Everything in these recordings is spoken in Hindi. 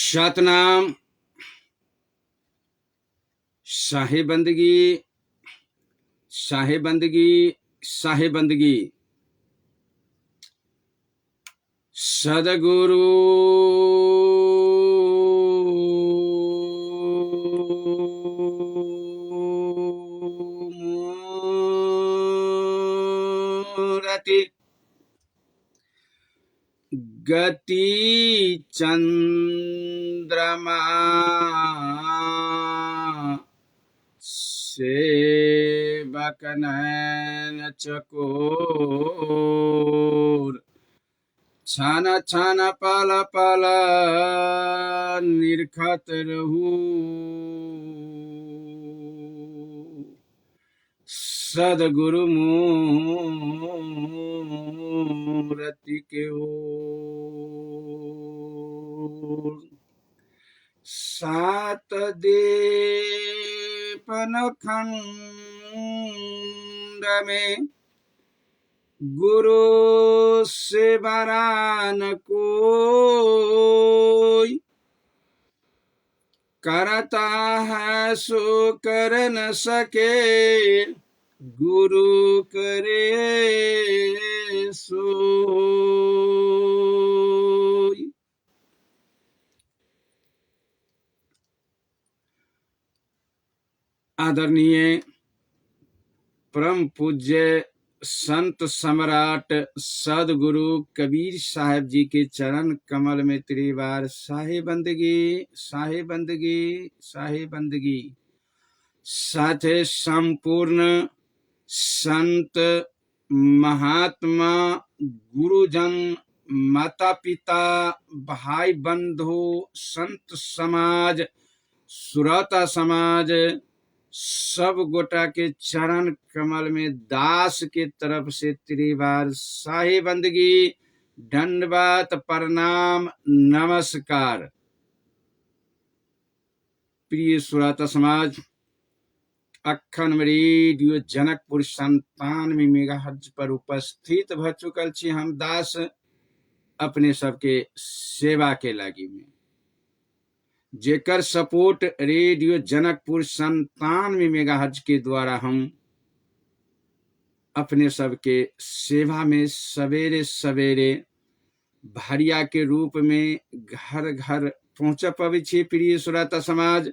सतनाम शाही बंदगी शाही बंदगी शाही बंदगी। सदगुरु मूरति गति चंद्रमा सेवक नयन चकोर छान छान पल पल निरखत रहू सदगुरु मूरति के ओर। सात देपन खंड में गुरु से बरान कोई करता है सो कर न सके गुरु करे सोई। आदरणीय परम पूज्य संत सम्राट सदगुरु कबीर साहब जी के चरण कमल में त्रिवार शाही बंदगी शाही बंदगी शाही बंदगी। साथे संपूर्ण संत महात्मा गुरुजन माता पिता भाई बंधु संत समाज सुरता समाज सब गोटा के चरण कमल में दास के तरफ से त्रिवार शाही बंदगी दंडवत प्रणाम नमस्कार। प्रिय सुरता समाज, अखन रेडियो जनकपुर 97 मेगाहर्ट्ज पर उपस्थित भ चुकल छी हम दास अपने सबके सेवा के लागी में, जेकर सपोर्ट रेडियो जनकपुर 97 मेगाहर्ट्ज के द्वारा हम अपने सबके सेवा में सवेरे सवेरे भरिया के रूप में घर घर पहुंच पावे छी। प्रिय श्रोता समाज,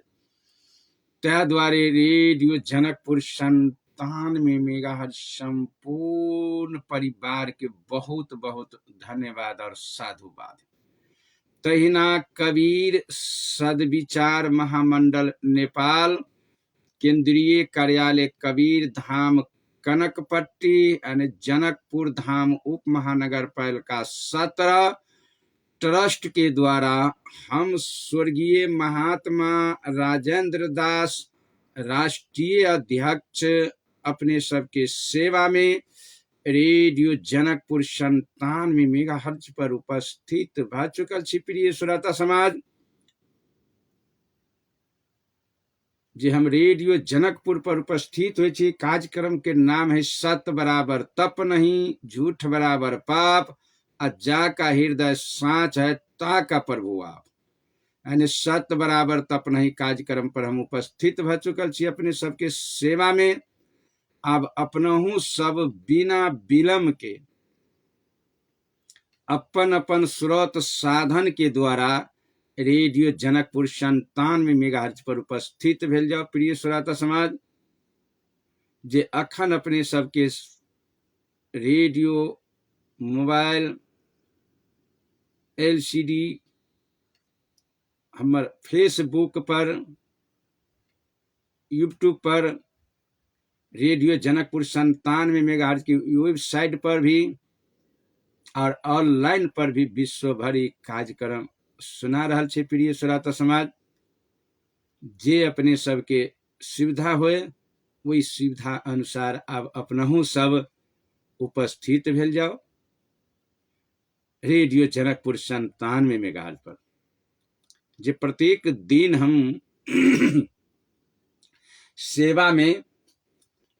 त्या द्वारे रेडियो जनकपुर 97 मेगाहर्ट्ज संपूर्ण परिवार के बहुत बहुत धन्यवाद और साधुवाद। तहिना कबीर सदविचार महामंडल नेपाल केंद्रीय कार्यालय कबीर धाम कनकपट्टी यानी जनकपुर धाम उप महानगर पालिका 17 ट्रस्ट के द्वारा हम स्वर्गीय महात्मा राजेंद्र दास राष्ट्रीय अध्यक्ष अपने सबके सेवा में रेडियो जनकपुर 97 मेगाहर्ट्ज पर उपस्थित भ चुकल छी। प्रिय श्रोता समाज, जे हम रेडियो जनकपुर पर उपस्थित हुए छी, कार्यक्रम के नाम है सत्य बराबर तप नहीं, झूठ बराबर पाप, जा का हृदय साँच है ता का प्रभु आप। यानी सत्य बराबर तप नहीं कार्यक्रम पर हम उपस्थित भ चुकल छी अपने सबके सेवा में। अब अपनहु सब बिना विलम्ब के अपन अपन स्रोत साधन के द्वारा रेडियो जनकपुर 97 मेगाहर्ट्ज पर उपस्थित भेल जाओ। प्रिय श्रोता समाज, जे अखन अपने सबके रेडियो मोबाइल LCD हमर फेसबुक पर यूट्यूब पर रेडियो जनकपुर 97 मेगाहर्ट्ज की वेबसाइट पर भी और ऑनलाइन पर भी विश्व भरी कार्यक्रम सुना रहल छे। प्रिय श्रोता समाज, जे अपने सबके सुविधा होए वही सुविधा अनुसार अब अपनहु सब उपस्थित भेल जाओ रेडियो जनकपुर 97 मेगाहर्ट्ज पर, जे प्रत्येक दिन हम सेवा में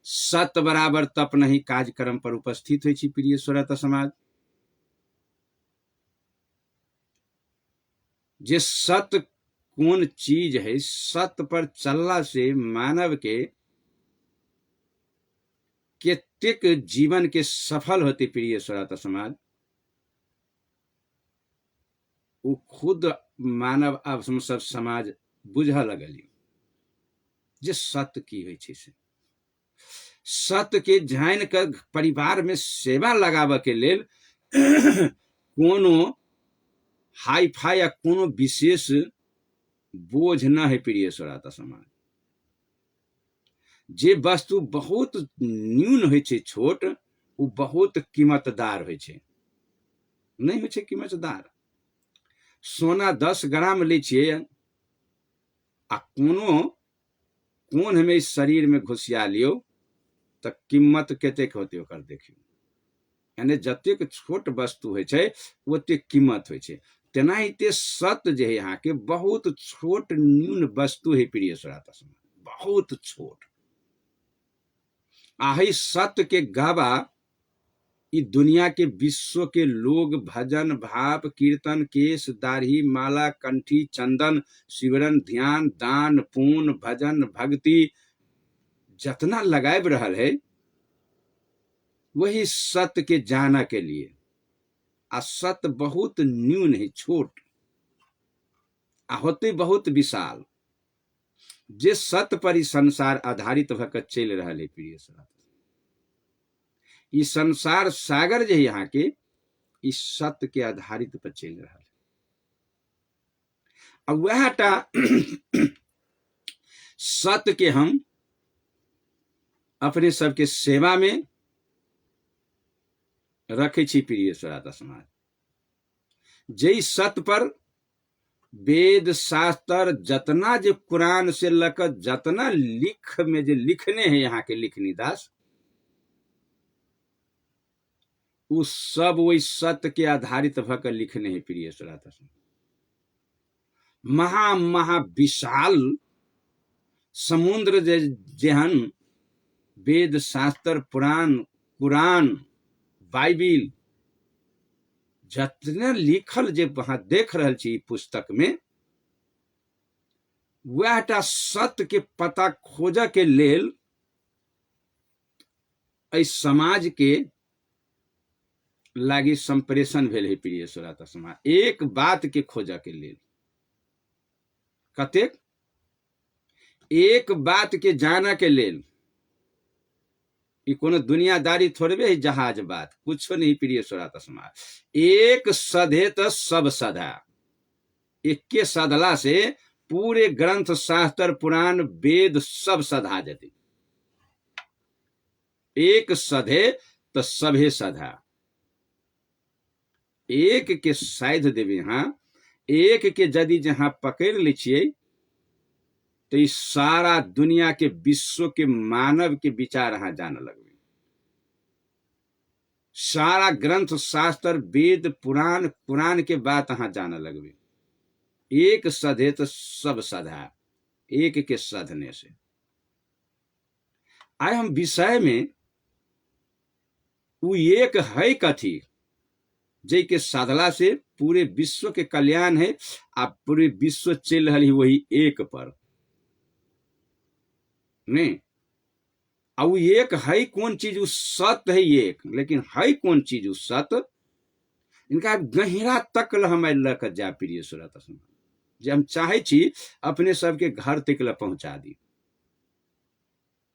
सत बराबर तप नहीं कार्यक्रम पर उपस्थित हुई छी। प्रिय श्रोता समाज, जे सत्य कौन चीज है, सत्य पर चलला से मानव के केतेक जीवन के सफल होते प्रिय श्रोता समाज। वो खुद मानव अब सब समाज बुझा लगली जे सत्य की होइ छै से सत्य के जान कर परिवार में सेवा लगाबे के लेल कोनो हाई फाई या कोनो विशेष बोझ न है प्रिय श्रोता समाज। जे वस्तु बहुत न्यून होइ छै छोट, वो बहुत कीमतदार होइ छै, नहीं होइ छै कीमतदार। सोना 10 ग्राम ले छिए आ कोनो कोन हमें शरीर में घुसिया लियो तो कीमत कतेक होते ओकर देखियो। यानी जतेक छोट वस्तु होइ छै ओते कीमत होइ छै। तेनाहिते सत्य जे है यहाँ के बहुत छोट न्यून वस्तु है प्रिय श्रोता समाज, बहुत छोट। आही सत्य के गावा ई दुनिया के विश्व के लोग भजन भाव कीर्तन केश दाढ़ी माला कंठी चंदन शिवरन ध्यान दान पुण्य भजन भक्ति जतना लगाए रहल है, वही सत्य के जाना के लिए। आ सत्य बहुत न्यून है, छोट, आ होते बहुत विशाल। जे सत्य पर ही संसार आधारित होकर चल रहा है प्रिय श्रोता। इस संसार सागर जे यहाँ के इस सत्य के आधारित पर चल रहा है। अब वहटा सत्य के हम अपने सबके सेवा में रखे छी प्रिय श्रोता समाज। जय सत्य पर वेद शास्त्र जतना जे कुरान से लकर जतना लिख में जो लिखने हैं यहाँ के लिखनी दास, उस सब वही सत्य के आधारित होकर लिखने हैं प्रिय श्रोता। महा विशाल समुद्र जेहन वेद शास्त्र पुराण कुरान बाइबिल जतना लिखल जे वहां देख रहल छी पुस्तक में, वहटा सत्य के पता खोज के लेल इस समाज के लागी संप्रेषण भेल है प्रिय श्रोता समाज। एक बात के खोज के लेल कतेक, एक बात के जाना के लेल ई कोनो दुनियादारी थोड़बे है जहाज बात कुछ नहीं प्रिय श्रोता समाज। एक सधे तो सब सधा, एक के सधला से पूरे ग्रंथ शास्त्र पुराण वेद सब सधा जाते। एक सधे तो सभे सधा, एक के साध देवे। यहाँ एक के यदि जहां पकड़ ले छिए तो इस सारा दुनिया के विश्व के मानव के विचार यहाँ जाने लगবে। सारा ग्रंथ शास्त्र वेद पुराण कुरान के बात यहाँ जाने लगবে। एक सधे तो सब सधा, एक के सधने से। आए हम विषय में वो एक है कथी जे के साधला से पूरे विश्व के कल्याण है। आप पूरे विश्व चल रही वही एक पर नहीं। अब एक है कौन चीज, उस सत्य है एक, लेकिन है कौन चीज उस सत्य, इनका गहरा तक हम लकर जा प्रिय श्रोता समाज। जे हम चाहे छी अपने सबके घर तक पहुंचा दी,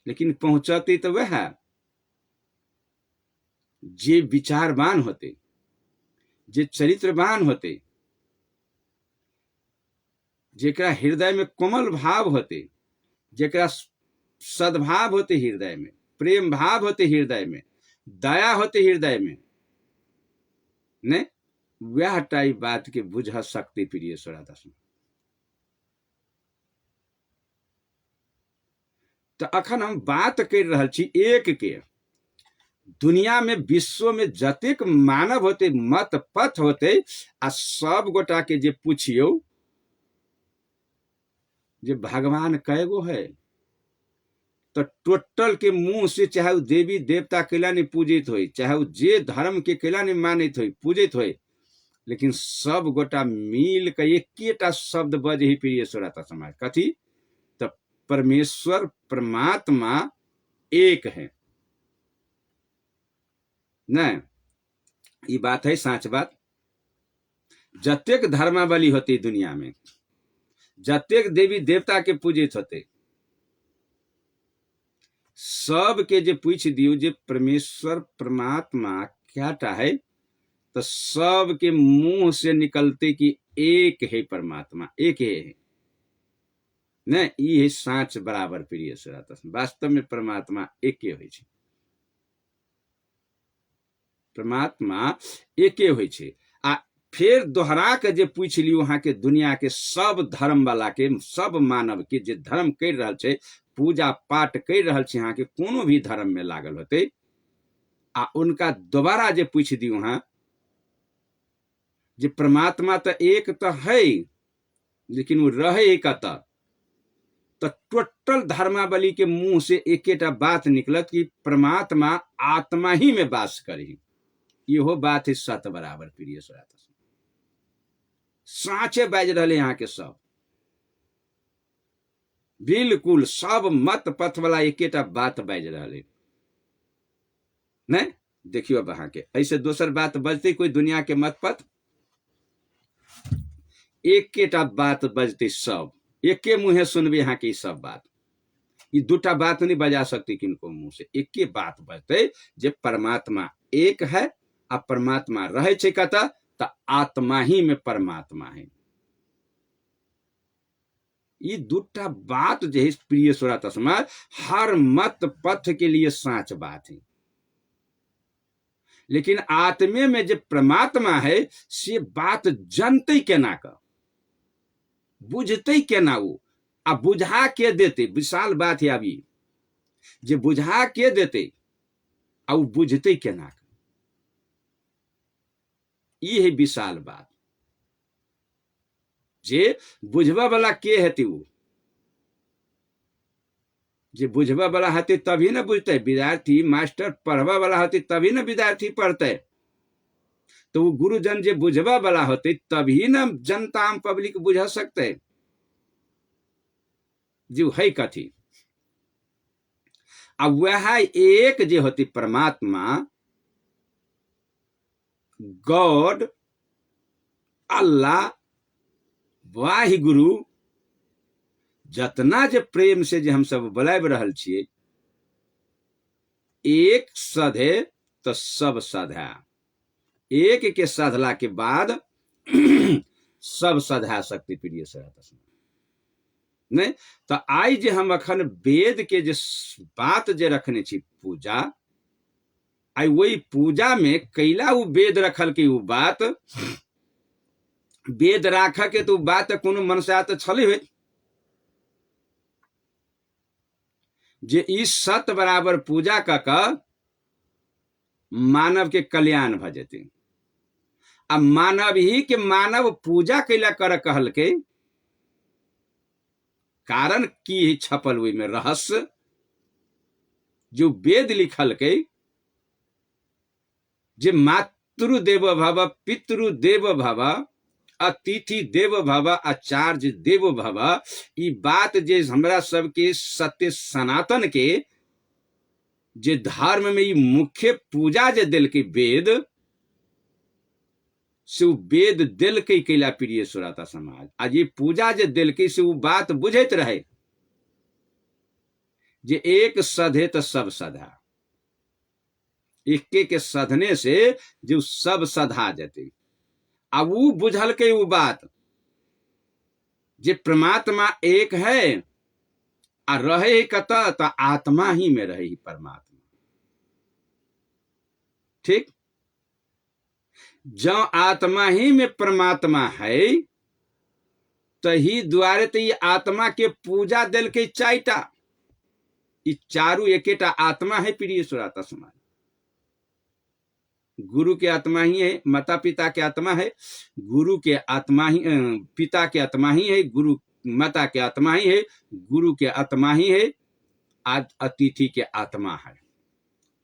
लेकिन पहुंचते तो वह जे विचारवान होते, जे चरित्रवान होते, जेकरा हृदय में कोमल भाव होते, जेकरा सद्भाव होते हृदय में, प्रेम भाव होते हृदय में, दया होते हृदय में, ने वह टाइप बात के बुझ सकते प्रिय श्रोता। तो अखन हम बात कर रहा छी एक के दुनिया में विश्व में जतेक मानव होते मत पथ होते आ सब गोटा के जे पूछियो जे भगवान कैगो है, तो टोटल के मुंह से चाहे देवी देवता केला नहीं पूजित हो, चाहे जे धर्म के केला नहीं मानित हो पूजित हो, लेकिन सब गोटा मिल के एकेटा शब्द बज ही प्रिय श्रोता समाज, कथी? तो परमेश्वर परमात्मा एक है न। ये बात है साच बात। जतेक धर्मावली होती दुनिया में, जतेक देवी देवता के पूजित होते, सब के जे पूछ दियो जे परमेश्वर परमात्मा क्याटा है, तो सब के मुंह से निकलते कि एक है परमात्मा, एक है न। ये साँच बराबर प्रिय श्रोता, वास्तव में परमात्मा एके होइ छै, परमात्मा एके होइ छै। आ फिर दोहरा के जे पूछ लियो वहां के दुनिया के सब धर्म वाला के, सब मानव के जे धर्म कर रहल छै, पूजा पाठ कर रहल छै, यहाँ के कोनो भी धर्म में लागल होते, आ उनका दोबारा जे पूछ दियो वहां जे परमात्मा तो एक तो है, लेकिन वो रहे कतऽ? तो टोटल धर्मावली के मुंह से एकेटा बात निकलत कि परमात्मा आत्मा ही में वास करी। इहो बात है सत बराबर प्रिय श्रोता, साँचे बाज रहे यहाँ के सब, बिल्कुल सब मत पथ वाला एकेटा बात बाज रहे न। देखियो अब अहाँ के ऐसे दोसर बात बजते कोई दुनिया के मत पथ, एकेटा बात बजते सब, एके मुँहे सुनबे यहाँ की सब बात। ये दूटा बात नहीं बजा सकती किनको मुंह से, एके बात बजते जे परमात्मा एक है आ परमात्मा रहे छै कतऽ? तो आत्मा ही में परमात्मा है। ये दूटा बात जो है प्रिय श्रोता समाज, हर मत पथ के लिए साँच बात है। लेकिन आत्मे में जो परमात्मा है से बात जनते केना का, बुझते केना वो, आ बुझा के देते, विशाल बात है। अभी जे बुझा के देते आ बुझते केना का, ये है विशाल बात। जे बुझबा वाला के हेती, वो जे बुझबा वाला हते तभी न बुझते। विद्यार्थी मास्टर पढ़वा वाला होते तभी न विद्यार्थी पढ़ते। तो वो गुरुजन जे बुझबा वाला होते तभी न जनता आम पब्लिक बुझ सकते जो है कथी। अब वह एक जे होती परमात्मा, गॉड, अल्लाह, वाहिगुरु, जतना जे प्रेम से जे हम सब बुलाब रहल छिए, एक सधे तो सब सधा, एक के साधला के बाद सब सधा सकती प्रिय श्रोता नहीं। तो आई जे हम अखन वेद के जे बात जे रखने छी पूजा, आई वही पूजा में कैला वो वेद रखल के वो बात, वेद राख के तो बात कोनो मनसा तो छले हुए जे इस सत बराबर पूजा का मानव के कल्याण भ जेते। अब मानव ही के मानव पूजा कैला कर कहल के कारण की छपल हुई में रहस्य, जो वेद लिखल के जे मातृदेव भव, पितृदेव भव, अतिथि देव भव, आचार्य देव भव, ई बात जे हमरा सबके सत्य सनातन के जे धर्म में ई मुख्य पूजा जे दिल के वेद, से वेद दिल के कैला प्रिय श्रोता समाज। आज ये पूजा जे दिल के से वो बात बुझत रहे जे एक सधे तो सब सधा, इक्के के सधने से जो सब सधा जते। अब वो बुझल के वो बात जे परमात्मा एक है आ रहे कतऽ? तो आत्मा ही में रहे ही परमात्मा। ठीक, जो आत्मा ही में परमात्मा है तही द्वारे तो ये आत्मा के पूजा दिल के चाइटा, ये चारू एकेटा आत्मा है प्रिय श्रोता समाज। गुरु के आत्मा ही है, माता पिता के आत्मा है, गुरु के आत्मा ही, पिता के आत्मा ही है, गुरु माता के आत्मा ही है, गुरु के आत्मा ही है, आज अतिथि के आत्मा है।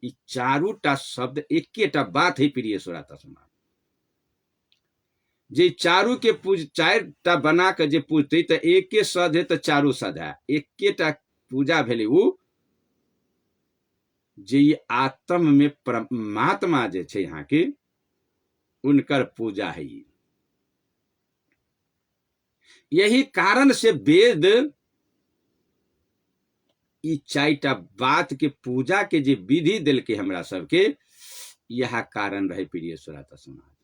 ये चारूटा शब्द एकेटा बात है प्रिय श्रोता समाज। जे चारू के पूज 4टा बना के जे पूजते तो एके सद है तो चारू सद है, एकेटा पूजा भेले उ जे आत्म में परमात्मा जे छे यहाँ के उनकर पूजा है। यही कारण से वेद ई 4टा बात के पूजा के जे विधि दिल के हमरा सबके, यह कारण रहे प्रिय श्रोता समाज।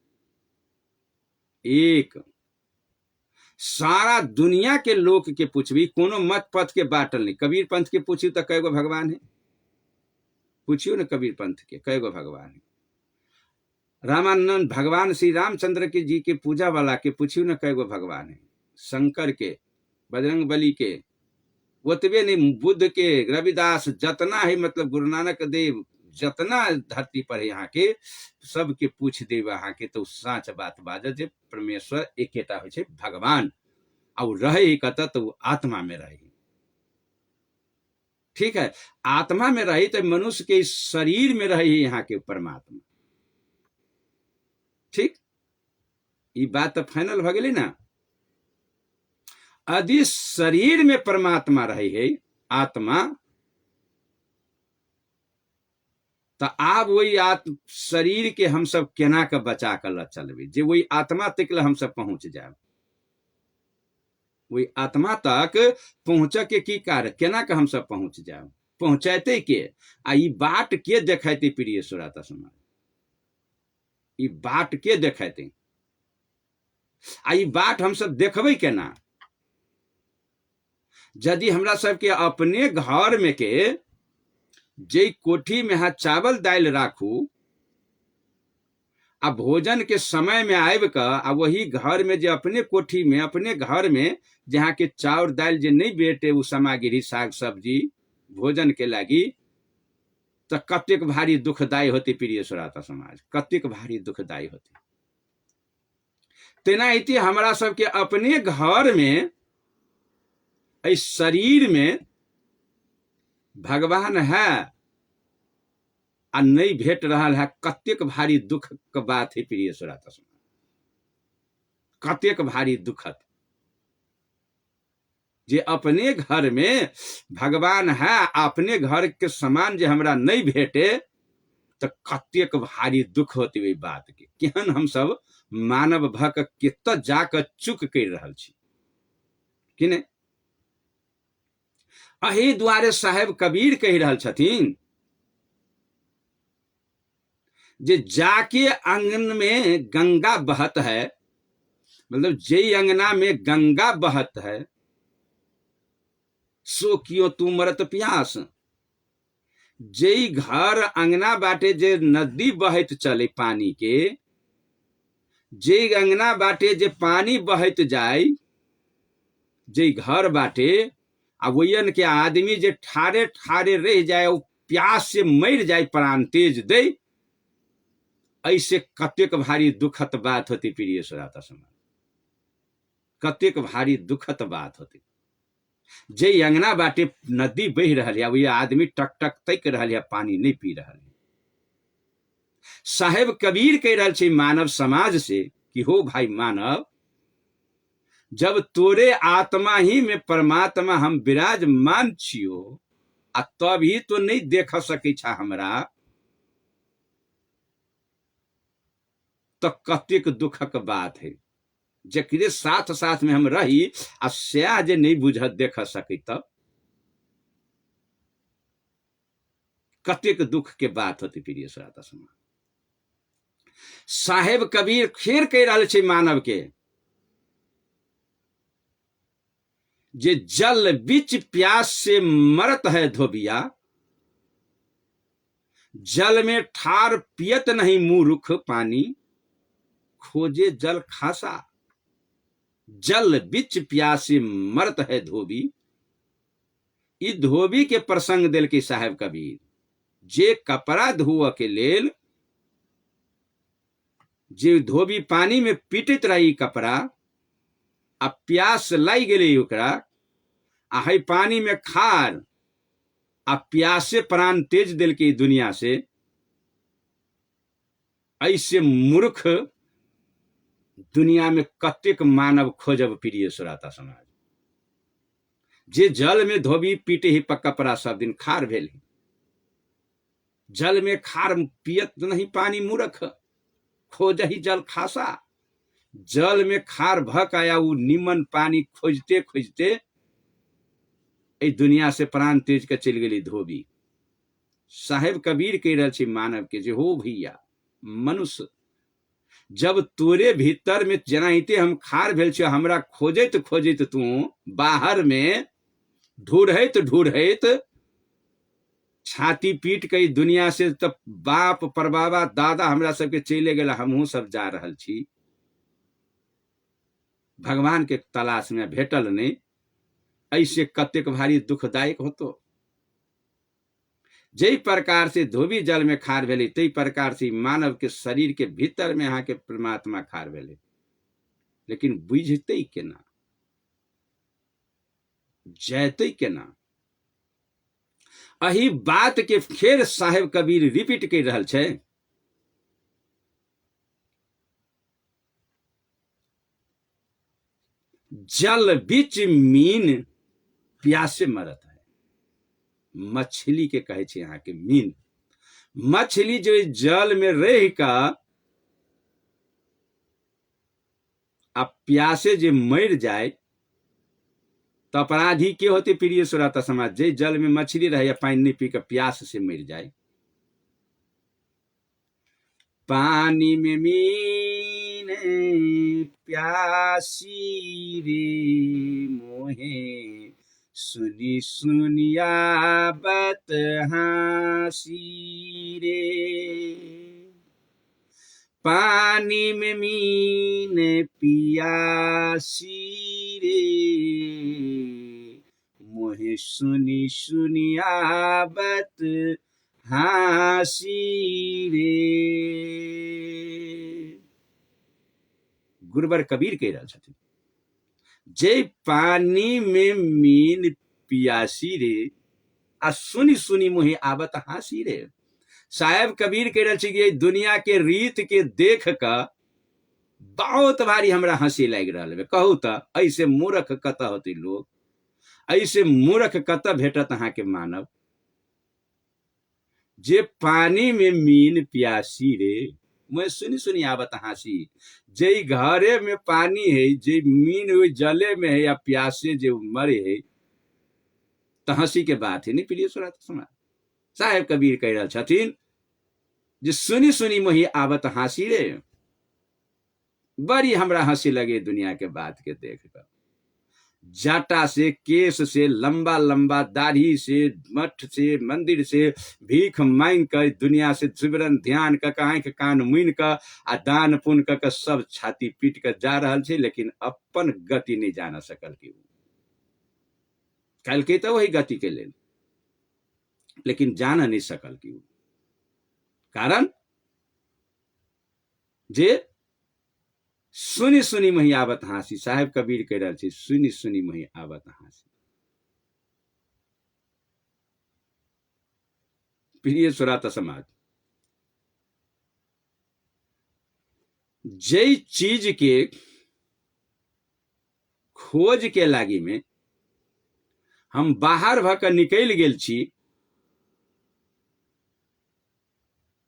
एक सारा दुनिया के लोग के पूछबी, कोनो मत पथ के बाटल नहीं। कबीर पंथ के पूछी तो कई गो भगवान है, पूछियो न कबीर पंथ के कई गो भगवान है। रामानंद भगवान श्री रामचंद्र के जी के पूजा वाला के पूछियो न कई गो भगवान है। शंकर के, बजरंग बली के, ओतबे नहीं बुद्ध के, रविदास, जतना है मतलब गुरु नानक देव जतना धरती पर है यहाँ के सबके पूछ देव यहाँ के तो साच बात बाज जे परमेश्वर एकेटा हो छे भगवान, और रहे कत तो आत्मा में रहे। ठीक है, आत्मा में रही तो मनुष्य के शरीर में रही यहाँ के परमात्मा। ठीक, ये बात तो फाइनल भ गई ना। यदि शरीर में परमात्मा रही है आत्मा, तो आप वही शरीर के हम सब केना के बचा कर चलबे, जे वही आत्मा तक हम सब पहुंच जाए। वही आत्मा तक पहुंच के की कार्य, केना के हम सब पहुंच जाए, पहुंचाते के आ ई बाट के देखाते प्रिय श्रोता समाज, ई बाट के देखाते आ ई बाट हम सब देखबे केना। यदि हमरा सबके अपने घर में के जे कोठी में हा चावल दाल राखू आ भोजन के समय में आब का आ वही घर में जे अपने कोठी में अपने घर में जहाँ के चाउर दाल जे नहीं बेटे उ सामग्री साग सब्जी भोजन के लागी, तो कतेक भारी दुखदायी होती प्रिय श्रोता समाज, कतेक भारी दुखदायी होती। तेना इति हमरा सबके अपने घर में इस शरीर में भगवान है आ नहीं भेट रहा है, कतेक भारी दुख के बात है प्रिय श्रोता समाज, कतेक भारी दुखद। जे अपने घर में भगवान है, अपने घर के समान जे हमरा नहीं भेटे तो कतेक भारी दुख होती वही बात के। केहन हम सब मानव भक केत जाकर चुक कर रहल छी कि नहीं। अही द्वारे साहेब कबीर कह रहल छथिन जे जाके आंगन में गंगा बहत है, मतलब जे अंगना में गंगा बहत है सो कियो तू मरत प्यास। जे घर अंगना बाटे जे नदी बहत चले पानी के, जे अंगना बाटे जे पानी बहत जाए, जे घर बाटे आ वयन के आदमी जे ठारे ठारे रह जाए, वो प्यास से मर जाए, प्राण तेज दे, ऐसे कतेक भारी दुखद बात होती प्रिय श्रोता समाज, कतेक भारी दुखद बात होती। जे अंगना बाटे नदी बह रहा है, वही आदमी टक टक तक रहा है, पानी नहीं पी रहा है। साहेब कबीर कह रहा है मानव समाज से कि हो भाई मानव, जब तोरे आत्मा ही में परमात्मा हम विराजमान छियो आ तभी तो नहीं देख सके छा हमरा, तो कतेक दुखक बात है। जकरे साथ साथ में हम रही आ स्या जे नहीं बुझ देख सके, तब कतेक दुख के बात होती प्रिय श्रोता समाज। साहेब कबीर फिर कह रहा है मानव के जे जल बीच प्यास से मरत है धोबिया, जल में ठार पियत नहीं मूर्ख पानी, खोजे जल खासा, जल बीच प्यासे मरत है धोबी। ई धोबी के प्रसंग दिल के साहेब कबीर, जे कपड़ा धोआ के लेल जे धोबी पानी में पीटत रही कपड़ा आ प्यास लाई गई ओकरा, आ है पानी में खार आ प्यासे प्राण तेज दिल के दुनिया से, ऐसे मूर्ख दुनिया में कतेक मानव खोजब प्रिय श्रोता समाज, जे जल में धोबी पीटे ही कपड़ा सब दिन खार भेल, जल में खार पियत नहीं पानी मूर्ख, खोज ही जल खासा। जल में खार भक आया वो निमन पानी खोजते खोजते ए दुनिया से प्राण तेज के चल गई धोबी। साहेब कबीर कह रहे छे मानव के जे हो भैया मनुष्य, जब तोरे भीतर में जनाइते हम खार भेल छे, हमरा खोजत खोजत तू बाहर में ढूढ़त छाती पीट के दुनिया से तब बाप परबाबा दादा हमरा सबके चले गेल, हमहू सब जा रहल छी भगवान के तलाश में, भेटल नहीं। ऐसे कतेक भारी दुखदायक होतो। जई प्रकार से धोबी जल में खार भेले, तई प्रकार से मानव के शरीर के भीतर में यहाँ के परमात्मा खार भेले, लेकिन बुझते केना, जयते केना। अही बात के फेर साहेब कबीर रिपीट कर रहल छे। जल बीच मीन प्यासे मरत है। मछली के कहे छे यहाँ के मीन, मछली जो जल में रह का अब प्यासे जे मर जाए तो अपराधी के होते प्रिय श्रोता समाज, जे जल में मछली रहे या पानी नहीं पी कर प्यास से मर जाए। पानी में मीन प्यासी रे मोहे, सुनी सुनिया बत हासी रे। पानी में मीन पियासी रे मोहे, सुनी सुनिया बत हासी रे। गुरुवर कबीर कह रहा छथिन, जे पानी में मीन पियासी रे आ सुनी सुनी मुहे आबत हासी रे। साहेब कबीर कह रहे कि दुनिया के रीत के देख का बहुत भारी हमरा हंसी लग रहा है। कहू तो ऐसे मूर्ख कत होते लोग, ऐसे मूर्ख कत भेटत अहाँ के मानव, जे पानी में मीन प्यासी रे मैं सुनी सुनी आवत हासी। जे घरे में पानी है, जे मीन जले में है या प्यासे जे मरे है, तो हंसी के बात है नहीं प्रिय श्रोता समाज। साहेब कबीर कह रहा छथिन जे सुनी सुनी मोही आवत हासी रे। बड़ी हमरा हंसी लगे दुनिया के बात के देख कर। जाटा से, केस से, लंबा लंबा दाढ़ी से, मठ से, मंदिर से भीख मांग कर दुनिया से सुबरन ध्यान का आंख कान मुन का आ दान पुण्य का सब छाती पीट कर जा रहा है, लेकिन अपन गति नहीं जाना सकल की। कल के तो वही गति के लेल, लेकिन जाना नहीं सकल की। कारण जे सुनी सुनी मही आवत हासी। साहेब कबीर कह रहे थे सुनी सुनी मही आवत हासी। प्रिय श्रोता समाज, जई चीज के खोज के लागी में हम बाहर भक निकल गेल छी,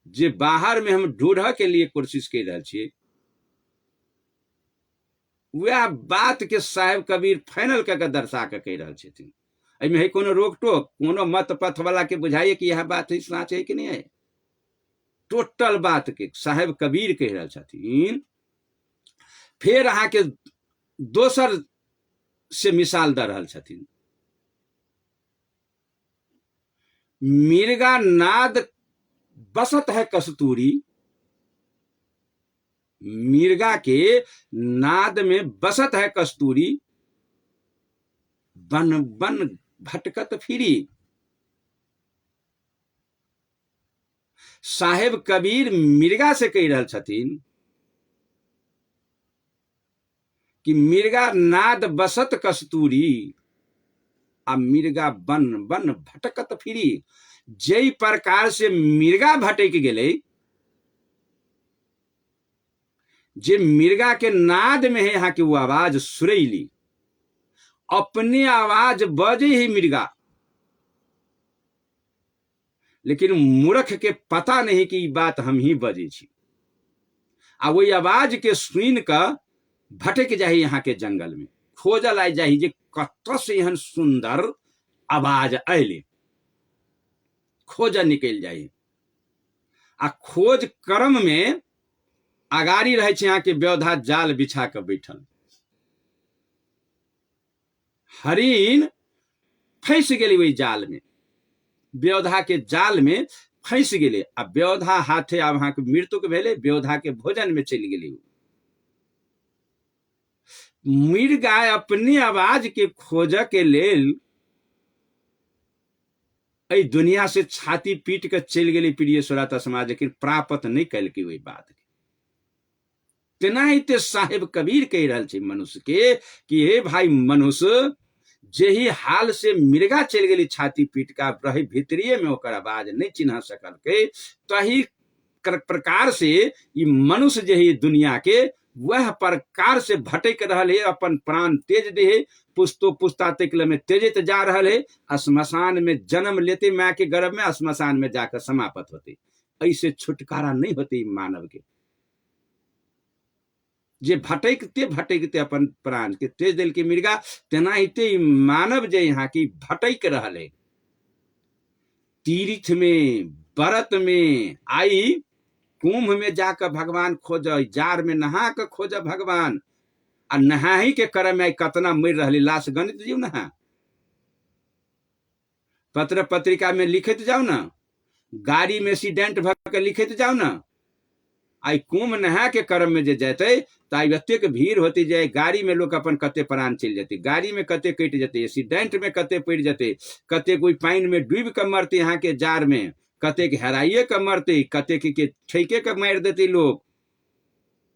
जे बाहर में हम ढूंढ के लिए कोशिश कर रहे छी, वह बात के साहेब कबीर फाइनल करके दर्शा के कह रहे छथिन। एहिमे है कोनो रोक टोक, कोनो मत पथ वाला के बुझाइए कि यह बात है सच है कि नहीं है। टोटल बात के साहेब कबीर कह रहे छथिन। फिर अहाँ के दोसर से मिसाल दे रहल छथिन। मिर्गा नाद बसत है कस्तूरी, मिर्गा के नाद में बसत है कस्तूरी, बन बन भटकत फिरी। साहेब कबीर मिर्गा से कह रहे छथिन कि मिर्गा नाद बसत कस्तूरी आ मिर्गा बन बन भटकत फिरी। जई प्रकार से मिर्गा भटक गेले, जे मिर्गा के नाद में है यहाँ की वो आवाज सुरीली, अपने आवाज बजे ही मिर्गा, लेकिन मूर्ख के पता नहीं कि बात हम ही बजे छी। आ वही आवाज के सुन कर भटक जाही यहाँ के जंगल में, खोजल आई जाही जे कत से एहन सुंदर आवाज अले, खोज निकल जाही। आ खोज क्रम में अगाड़ी रहे यहाँ के व्यवधा जाल बिछा के बैठल, हरिन फंस गेली वही जाल में, व्यवधा के जाल में फंस गेले। आ व्यवधा हाथे अब अहाँ के मृत्यु के भेले, व्यवधा के भोजन में चली गेली। मिर्गा अपने आवाज के खोज के लेल ऐ दुनिया से छाती पीट के चल गेली प्रिय श्रोता समाज, लेकिन प्राप्त नहीं कल की वही बात। तेनाहिते साहेब कबीर कह रहा है मनुष्य के कि हे भाई मनुष्य, जेही हाल से मिर्गा चल गई छाती पीट का, रही भीतरिये में ओकर आवाज नहीं चिन्ह सकल के, तही प्रकार से ये मनुष्य जेही दुनिया के वह प्रकार से भटक रहल है, अपन प्राण तेज दे, पुस्तो पुस्ता तक में तेजित जा रहल है। श्मशान में जन्म लेते माँ के गर्भ में, श्मशान में जाकर समाप्त होते। ऐसे छुटकारा नहीं होते मानव के, जे भटकते भटकते अपन प्राण के तेज दिल के मिर्गा, तेनाहिते मानव जे यहाँ की भटक रहल है। तीर्थ में व्रत में आई, कुंभ में जाकर भगवान खोज, जार में नहा के खोज भगवान, आ नहाही के क्रम में कतना मर रही लाश गणित जीव नहा, पत्र पत्रिका में लिखित जाओ ना, गाड़ी में एक्सीडेंट भर लिखित जाओ ना। आई कुंभ नहा के क्रम में जे जैते ताई एतेक भीड़ होती जाए, गाड़ी में लोग अपन कते प्राण चल जाते, गाड़ी में कते कट जाते, एक्सीडेंट में कते पड़ जाते, कते कोई पानी में डूब कर मरते यहाँ के जार में, कते के हेराइए के मरते, कते के ठेके के मार देते लोग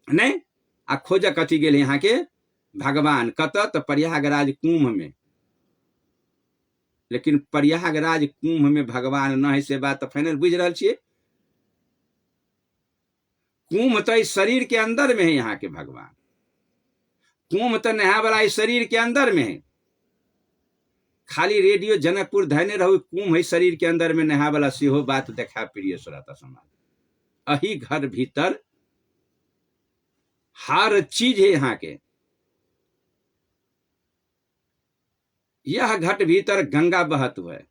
नहीं। आ खोज कथी गेल यहाँ के भगवान कत, तो प्रयागराज कुंभ में। लेकिन प्रयागराज कुंभ में भगवान न है से बात तो फाइनल बुझ रहा छे। कुंभ तो शरीर के अंदर में है यहाँ के भगवान, कुंभ तो नहा वाला इस शरीर के अंदर में है। खाली रेडियो जनकपुर धैने रहू, कुंभ है शरीर के अंदर में नहा वाला, सेहो बात देखा प्रिय श्रोता समाज। अही घर भीतर हर चीज है यहाँ के। यह घट भीतर गंगा बहत हुआ है,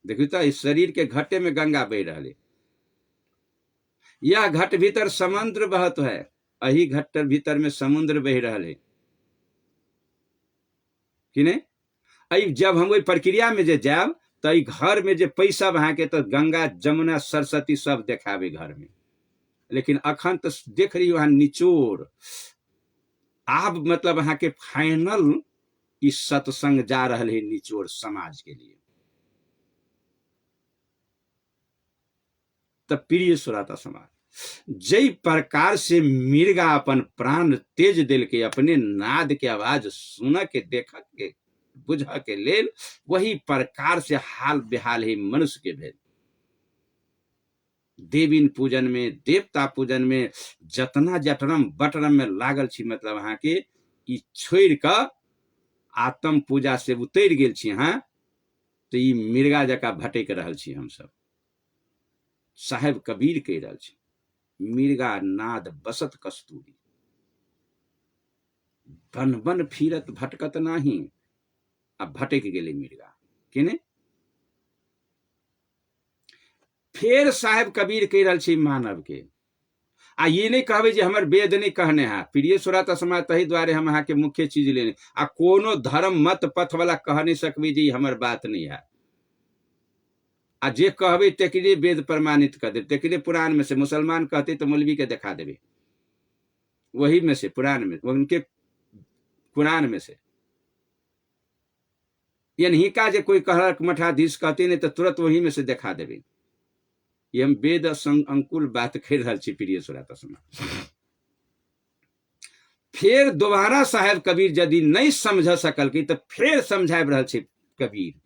देखिए तो इस शरीर के घटे में गंगा बह रहा है। यह घट भीतर समुद्र बहत है, अही घट भीतर में समुद्र बह रहा है कि नहीं। अई जब हम वही प्रक्रिया में जे जाब तो घर में जे पैसा वहां के तो गंगा जमुना सरस्वती सब देखावे घर में, लेकिन अखन तो देख रही वहां निचोड़। आप मतलब वहां के फाइनल इस सत्संग जा रहा है निचोड़ समाज के लिए। तब प्रिय श्रोता समाज, जय प्रकार से मिर्गा अपन प्राण तेज दिल के अपने नाद के आवाज सुन के देख के बुझ के लेल, वही प्रकार से हाल बेहाल ही मनुष्य के भेद। देवीन पूजन में, देवता पूजन में जतना जटरम बटरम में लागल छी, मतलब वहां के छोड़ कर आत्म पूजा से उतर गेल छी हाँ, तो ये मिर्गा जका भटक रहल छी हम सब। साहेब कबीर कह रहल छी, मिर्गा नाद बसत कस्तूरी, बन बन फिरत भटकत नाही। अब भटक गेले मिर्गा केने। फिर साहेब कबीर कह रहल छी मानव के, आ ये नहीं कहबे जे हमर वेद नहीं कहने हैं प्रिय श्रोता समाज, तही द्वारे हम अहाँ के मुख्य चीज लेने, आ कोनो धर्म मत पथ वाला कह नहीं सकबे जी हमर बात नहीं है। आ जे कहबे तेकरे वेद प्रमाणित कर दे, तेकरे पुराण में से। मुसलमान कहते तो मौलवी के दिखा देवे, वही में से पुराण में, उनके कुरान में से। यानी का जे कोई कहलक मठाधीश कहते नहीं तो तुरंत वही में से दिखा देवे। ये हम वेद अंकुल बात कह रहा छी प्रिय श्रोता समाज। फिर दोबारा साहेब कबीर यदि नहीं समझ सकल की तो फिर समझा रहा छी कबीर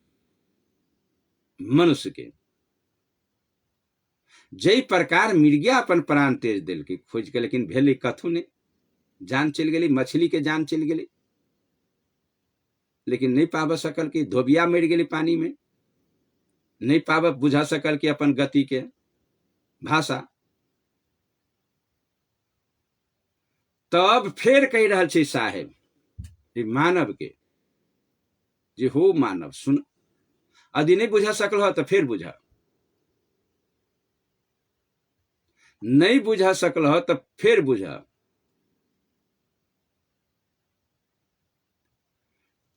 मनुष्य के, जई प्रकार मिर्गिया अपन प्राण तेज दिल के खोज के, लेकिन भेल कथु ने, जान चल गई, मछली के जान चल गई, लेकिन नहीं पाब सकल कि धोबिया मर गई पानी में, नहीं पाब बुझा सकल कि अपन गति के भाषा। तब फिर कह रहा छे साहेब मानव के, जे हो मानव सुन, यदि नहीं बुझा सकल हो तो फिर बुझा, नहीं बुझा सकल हो तो फिर बुझा।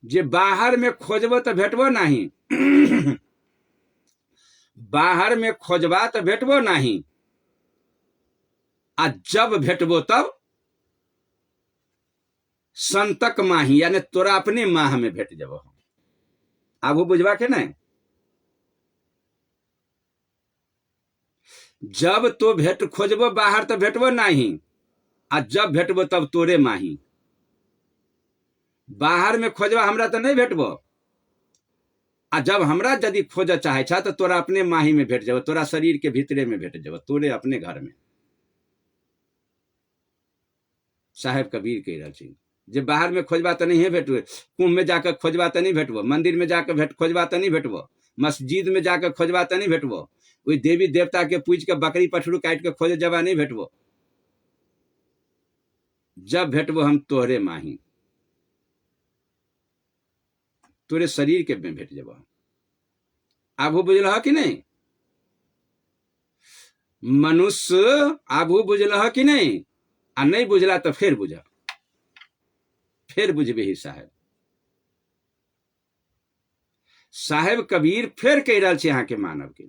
जे बाहर में खोजबो तो भेटबो नहीं, बाहर में खोजबा तो भेटबो नहीं, आ जब भेटबो तब संतक माही, यानी तोरा अपने माह में भेट जब। आबू बुझबा के नहीं, जब तो भेट खोजबो बाहर तो भेटबो नहीं, आ जब भेटबो तब तोरे माही। बाहर में खोजबा हमरा तो नहीं भेटबो, आ जब हमरा यदि खोज चाहे छा तो तोरा अपने माही में भेट जब, तोरा शरीर के भीतरे में भेट जब, तोरे अपने घर में। साहेब कबीर कह रहा छे, जे बाहर में खोजबा तो नहीं भेटबो, कुंभ में जाकर खोजबा तो नहीं भेटबो, मंदिर में जाकर खोजबा तो नहीं भेटबो, मस्जिद में जाकर खोजबा तो नहीं भेटबो, कोई देवी देवता के पूज के बकरी पठरू काट के खोजे जबा नहीं भेटबो। जब भेटबो हम तोहरे माही, तोरे शरीर के में भेट जब। आबू बुझल कि नहीं मनुष्य, आबू बुझल कि नहीं, आ नहीं बुझला तो फिर बुझा, फिर बुझबे ही साहेब। साहेब कबीर फिर कह रहा छे यहाँ के मानव के,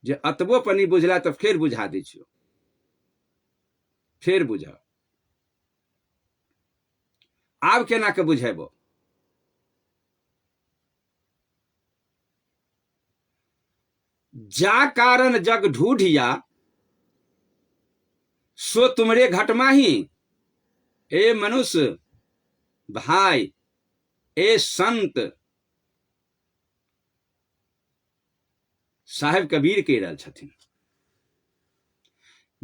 जे अतबो पर नहीं बुझला तो फिर बुझा दी छियो, फिर बुझा। आब केना के बुझेबो, जा कारण जग ढूढ़िया सो तुमरे घट माही। ए मनुष्य भाई, ए संत, साहेब कबीर कह रहा छथिन,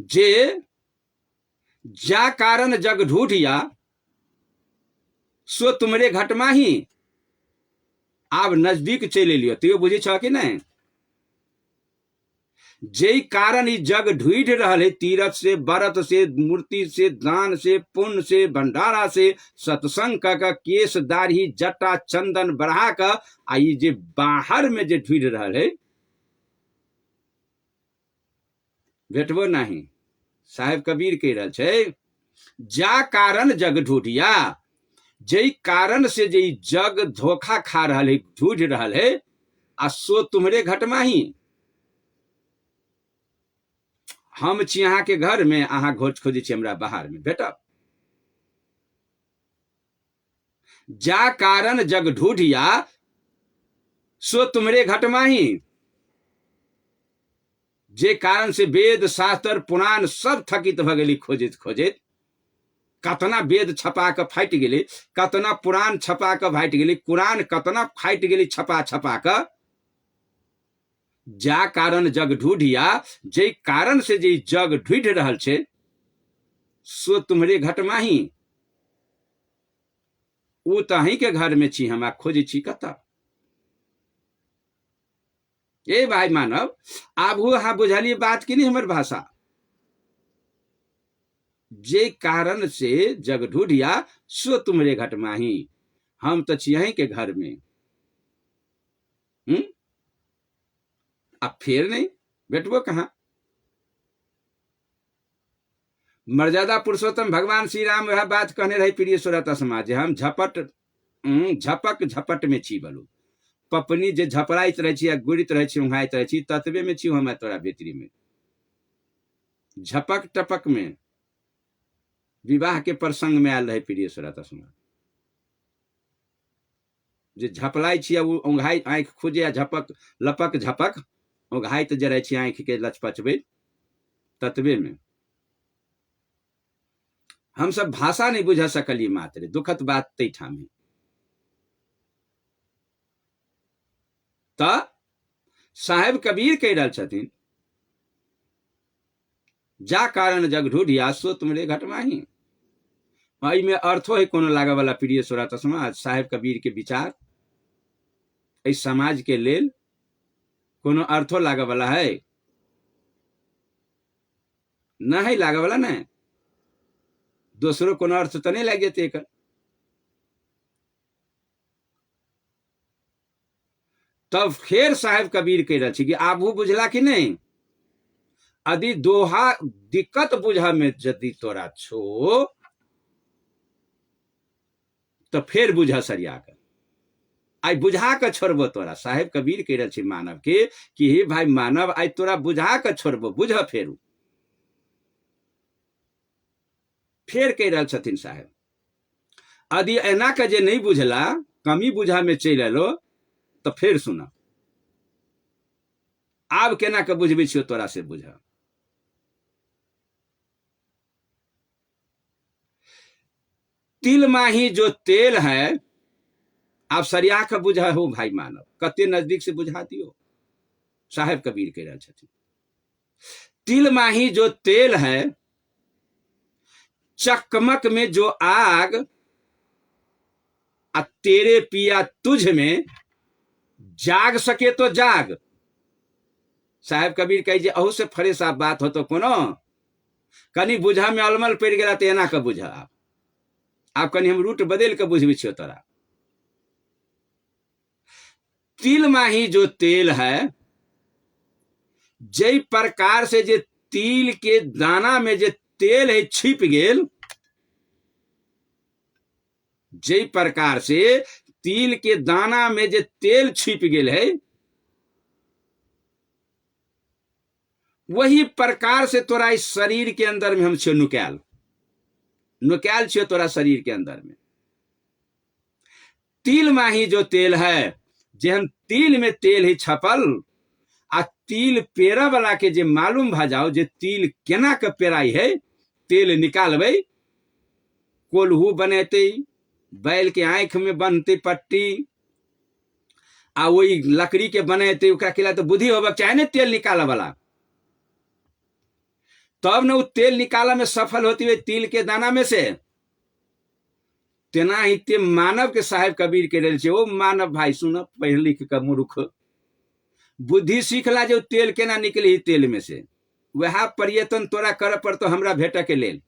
जे जा कारण जग ढूढ़िया सो तुमरे घट माही। आब नजदीक चले लियो तो बुझे छ कि नहीं, जे कारण ई जग ढूंढ रहल है, तीरथ से, व्रत से, मूर्ति से, दान से, पुण्य से, भंडारा से, सत्संग का केस दाढ़ी जटा चंदन बढ़ा का, आ ई जे बाहर में जे ढूंढ रहल है भेटबो नहीं। साहेब कबीर कह रहा छे, जा कारण जग ढूंढिया, जे कारण से जे जग धोखा खा रहल है, ढूंढ रहल है, आ सो तुम्हारे घट माही। हम छी अहाँ के घर में, अहाँ घोच खोजी छी हमरा बाहर में, भेटब। जा कारण जग ढूंढिया सो तुमरे घट माही, जे कारण से वेद शास्त्र पुराण सब थकित भ गेली खोजित खोजित, कतना वेद छपा के फाट गेली, कतना पुराण छपा के फाट गेली, कुरान कतना फाट गेली छपा छपा के। जा कारण जग ढूंढिया, जे कारण से जे जग ढूंढ रहल छे सो तुम्हारे घट माही। वो तो अहीं के घर में छी, हम खोजी छी कता। ए भाई मानव, आबू हाँ बुझलिए बात की नहीं हमर भाषा। जे कारण से जग ढूंढिया सो तुम्हारे घट माही, हम तो छी यहीं के घर में। अब फिर नहीं बेटबो कहाँ। मर्यादा पुरुषोत्तम भगवान श्री राम वह बात कहने रहे प्रिय सुरत समाज, हम झपट झपक झपट में छी बोलू, पपनी जे झपराइत रहे छी, गुड़ित रहे छी, उंघाइत रहे छी, ततबे में छी हम तोरा भीतरी में। झपक टपक में विवाह के प्रसंग में आयल रहे प्रिय सुरत समाज, जे झपलाई छी उंघाई आंख खोजे, झपक लपक झपक उंघाइत जे रहे छी आंख के लचपचबे, ततबे में हम सब भाषा नहीं बुझा सकली। मात्र दुखद बात तई ठाम है। साहेब कबीर कह रहा छथिन, जा कारण जग ढूढ़िया सो तुमरे घट माही। में अर्थो है कोनो लागे वाला प्रिय श्रोता समाज, साहेब कबीर के विचार इस समाज के लेल कोनो अर्थो लागे वाला है न, है लागे वाला न, दूसरो कोनो अर्थ तो नहीं लगे थे। तब फिर साहेब कबीर कह रहे कि आबू बुझला कि नहीं, यदि दोहा दिक्कत बुझा में यदि तोरा छो तो फिर बुझा सरिया कर, आई बुझा के छोड़बो तोरा। साहेब कबीर कह रहे मानव के कि हे भाई मानव, आई तोरा बुझा के छोड़बो, बुझ फिर कह रहे छथिन साहेब, यदि एना के जे नहीं बुझला, कमी बुझा में चल एलो तो फिर सुना, आब केना के बुझबे छियो तोरा से बुझ। तिल माही जो तेल है, आप सरिया के बुझा हो भाई मानव, कते नजदीक से बुझा दियो। साहेब कबीर कह रहे छथिन, तिल माही जो तेल है, चकमक में जो आग, आ तेरे पिया तुझ में जाग सके तो जाग। साहेब कबीर कहे अहू से फरे साफ बात हो तो कोनो, कनी बुझा में अलमल पड़ गया तो एना के बुझा, आप कनी हम रूट बदल के बुझबे छियो तोरा। तिल माही जो तेल है, जय प्रकार से जे तिल के दाना में जे तेल है छिप गेल, जय प्रकार से तिल के दाना में जे तेल छिप गेल है, वही प्रकार से तोरा इस शरीर के अंदर में हम छो नुकाल, नुकाल छो तोरा शरीर के अंदर में। तिल माही जो तेल है, जेहन तिल में तेल है छपल, आ तिल पेरा वाला के जे मालूम भ जाओ जे तिल केना के पेराई है, तेल निकालबे, कोल्हू बनेते, बैल के आंख में बनते पट्टी, आ वही लकड़ी के बनेते, ओकरा केला तो बुद्धि होबक चाहे ने तेल निकाले वाला, तब न वो तेल निकाला में सफल होती है तिल के दाना में से। तेना ही ते मानव के साहेब कबीर के रेल, ओ मानव भाई सुन, पढ़ लिख के मूर्ख, बुद्धि सीखला जो तेल केना निकली तेल में से, वह प्रयत्न तोरा कर पर तो हमरा भेट के लेल।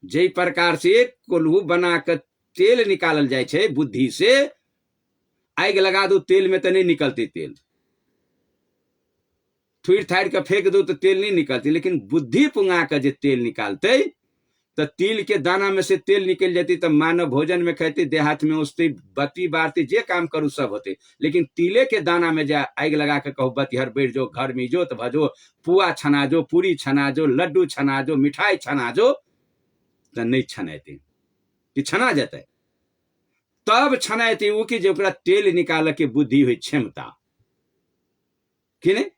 जय प्रकार से कोल्हू बना के तेल निकालल जाए छे बुद्धि से, आग लगा दो तेल में तो नहीं निकलती तेल, थुड़ थाड़ के फेंक दो तो तेल नहीं निकलती, लेकिन बुद्धि पुंगा के जे तेल निकालते तो तिल के दाना में से तेल निकल जाती, तो मानव भोजन में खाते, देहात में उसते, बत्ती बारती, जे काम करू सब होते। लेकिन तिले के दाना में जा आग लगा के कहो बतिहर बैठ जो, घर में जोत भजो, पुआ छना जो, पूरी छना जो, लड्डू छना जो, मिठाई छना जो, तो नहीं छनाते कि छना जाते, तब छनाते वो कि जो तेल निकाल के बुद्धि हुई क्षमता कि नहीं।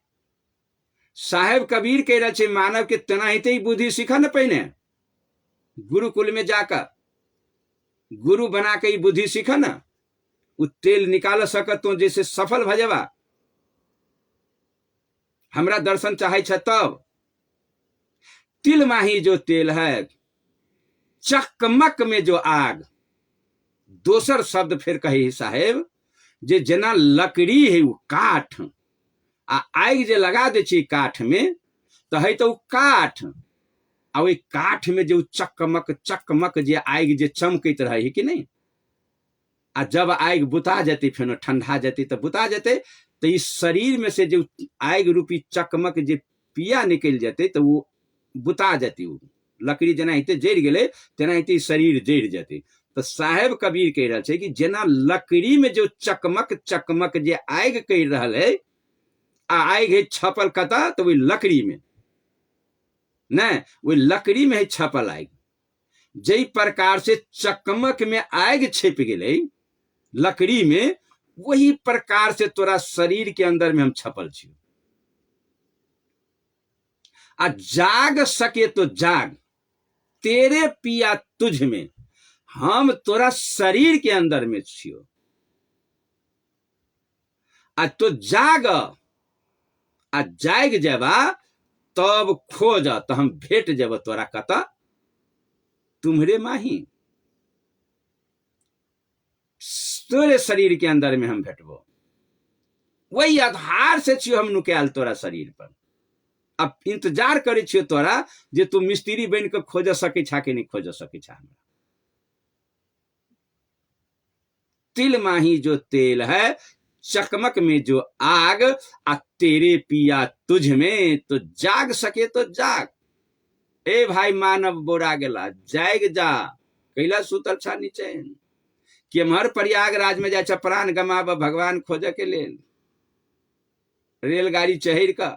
साहेब कबीर कह रहे मानव के तेनाहिते ही बुद्धि सीखा न, पहने गुरुकुल में जाकर गुरु बना के ही बुद्धि सीखा न, वो तेल निकाल सकत तो जैसे सफल भजवा। हमरा दर्शन चाहे छ तब तिल माही जो तेल है, चकमक में जो आग, दोसर शब्द फिर कहे साहेब, जे जना लकड़ी है वो काठ, आ आग जे लगा दे छी काठ में तो है तो काठ, आ वही काठ में जो चकमक चकमक जे आग जे चमकत रहे कि नहीं, आ जब आग बुता जाती फिर ठंडा जाती तो बुता जाते, तो इस शरीर में से जो आग रूपी चकमक जे पिया निकल जाते तो वो बुता जाती, वो लकड़ी जना हिते जड़ गए तेना हिते शरीर जड़ जाती। तो साहेब कबीर कह रहे छे कि जना लकड़ी में जो चकमक चकमक जे आग कर रहा है, आग है छपल कता तो वही लकड़ी में न, वही लकड़ी में है छपल आग। जई प्रकार से चकमक में आग छिप गए लकड़ी में, वही प्रकार से तोरा शरीर के अंदर में हम छपल छी। आ जाग सके तो जाग, तेरे पिया तुझ में, हम तोरा शरीर के अंदर में छियो। आ तो जाग आ जाग जेबा तब खोज तो हम भेट जेब तोरा कत तुम्हरे माही तोरे शरीर के अंदर में हम भेटबो वही आधार से छियो हम नुकायल तोरा शरीर पर अब इंतजार करे छियो तोरा जे तू मिस्त्री बन के खोज सके छा कि नहीं खोज सके छा हमरा तिल माही जो तेल है चकमक में जो आग आ तेरे पिया तुझ में तो जाग सके तो जाग ए भाई मानव बोरा गेला जाग जा कैला सुतल छा नीचे केम्हर प्रयागराज में जाए प्राण गमाब भगवान खोज के लेल रेलगाड़ी चढ़ का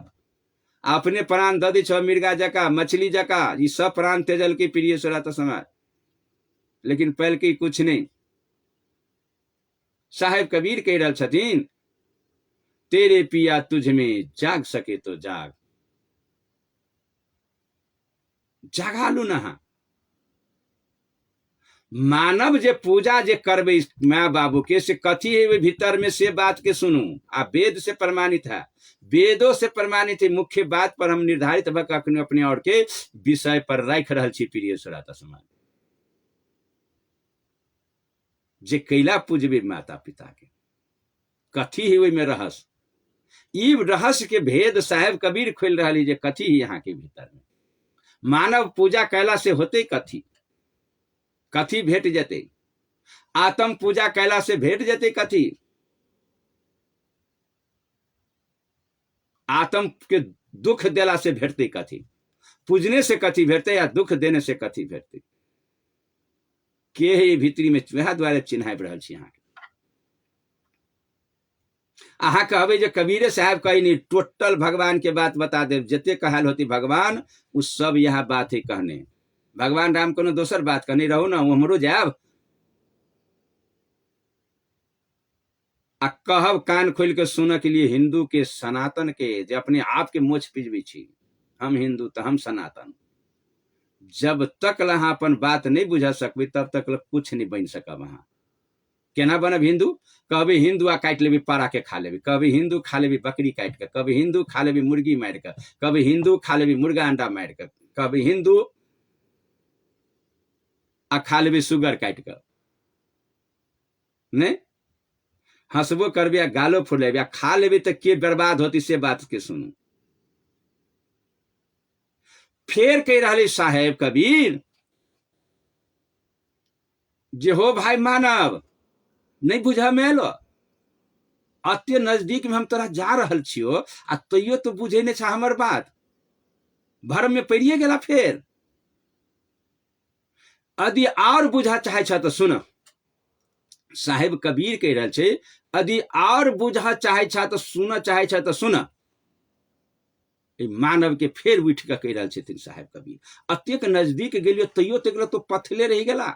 अपने प्राण द दी छ मिर्गा जका मछली जका ये सब प्राण तेजल के प्रिय सुरात समाज लेकिन पहल के कुछ नहीं साहेब कबीर कह रहा छथिन तेरे पिया तुझ में जाग सके तो जाग जागालू नहा मानव जे पूजा जे करबे माँ बाबू के से कथी है भीतर में से बात के सुनू आ वेद से प्रमाणित है वेदों से प्रमाणित है मुख्य बात पर हम निर्धारित भक अपने और के विषय पर रख रहा प्रिय सुराता समाज जे कैला पूजबे माता पिता के कथी है में रहस्य ई रहस्य के भेद साहेब कबीर खोल रहा जे कथी है यहाँ के भीतर में मानव पूजा कैला से होते कथी कथी भेट जते आत्म पूजा कैला से भेट जते कथी आत्म के दुख देला से भेटते कथी पूजने से कथी भेटते या दुख देने से कथी भेटते के है भीतरी में वह द्वारे चिन्हा रहल छी यहाँ अहाँ कहबे जे कबीरे साहब कही नहीं टोटल भगवान के बात बता दे जते कहल होती भगवान उस सब यहाँ बात ही कहने भगवान राम को दोसर बात कहने रहो ना हमरो जाब आ कहब कान खोल के सुन के लिए हिंदू के सनातन के जे अपने आप के मोछ पिजबी छी हम हिंदू तो हम सनातन जब तक लहा अपन बात नहीं बुझा सकबे तब तक कुछ नहीं बन सकब वहां केना बनब हिंदू कभी हिंदू आ काट लेबी पारा के खा लेबी कभी हिंदू खा लेबी बकरी काट के कभी हिंदू खा लेबी मुर्गी मार के कभी हिंदू खा लेबी मुर्गा अंडा मार के कभी हिंदू आ खा लेबी सुगर काट के नहीं हंसबो करबी आ गालो फुलेबी आ खा लेबी तो के बर्बाद होती से बात के सुनू फेर कह रही साहेब कबीर जे हो भाई मानव नहीं बुझा मेलो अत्य नजदीक में हम तोरा जा रहल छियो आ तैयो तो बुझे नहीं छा हमर बात भरम में पड़िए गेला फेर यदि और बुझा चाहे छा तो सुन साहेब कबीर कह रहा छे यदि और बुझा चाहे छा तो सुन चाहे छा तो सुन मानव के फेर उठ के कह रहा छथिन साहेब कबीर अत्यक नजदीक गेलियो तैयो तक तो पथले रह गेला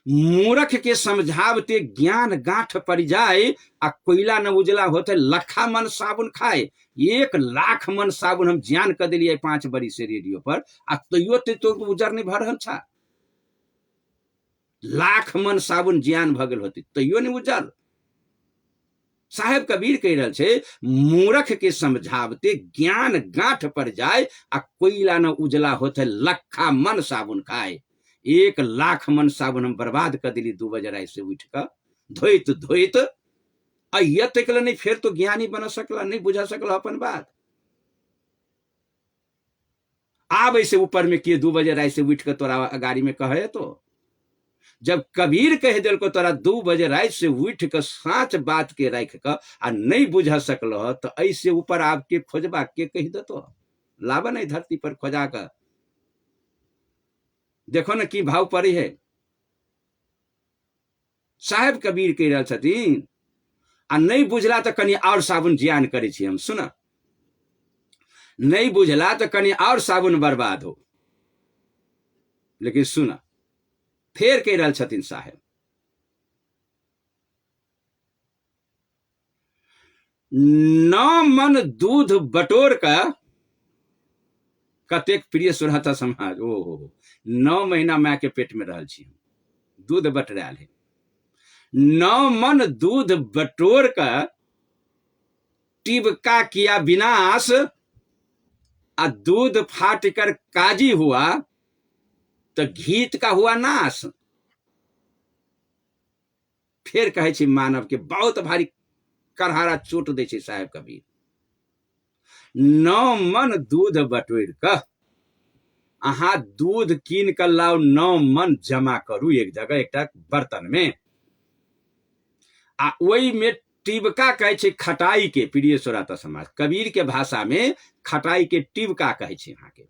मूर्ख के समझावते ज्ञान गांठ पड़ जाए आ कोयला न उजला होते लखा मन साबुन खाए 1,00,000 मन साबुन हम ज्ञान कर दिलिए 5 बरी से रेडियो पर आ तैयो तो उजर नहीं भर रहल छा 1,00,000 मन साबुन ज्ञान भगल होते तैयो नहीं उजर साहेब कबीर कह रहा छे मूर्ख के समझावते ज्ञान गांठ पड़ जाए आ कोयला न उजला होते लखा मन साबुन खाए 1,00,000 मन साबुन हम बर्बाद कर दिली 2 बजे रात से उठ कर धोइत धोइत अय्य तकल नहीं फिर तो ज्ञानी बन सकला नहीं बुझा सकला अपन बात आब ऐसे ऊपर में किए 2 बजे रात से उठ कर तोरा गाड़ी में कहे तो जब कबीर कह दिल को तोरा 2 बजे रात से उठ कर साच बात के रख कर आ नहीं बुझा सकल तो ऐसे ऊपर आपके खोजबा के कह दे तो लावा नहीं धरती पर खोजा कर देखो ना की भाव पड़ी है साहेब कबीर कह रहा छथिन आ नहीं बुझला तो कनी और साबुन जियान करे छी हम सुना नहीं बुझला तो कनी और साबुन बर्बाद हो लेकिन सुना फेर कह रहा छथिन साहेब न मन दूध बटोर का कतेक प्रिय सुरहता समाज ओ 9 महीना माय के पेट में रहल छी दूध बटरायल है नौ मन दूध बटोर कर टिबका किया विनाश, आ दूध फाट कर काजी हुआ तो घीत का हुआ नाश। फिर कहे छी मानव के बहुत भारी करहारा चोट दे छै साहेब कबीर। नौ मन दूध बटोर कऽ अहाँ दूध कीन कर लाओ, 9 मन जमा करू एक जगह एकटा बर्तन में, आ ओई में टिबका कहे छै खटाई के। प्रिय श्रोता समाज, कबीर के भाषा में खटाई के टिबका कहे छै। अहाँ के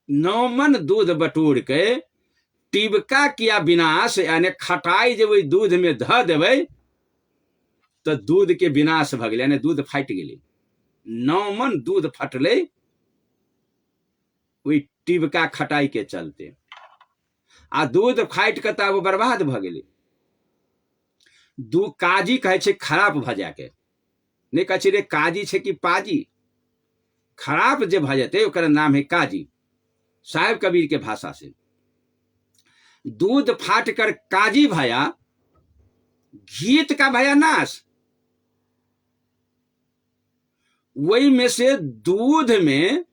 9 मन दूध बटोर के टिबका किया विनाश, यानी खटाई जब ओई दूध में ध देबै तो दूध के विनाश भ गेलै, यानी दूध फाटि गेलै। 9 मन दूध फटलै ओई टिबका खटाई के चलते, आ दूध फाटि के तब बर्बाद भ गेलै। दू काजी कहे छै खराब भ जाके, नहीं कहे छै रे काजी छै कि पाजी, खराब जे भ जेतै ओकर नाम है काजी साहेब कबीर के भाषा से। दूध फाट कर काजी भया, घीत का भया नाश। वही में से दूध में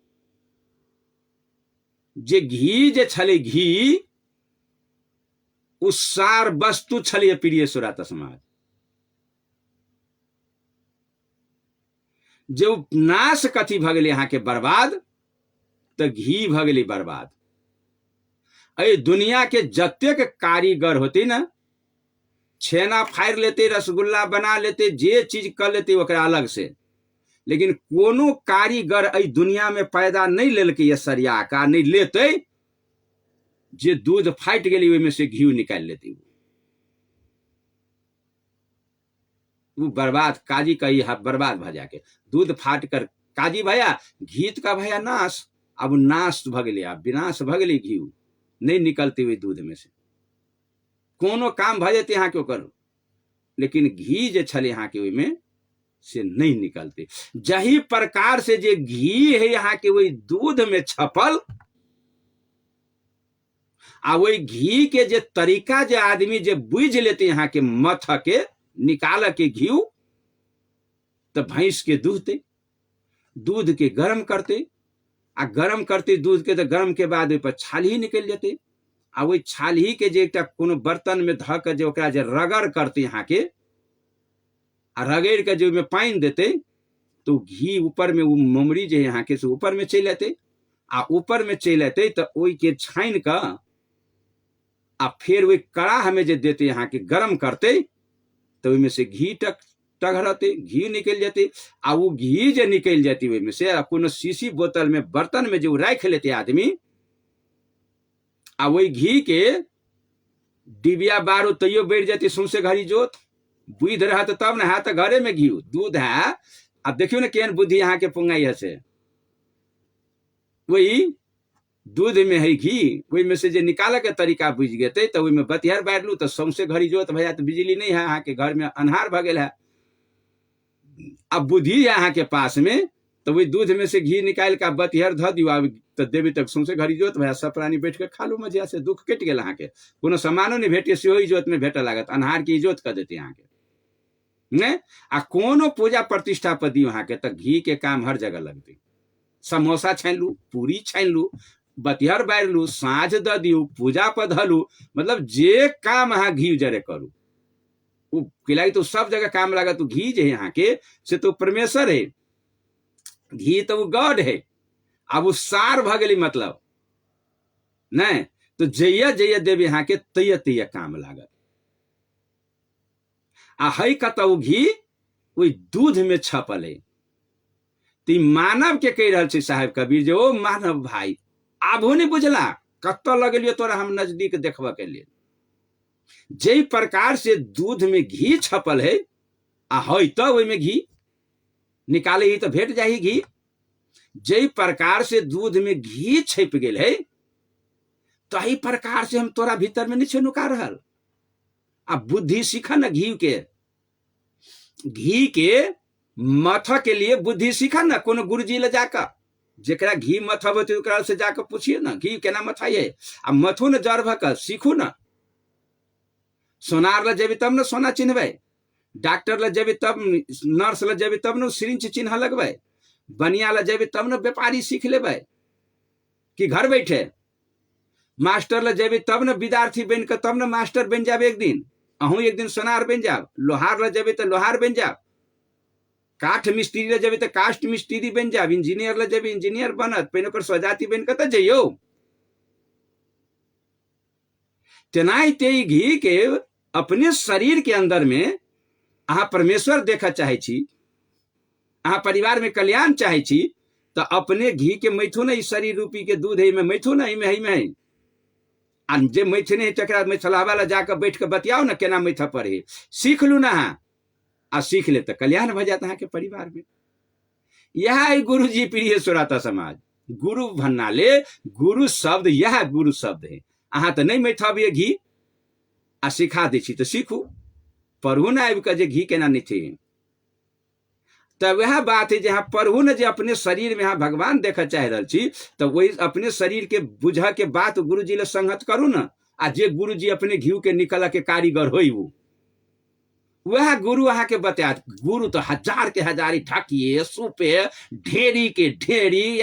जे घी जे छले, घी उस सार वस्तु छलिए। प्रिय श्रोता समाज, जो नाश कथी भ गेलै अहाँ के बर्बाद, तो घी भ गेलै बर्बाद। अरे दुनिया के जतेक कारीगर होते ना, छेना फाड़ लेते, रसगुल्ला बना लेते, जे चीज कर लेते ओकरा अलग से, लेकिन कोनो कारीगर अई दुनिया में पैदा नहीं लेलकै ये सरिया का, नहीं लेते जे दूध फाट गेली ओई में से घी निकाल लेते। वो बर्बाद, काजी का ही बर्बाद भ जाके दूध फाट कर काजी भया, घीत का भया नाश। अब नाश भ गेलै, अब विनाश भ गेलै, घी नहीं निकलते हुए दूध में से। कोनो काम भ जेते यहाँ के ओकर, लेकिन घी जे छले यहाँ के ओई में से नहीं निकलते। जही प्रकार से जे घी है यहाँ के वही दूध में छपल, आ वही घी के जे तरीका जे आदमी जे बुझ लेते यहाँ के मथ के निकाल के घी, तो भैंस के दूहते, दूध के गरम करते, आ गरम करते दूध के, तो गरम के बाद ओहि पर छाली निकल जेते, आ वही छाली के जे एकटा कोनो बर्तन में ध के जे ओकरा जे रगड़ करते यहाँ के, आ रगड़ के जो में पानी देते, तो घी ऊपर में वो ममरी जो यहाँ के से ऊपर में चल आते, आ ऊपर में चल आते तो ओई के छाइन का आ फिर वही कड़ाह में जे देते यहाँ के गरम करते, तो ओई में से घी टघरते, घी निकल जाते। आ वो घी जे निकल जाती ओई में से कोनो शीशी बोतल में बर्तन में जो रख लेते आदमी, आ वही घी के डिबिया बारू तैयो बैठ जाती सौंसे घड़ी जोत, बुध रहा तो तब ना है, तो घरे में घी दूध है। अब देखियो ना केहन बुद्धि यहाँ के पुंगाई है से, वही दूध में है घी, वही में से जे निकाले के तरीका बुझ गए तो वही में बतिहर बार लू तो सौंसे घड़ी जोत भैया, तो बिजली नहीं है यहाँ के घर में, अन्हार भ गेल है। अब बुद्धि है यहाँ के पास में, तो वही दूध में से घी निकाल के बतिहर ध दियो, तो देवी तक सौंसे घड़ी जोत भैया, सब प्राणी बैठ के खा लू मजिया से, दुख कट गया। यहाँ के कोनो सामानो नहीं भेटे, से इजोत में भेटे लागत, अन्हार की इजोत कर देते यहाँ के ने। आ कोनो पूजा प्रतिष्ठा पर दी वहां के, तो घी के काम हर जगह लगते। समोसा छान लू, पूरी छान लू, बतिहर बार लू, साँझ द दियो, पूजा पर धलू, मतलब जे काम यहाँ घी जरे करू वो खिलाई, तो सब जगह काम लगा। तो घी जो है यहाँ के से तो परमेश्वर है, घी तो वो गॉड है। अब वो सार भ गेली मतलब नहीं, तो जइया जइया देव यहाँ के तैया तैया काम लागत। आ है कतौ घी वही दूध में छपल है। तो मानव के कह रहा साहेब कबीर जो, ओ मानव भाई आबो नहीं बुझला, कत लगलियो तोरा हम नजदीक देखबा के लिए। जे प्रकार से दूध में घी छपल है, आ है तो वही में घी निकाले ही तो भेट जाही घी। जे प्रकार से दूध में घी छप गेल है, तो ही प्रकार से हम तोरा भीतर में नहीं नुका रहल। अब बुद्धि सीखा ना, घी के मथ के लिए बुद्धि सीखा ना कोनो गुरुजी ले जाकर, जेकरा घी मथब होते ओकरा से जाकर पूछिए ना घी केना मथाइए आ मथू न जड़ भक सीखू ना। सोनार ल जेबी तब न सोना चिन्हबे, डॉक्टर ल जेबी तब, नर्स ल जेबी तब न सिरिंज चिन्ह लगबे, बनिया ल जेबी तब न व्यापारी सीख लेबे कि घर बैठे। मास्टर ल जेबी तब न विद्यार्थी बन के तब न मास्टर बन जाब एक दिन, अहूँ एक दिन सोनार बन जाब। लोहार ल जेबी तो लोहार बन जाब, काठ मिस्त्री ल जेबी तो कास्ट मिस्त्री बन जाब, इंजीनियर ल जेबी इंजीनियर बनत, पहिने ओकर स्वजाति बन के त जइयो। तेनाहिते घी के अपने शरीर के अंदर में अहाँ परमेश्वर देखा चाहे छी, अहाँ परिवार में कल्याण चाहे छी, तो अपने घी के मैथू न शरीर रूपी के दूध है में मैथू न है आ जे मैथे नहीं तकरा मैथलावा ला जाकर बैठ के बतियाओ ना केना मैथा पढ़े, सीख लू ना आ सीख ले तो कल्याण भ जाता है के परिवार में। यह है गुरु जी प्रिय सुराता समाज। गुरु भन्नाले गुरु शब्द, यह गुरु शब्द है। अहाँ तो नहीं मैथबिए घी आ सिखा दै छी तो सीखू, पढ़ू ना आबि के जे घी केना नहीं थे। तब वह बात है जहाँ पढ़ू न जे अपने शरीर में यहाँ भगवान देखा चाह रहा छी, तो वही अपने शरीर के बुझा के बात गुरु जी ले संगत करू ना। आ जे गुरु जी अपने घी के निकल के कारीगर होई वह गुरु अहाँ के बता। गुरु तो हजार के हजारी ठाकिए सुपे ढेरी के ढेरी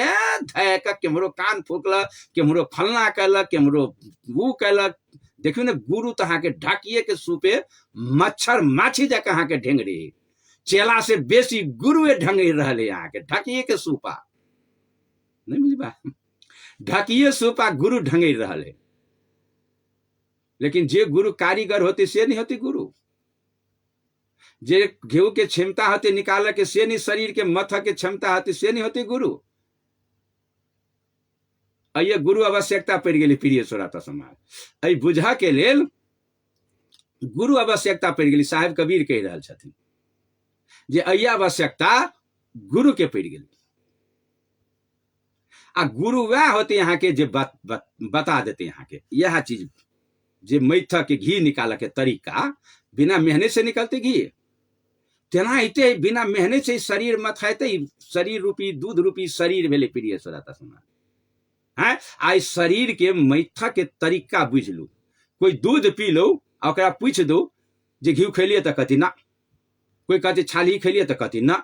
धैक केमरो कान फूकल, केमरो फलना कैलक, केमरो वो कैलक। देखियो ना गुरु तो अहाँ के ढाकिए के सुपे मच्छर माछी जक अहाँ के ढेंगरी, चेला से बेसी गुरुए ढंगे रहे यहाँ के ढकिए के सूपा नहीं मिली बा, ढकिए सूपा गुरु ढंगे रहे। लेकिन जे गुरु कारीगर होते से नहीं होती गुरु, जे घेऊ के क्षमता होती निकाल के से नहीं, शरीर के मथ के क्षमता होती से नहीं होती गुरु। अये गुरु आवश्यकता पड़ गई प्रिय सुराता समाज। अ बुझा के लेल गुरु आवश्यकता पड़ गई। साहेब कबीर कह रहा छथिन जे अय आवश्यकता गुरु के पड़ गई। आ गुरु वह होते यहाँ के जे बता देते यहाँ के यह चीज, जे मैथा के घी निकाल के तरीका बिना मेहनत से निकलते घी, तेनाहिते बिना मेहनत से शरीर मथाते शरीर रूपी दूध रूपी शरीर भेले प्रिय सुराता समाज। है आई शरीर के मैथा के तरीका बुझ लू। कोई दूध पी लो ओकरा पूछ दो जे घी खैलिए तो कथी ना, कोई कहते छाली खैलिए तो कहती ना,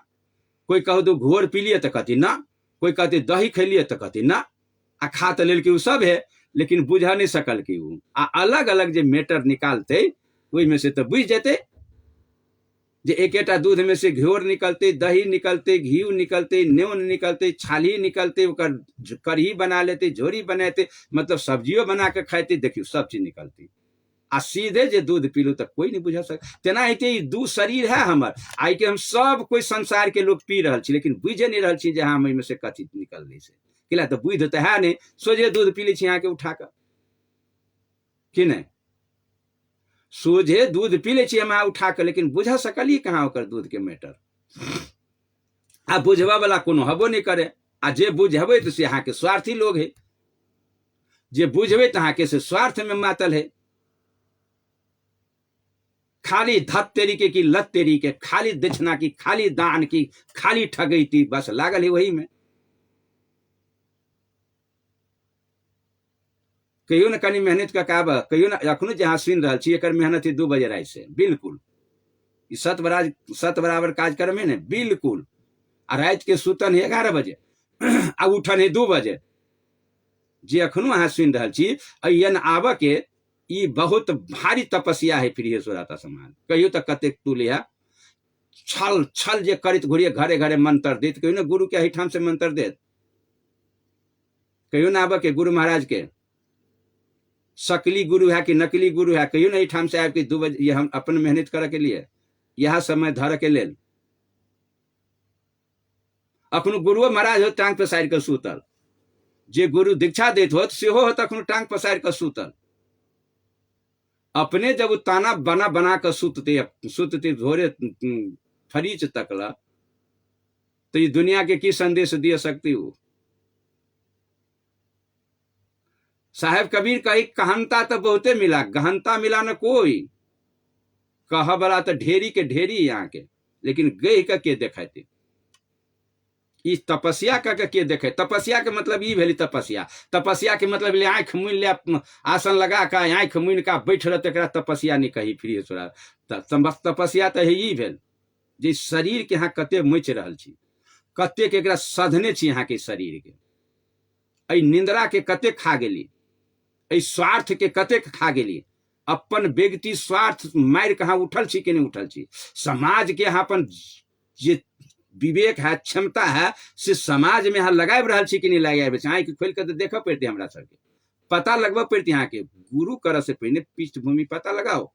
कोई कह दो घोर पी लिए तो कहती ना, कोई कहते दही खैलिए तो कहती ना। आ खा तो लेल के उ सब है, लेकिन बुझा नहीं सकल कि उ आ अलग अलग जे मेटर निकालते वही में से तो बुझ जाते जे एकेटा दूध में से घोर निकलते, दही निकलते, घी निकलते, न्योन निकलते, छाली निकलते, ओकर कढ़ी बना लेते, झोरी बनाते, मतलब सब्जियों बना के खाते, देखियो सब चीज निकलती। आ सीधे जे दूध पीलू तो कोई नहीं बुझा सक। तेनाहिते दू शरीर है हमर, आई के हम सब कोई संसार के लोग पी रहा छी, लेकिन बुझे नहीं रहा छी जे हाँ में से कथी निकल रही से किला तो बुझ तो है नहीं। सोझे दूध पी ली छी यहाँ के उठा कर कि नहीं, सोझे दूध पी ले छी हम उठा कर, लेकिन बुझा सकलिए कहाँ ओकर दूध के मैटर। आ बुझवा वाला कोनो हबो नहीं करे। आ जे बुझेबे तो से यहाँ के स्वार्थी लोग है, जे बुझबे तो यहाँ के से स्वार्थ में मातल है। खाली धत तरीके की लत तरीके, खाली दक्षिणा की, खाली दान की, खाली ठगैती, बस लागल है वही में। कहियो न कनी मेहनत का काब, कहियो न अखनो जहाँ सुन रहा छी एकर मेहनत है 2 बजे रात से, बिल्कुल सत बराबर कार्यक्रम है ने बिल्कुल। आ रात के सुतन है 11 बजे आ उठन है 2 बजे। जे अखनो अहाँ सुन रहा छी अयन आब के ई बहुत भारी तपस्या है प्रिय सुराता समाज। कहियो तो कते तुलिया छल छल जे करित घुरिए घरे घरे मंत्र देत, कहियो न गुरु के हिठाम से मंत्र देत, कहियो न आब के गुरु महाराज के शकली गुरु है कि नकली गुरु है, कहियो न हिठाम से आब के 2 बजे हम अपन मेहनत करे के लिए यह समय धर के लेल। अखनो गुरु महाराज हो टांग पसार के सुतल, जे गुरु दीक्षा देत होत सेहो होत अखनो टांग पसार के सुतल। अपने जब ताना बना बना कर सुतते धोरे फरीच तकला तो ये दुनिया के की संदेश दे सकती हो। साहेब कबीर कही कहनता तो बहुते मिला, गहनता मिला न कोई। कह बला तो ढेरी के ढेरी यहाँ के, लेकिन गई के देखाते। ई तपस्या के देखे। तपस्या के मतलब ई भेली तपस्या। तपस्या के मतलब ले आंख मुन ले, आसन लगा का आंख मुन का बैठ रह, तकरा तपस्या नहीं कही फिर छोड़ा। तपस्या तो ई भेल जे शरीर के यहाँ कते मच रहल छी, कते के एकरा सधने छी यहाँ के शरीर के, ऐ निंद्रा के कते खा गेली, ऐ स्वार्थ के कते खा गेली, अपन व्यक्ति स्वार्थ मार कहाँ उठल छी कि नहीं उठल छी, समाज के यहाँ अपन जे विवेक है, क्षमता है, से समाज में यहाँ लगाए रहल छी कि नहीं लगाए। आँख खोल के देख पड़ते, हमरा सबके पता लगबा पड़ती। यहाँ के गुरु कर से पहले पृष्ठभूमि पता लगाओ,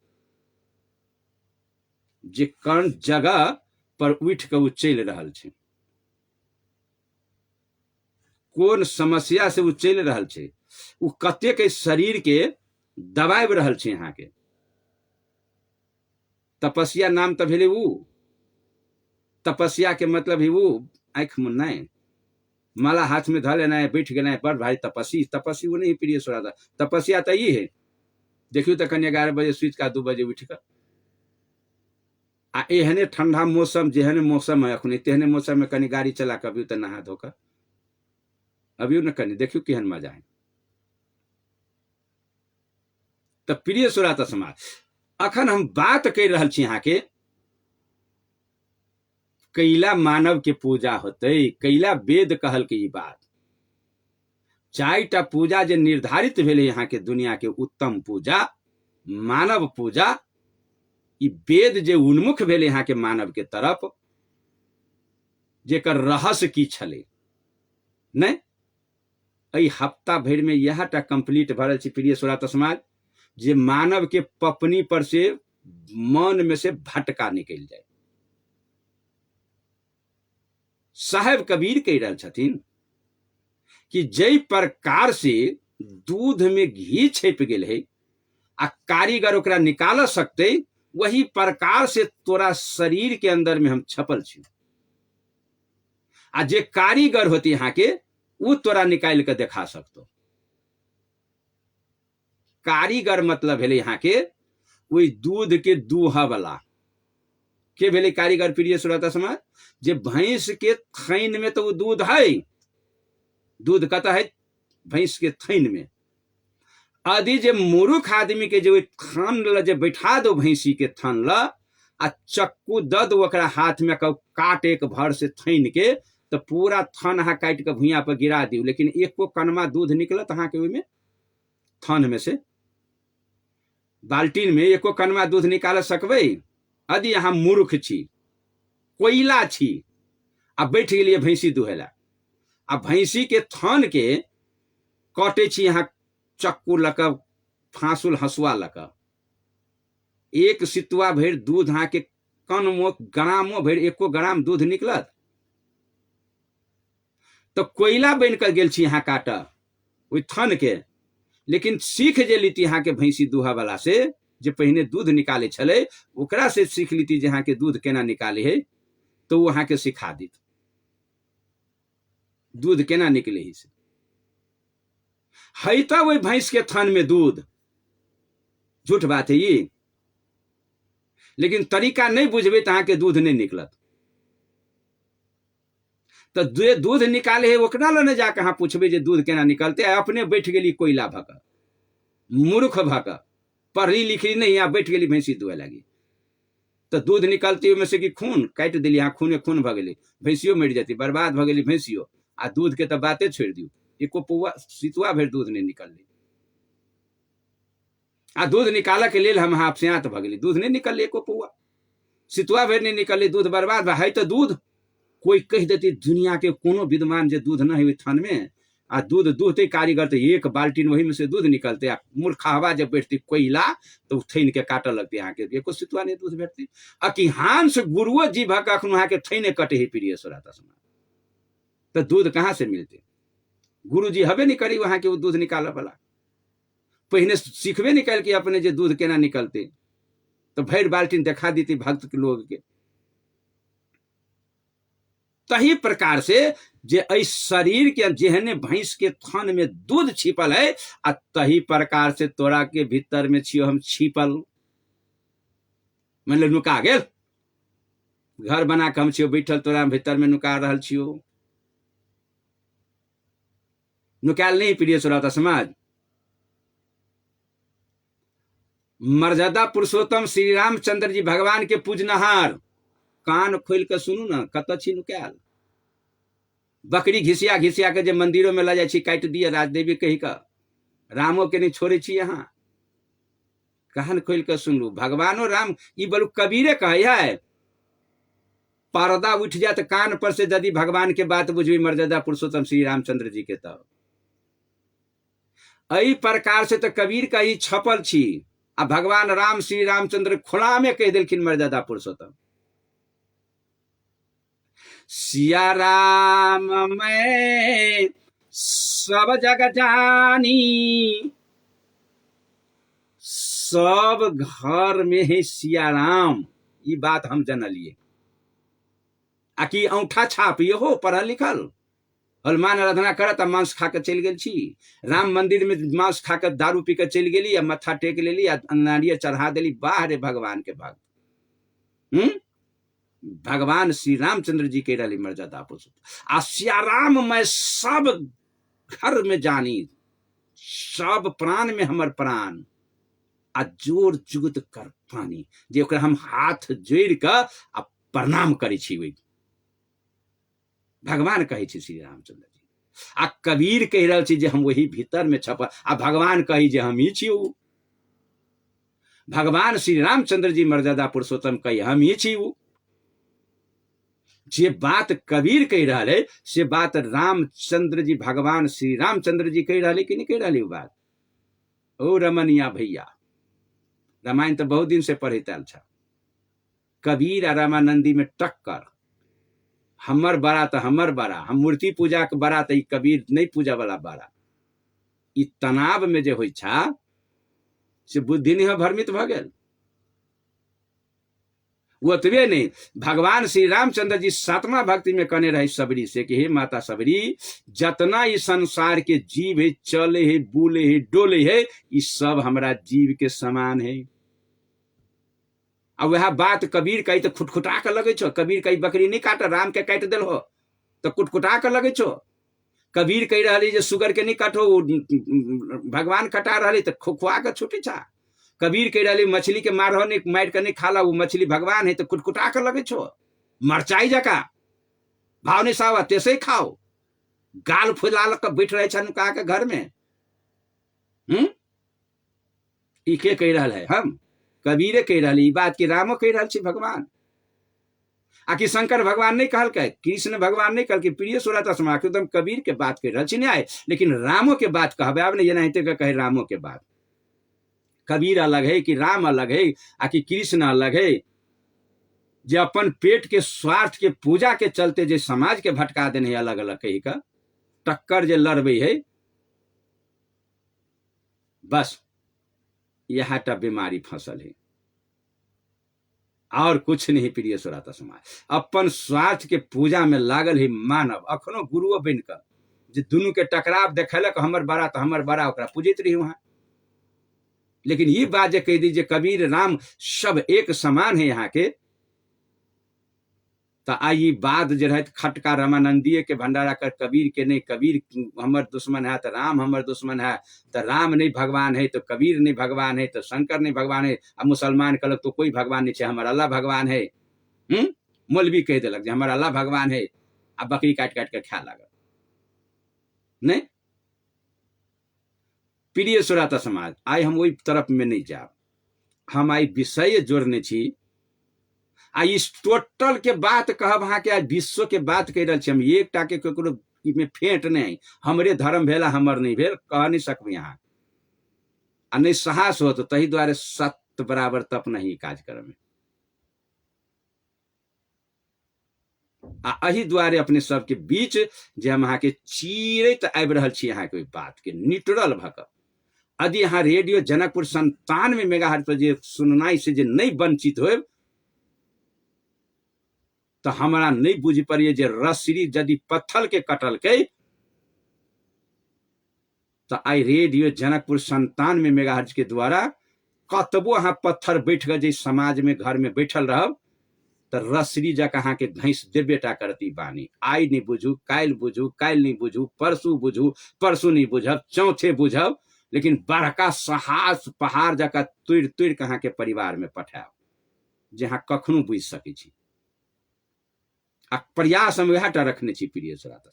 जे कौन जगह पर उठ के चल रहल छे, कौन समस्या से चल रहल छे, उ कते के शरीर के दबाब रहल छे। यहाँ के तपस्या नाम तो भेले उ, तपस्या के मतलब ही वो आंख मुन्ना है, माला हाथ में धर लेना है, बैठ गए है, बड़ भाई तपस्वी। तपस्वी वो नहीं प्रिय सुरा, तपस्या तो ये है। देखियो तो कन्या 11 बजे सुत का 2 बजे उठ कर आ एहने ठंडा मौसम, जेहने मौसम है अखने, तेहने मौसम में कनी गाड़ी चला के अभी तो नहा धोकर अभी न कनी देखियो केहन मजा है। तो प्रिय सुरा समाज, अखन हम बात कर रहल छी यहाँ के कैला मानव के पूजा होते, कैला वेद कहल के ई बात। 4टा पूजा जे निर्धारित भेले यहाँ के दुनिया के उत्तम पूजा, मानव पूजा, ई वेद जे उन्मुख भेले यहाँ के मानव के तरफ, जेकर रहस्य की छले नहीं, ऐ हफ्ता भर में यह टा कंप्लीट भरल छी प्रिय सुरात समाज, जे मानव के पपनी पर से मन में से भटका निकल जाए। साहेब कबीर कह रहल छथिन कि जय प्रकार से दूध में घी छिप गेल है आ कारीगर ओकरा निकाल सकते, वही प्रकार से तोरा शरीर के अंदर में हम छपल छी, आ जे कारीगर होती यहाँ के वो तोरा निकाल के देखा सकतो। कारीगर मतलब भेले यहाँ के वही दूध के दूहा वाला के भेले कारीगर प्रिय श्रोता समाज। जे भैंस के थैन में तो वो दूध है, दूध कता है भैंस के थैन में। आदि जे मूर्ख आदमी के जो थान ल जे बैठा दो भैंसी के थान ल आ चक्कू दद ओकरा हाथ में काट एक भर से थैन के, तो पूरा थान अहाँ काट के भुइया पर गिरा दियो, लेकिन एको कनमा दूध निकलत अहाँ के में थान में से, बाल्टीन में एको कनमा दूध निकाल सकबै? यदि अहाँ मूर्ख छी, कोयला छी, आ बैठ गेलिए भैंसी दुहेला, आ भैंसी के थान के काटे छी यहाँ चक्कू लक, फांसुल हसुआ लक, एक सितुआ भर दूध अहाँ के कनमो ग्रामो भर एको ग्राम दूध निकलत? तो कोयला बन कर गेल छी यहाँ काट ओहि थान के। लेकिन सीख जे लीती यहाँ के भैंसी दूहा वाला से, जे पहने दूध निकाले छले, ओकरा से सीख लीती जे यहाँ के दूध केना निकाले है, तो वो अहाँ के सिखा दी दूध केना निकले ही से। है तो वही भैंस के थान में दूध, झूठ बात है ये, लेकिन तरीका नहीं बुझबे तो अहाँ के दूध नहीं निकलत। तो जे दूध निकाले है ओकरा ल न जाके अहाँ पूछबे जे दूध केना निकलते, अपने बैठ गेली कोयला भक, मूर्ख भक, पढ़ली लिखली नहीं, यहाँ बैठ गेली भैंसी दुहे लगी, तो दूध निकलती में से कि खून काट दिली, यहाँ खूने खून भ गेली, भैंसियो मर जाती, बर्बाद भ गेली भैंसियो। आ दूध के तो बाते छोड़ दियो, एको पौआ सितुआ भर दूध नहीं निकलली। आ दूध निकाल के लेल हम हाफसियात भ गेली, दूध नहीं निकलले एको पौआ, सितुआ भर नहीं निकलले, दूध बर्बाद है। तो दूध कोई कह देती दुनिया के कोनो विद्वान जे दूध न है थान में, आ दूध दूहते कारीगर तो एक बाल्टीन वही में से दूध निकलते, आ मूर्खा जब बैठती कोयला तो थैन के काट लगती, यहाँ के एको सितुआ नहीं दूध बैठती। आ कि हांस गुरुओ जी भक अखन वहां के थैने कटे ही प्रिय सुराता समाज, तो दूध कहाँ से मिलते? गुरु जी हबे नहीं करी वहां के वो दूध निकाल वाला, पहले सीखबे निकाल के अपने जे दूध केना निकलते, तो भैर बाल्टीन देखा देती भक्त के लोग के। तही प्रकार से जे ऐ शरीर के जेहने भैंस के थान में दूध छिपल है, आ तही प्रकार से तोरा के भीतर में छियो हम छिपल, मतलब नुका गेल, घर बना के हम छियो बैठल, तोरा भीतर में नुका रहल छियो, नुक्याल नहीं प्रिय श्रोता समाज। मर्यादा पुरुषोत्तम श्री रामचंद्र जी भगवान के पूजनहार, कान खोल के सुनू ना, कत छी नुक्याल। बकरी घिसिया घिसिया के जे मंदिरों में ला जाए काट दिए राजदेवी कही का, रामो के नहीं छोड़े छी यहाँ। कान खोल के सुन लू, भगवानो राम ई बोलू कबीरे कहे है, पर्दा उठ जाए तो कान पर से यदि भगवान के बात बुझी मर्यादा पुरुषोत्तम श्री रामचंद्र जी के, तब अई प्रकार से तो कबीर का ही छपल छी। आ भगवान राम श्री रामचंद्र खुला में कह दिलखिन मर्यादा पुरुषोत्तम, सिया राम मैं सब जग जानी, सब घर में है सिया राम। ये बात हम जनलिए। आकि औंठा छाप ये हो पढ़ल लिखल, हनुमान आराधना करत आ मांस खा के चल गेल छी, राम मंदिर में मांस खा के दारू पी के चल गेली, मत्था टेक लेली, नारियल चढ़ा देली। बाह रे भगवान के भक्त। भगवान श्री रामचंद्र जी के रही मर्यादा पुरुषोत्तम। आ सिया राम मैं सब घर में जानी, सब प्राण में हमर प्राण, आ जोर जुगत कर पानी, जे ओकरा हम हाथ जोड़ के आ प्रणाम करै छी। वही भगवान कहे छी श्री रामचंद्र जी। आ कबीर कह रहा छी जे हम वही भीतर में छपल, आ भगवान कही जे हम ही छी। भगवान श्री रामचंद्र जी मर्यादा पुरुषोत्तम कही हम ही छी। जे बात कबीर कह रहा है से बात रामचंद्र जी भगवान श्री रामचंद्र जी कह रहा कि नहीं कह रहा बात। ओ रमनिया भैया, रामायण तो बहुत दिन से पढ़े आल था। कबीर आ रामानंदी में टक्कर, हमर बड़ा तो हमर बड़ा, हम मूर्ति पूजा के बड़ा तो कबीर नहीं पूजा वाला बड़ा। इ तनाव में जे हो से बुद्धि नहीं भ्रमित भ गए। ओतबे नहीं, भगवान श्री रामचंद्र जी सातवां भक्ति में कहने रहे सबरी से कि हे माता सबरी, जतना इस संसार के जीव है, चले है, बोले है, डोले है, ये सब हमारा जीव के समान है। अब वह बात कबीर कही तो खुटखुटा कर लगे छो। कबीर कही बकरी नहीं काट, राम के काट दिल हो तो खुटखुटा कर लगे छो। कबीर कही रही जे सुगर के नहीं काटो, भगवान कटा रही तो खुखुआ के छुटी छा। कबीर कह रही मछली के मार के नहीं खाला, वो मछली भगवान है तो खुटखुटा कर लगे छो। मरचाई जका भाव नहीं सावा तेसे खाओ, गाल फुला के बैठ रहे नुका के घर में। ई के कह रहा है, हम कबीरे कह रही बात की, रामो कह रहा भगवान। आकि शंकर भगवान नहीं कहल के, कृष्ण भगवान नहीं कहल के, प्रिय सुरत समा एकदम कबीर के बात कह रहा आए, लेकिन रामो के बात कहबे अब नहीं, नहीं तो कहे रामो के बात। कबीर अलग है कि राम अलग है, आकि कृष्ण अलग है। जो अपन पेट के स्वार्थ के पूजा के चलते जो समाज के भटका देने है, अलग अलग कही का टक्कर जो लड़बे है, बस यहाँ टा बीमारी फसल है और कुछ नहीं। प्रिय सुराता समाज अपन स्वार्थ के पूजा में लागल है मानव, अखनो गुरुओ बन कर जो दोनों के टकराव देखलक, हमर बड़ा तो हमर बड़ा, ओकरा पूजित रही वहां। लेकिन ये बात जो कह दीजिए कबीर राम सब एक समान है यहाँ के, तो आई बात जो रहे खटका रामानंदीय के भंडारा कर कबीर के नहीं, कबीर हमर दुश्मन है तो राम हमर दुश्मन है, तो राम नहीं भगवान है तो कबीर नहीं भगवान है, तो शंकर नहीं भगवान है। अब मुसलमान कहलक तो कोई भगवान नहीं है, हमारा अल्लाह भगवान है। मौलवी कह दिलक हमारा अल्लाह भगवान है, अब बकरी काट काट के खा लगा नहीं। प्रिय सुराता समाज आई हम वही तरफ में नहीं जा, हम आई विषय जोड़ने छी। आ इस टोटल के बात कहब हाँ के आज विश्व के बात कह रहा हम, एक टाके ककरो में फेंट नहीं, हमरे धर्म भेला हमर नहीं भेल कह नहीं सकब यहाँ, आ नहीं साहस हो तो तही द्वारे सत्य बराबर तप नहीं कार्यक्रम में। आ अही द्वारे अपने सबके बीच जे हम अहाँ के चीरत आबि रहल छी यहाँ के बात के निटरल भक। यदि यहाँ रेडियो जनकपुर 97 मेगाहर्ट्ज पर जे सुननाई से जे नहीं वंचित हो तो हमारा नहीं बुझ पड़िए जे रस्सी यदि पत्थर के कटल के तो आई रेडियो जनकपुर 97 मेगाहर्ट्ज के द्वारा कतबो अहाँ पत्थर बैठ गए समाज में घर में बैठल रह तो रसरी जक अहाँ के घैस देबेटा करती बानी। आई नहीं बुझू, काल्हि बुझू, काल्हि नहीं बुझू, परसू बुझू, परसू नहीं बुझब, चौथे बुझब, लेकिन बड़का साहस पहाड़ जका तुड़ तुड़ के अहाँ के परिवार में पठायब जहाँ कखनो बुझ सकै छी। आ प्रयास हम वह रखने छी प्रिय श्रोता,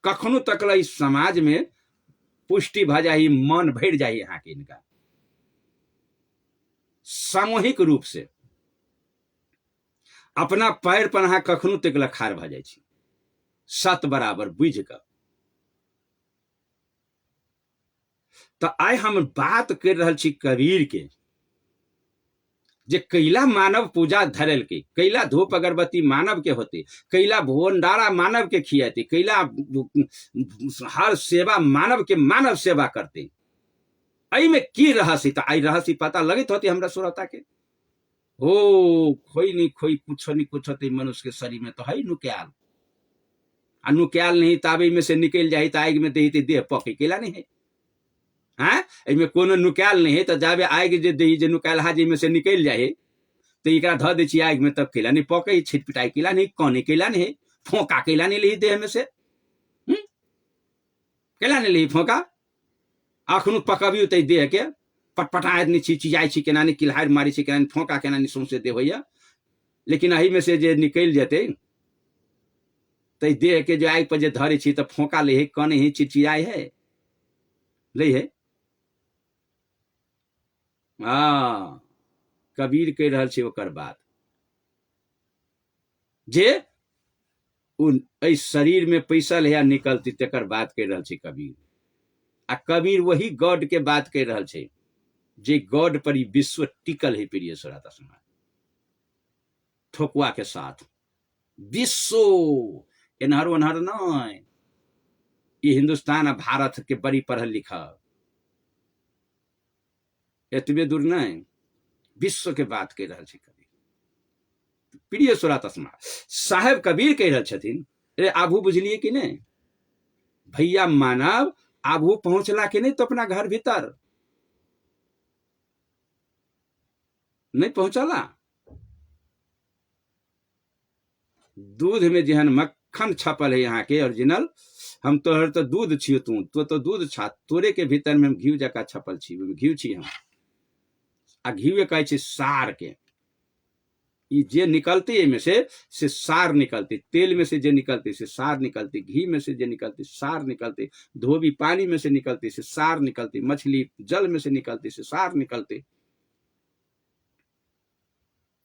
कखनो तक इस समाज में पुष्टि भ जाही, मन भर जाही यहाँ के इनका सामूहिक रूप से अपना पैर पर अहाँ कखनो तक लखार भ जाय छी, सत बराबर बुझ कर। तो आइ हम बात कर रहल छी कबीर के, जे कैला मानव पूजा धरल के, कैला धूप अगरबत्ती मानव के होते, कैला भोंडारा मानव के खियाते, कैला हर सेवा मानव के, मानव सेवा करते। आई में की रहस्य, तो आई रहस्य पता लगे होती हमरा श्रोता के। हो खोई नहीं खोई कुछ नहीं कुछ होते मनुष्य के शरीर में तो है नुक्याल, आ नुक्याल नहीं ताबे में से निकल जाए तो आग में दही देह पके केला नहीं है। हाँ, इनमें कोनो नुक्याल नहीं है तो जाबे आग जे दही जे नुक्याल हाजी में से निकल जाए तो एकरा ध दे छी आग में, तब केला नहीं पके, छिटपिटाई केला नहीं, कौने केला नहीं, फोका केला नहीं ली देह में से, केला नहीं ली फोका, अखनु पकबियो तो देह के पटपटायत नहीं चिचियाई छी, केना नहीं किलहार मारी छी, केना नहीं फोका, केना नहीं सौंसे दे होइया। लेकिन अही में से जे निकल जेते तो देह के जो आग पर जे धरे छी तो फोका ले है, कौने ही चिचियाई है ले है। हाँ, कबीर कह रहल छै ओकर बात, जे उन शरीर में पैसा ले निकलती तकर बात कह रहल छै कबीर। आ कबीर वही गॉड के बात कह रहल छै जे गॉड पर ही विश्व टिकल है प्रिय श्रोता समाज, ठोकुआ के साथ विश्व एनहर ओनहर नहीं, ये हिंदुस्तान आ भारत के बड़ी पढ़ल लिखल, एतबे दूर नहीं, विश्व के बात कह रहल छै कबीर। प्रिय श्रोता समाज, साहेब कबीर कह रहल छथिन, अरे आभू बुझलिए कि नहीं भैया, मानव आभू पहुंचला कि नहीं तो अपना घर भीतर नहीं पहुंचला। दूध में जेहन मक्खन छपल है यहाँ के ओरिजिनल, हम तोहर तो दूध छियो, तू तो दूध छा, तोरे के भीतर में हम घी जका छपल छी, घी छी हम। आ घी कहे छै सार के, जे निकलते में से सार निकलते, तेल में से जे निकलते से सार निकलते, घी में से जे निकलते सार निकलते, धोबी पानी में से निकलते से सार निकलते, मछली जल में से निकलते से सार निकलते।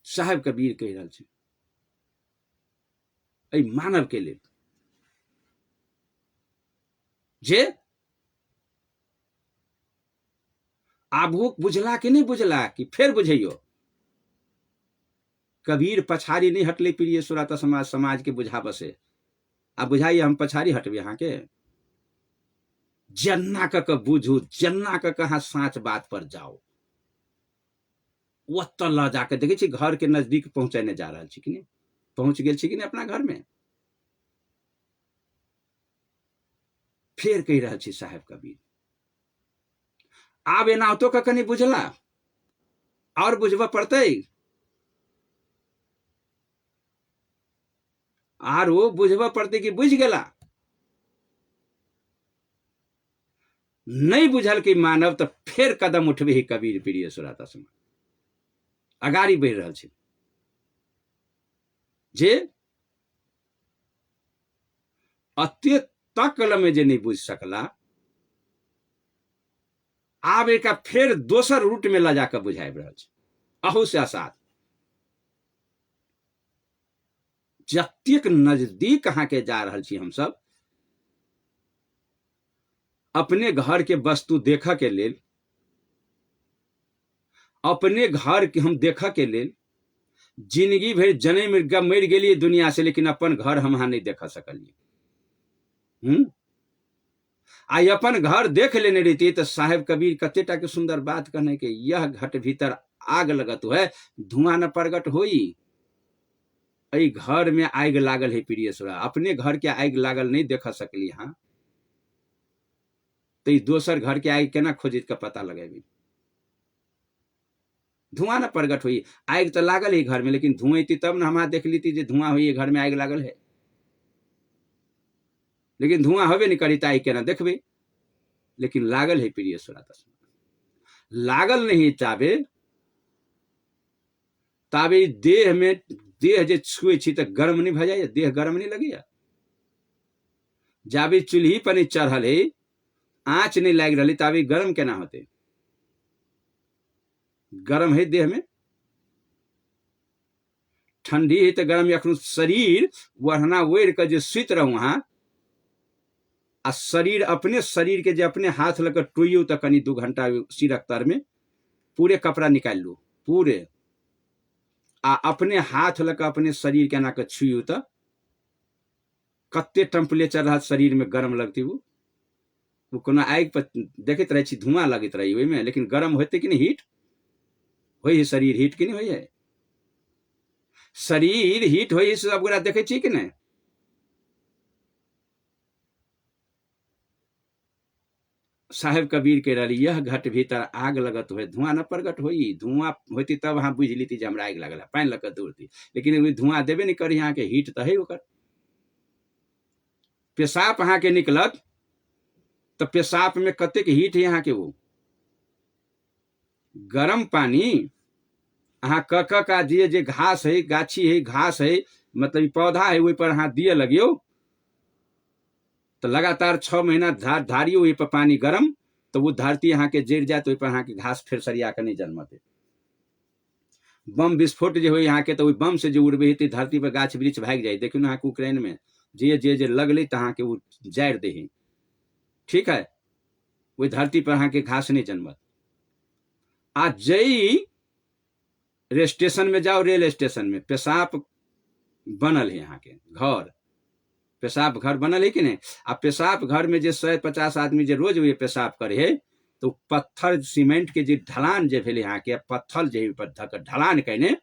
साहेब कबीर कह रहल छै ऐ मानव के लिए, जे आभूक बुझला कि नहीं बुझला कि फेर बुझैयो। कबीर पछाड़ी नहीं हटले प्रिय श्रोता समाज, समाज के बुझाव से। आ बुझाइए हम पछाड़ी हटबे यहाँ के, जन्ना के बुझू, जन्ना के कहा साँच बात पर जाओ, ओत ल जाके देखे छी घर के नजदीक पहुंचाने जा रहा छी कि नहीं, पहुंच गेल छी कि नहीं अपना घर में। फिर कह रहा छी साहेब कबीर, आब एना तो कनी बुझला और बुझब पड़ते, आर वो बुझब पड़ते कि बुझ गेला, नहीं बुझल कि मानव तो फिर कदम उठबे ही कबीर प्रिय श्रोता समाज, अगाड़ी बढ़ रहल छै। जे अत्य तक में जे नहीं बुझ सकला, आब एक फिर दोसर रूट में ला जाकर बुझाई रहल छै। अहू से आसाद जतेक नजदीक अहाँ के जा रहल छी हम सब, अपने घर के वस्तु देख के लेल, अपने घर के हम देख के लेल जिंदगी भर जन्म मर गेलिए दुनिया से, लेकिन अपन घर हम अहाँ नहीं देख सकलिए। आई अपन घर देख लेने रहती तो साहेब कबीर कतेटा के सुंदर बात कहने के, यह घट भीतर आग लगत है धुआं न प्रगट होई। ऐ घर में आग लागल है प्रिय श्रोता, अपने घर के आग लागल नहीं देख सकली हाँ, तो दोसर घर के आग केना खोजित का पता लगेबी। धुआं ना प्रगट हुई। आग तो लागल है घर में, लेकिन धुएं थी तब ना हम देख ली थी धुआं हुई घर में आग लागल है, लेकिन धुआं हवे नहीं करी आग के ना देखबे, लेकिन लागल है प्रिय श्रोता। लागल नहीं ताबे ताबे देह में देह जे छुए छी तो गर्म नहीं भ जाए, देह गर्म नहीं लगे। जाबे चूल्ही पर नहीं चढ़ल है, आँच नहीं लाग रही, ताबे गर्म केना होते? गर्म है देह में, ठंडी है तो गर्म। अखन शरीर वरना वेड़ के जो सुत रहू वहां, आ शरीर अपने शरीर के जो अपने हाथ लग टोइयो तो कनी 2 घंटा सिरक तर में पूरे कपड़ा निकाल लू पूरे, आ अपने हाथ लग अपने शरीर के ना के छुयू तो कते टेम्परेचर रहा शरीर में गर्म लगती। वो कोनो आग पर देखते रहे धुआं लगत रही वही में, लेकिन गर्म होते कि नहीं, हीट हो शरीर हीट कि नहीं हो, शरीर हीट हो सब गोरा देखे कि नहीं। साहेब कबीर के रही यह घट भीतर आग लगत हुए धुआं न प्रगट होई। धुआं होती तब हाँ बुझ ली थी हमरा आग लगल, पानी लग दौड़ती, लेकिन धुआं देवे नहीं करी। यहाँ के हीट तो है ओकर। पेशाब अहाँ के निकलत तो पेशाब में कते के हीट है यहाँ के, वो गरम पानी अहाँ क का दिए जे घास है, गाछी है, घास है, मतलब पौधा है, वही पर अहाँ दिए लगियो तो लगातार 6 महीना धारियो वही पर पानी गरम, तो वो धरती यहाँ के जड़ जाए तो वही पर अहाँ के घास फिर सरिया के नहीं जन्मते। बम विस्फोट जो हो यहाँ के, तो वही बम से जो उड़बे तो धरती पर गाछ वृक्ष भाग जाए। देखियो ना यूक्रेन में जे लगले तो अहाँ के वो जाड़ दे, ठीक है, वही धरती पर अहाँ के घास नहीं जन्मत। आज जई रेल स्टेशन में जाओ, रेल स्टेशन में पेशाब बनल है, यहाँ के घर पेशाब घर बनल है कि नहीं। आ पेशाब घर में जो 150 आदमी जो रोज ये पेशाब करे है, तो पत्थर सीमेंट के जो ढलान जो भेले यहाँ के, पत्थर जो पर धक ढलान कहने,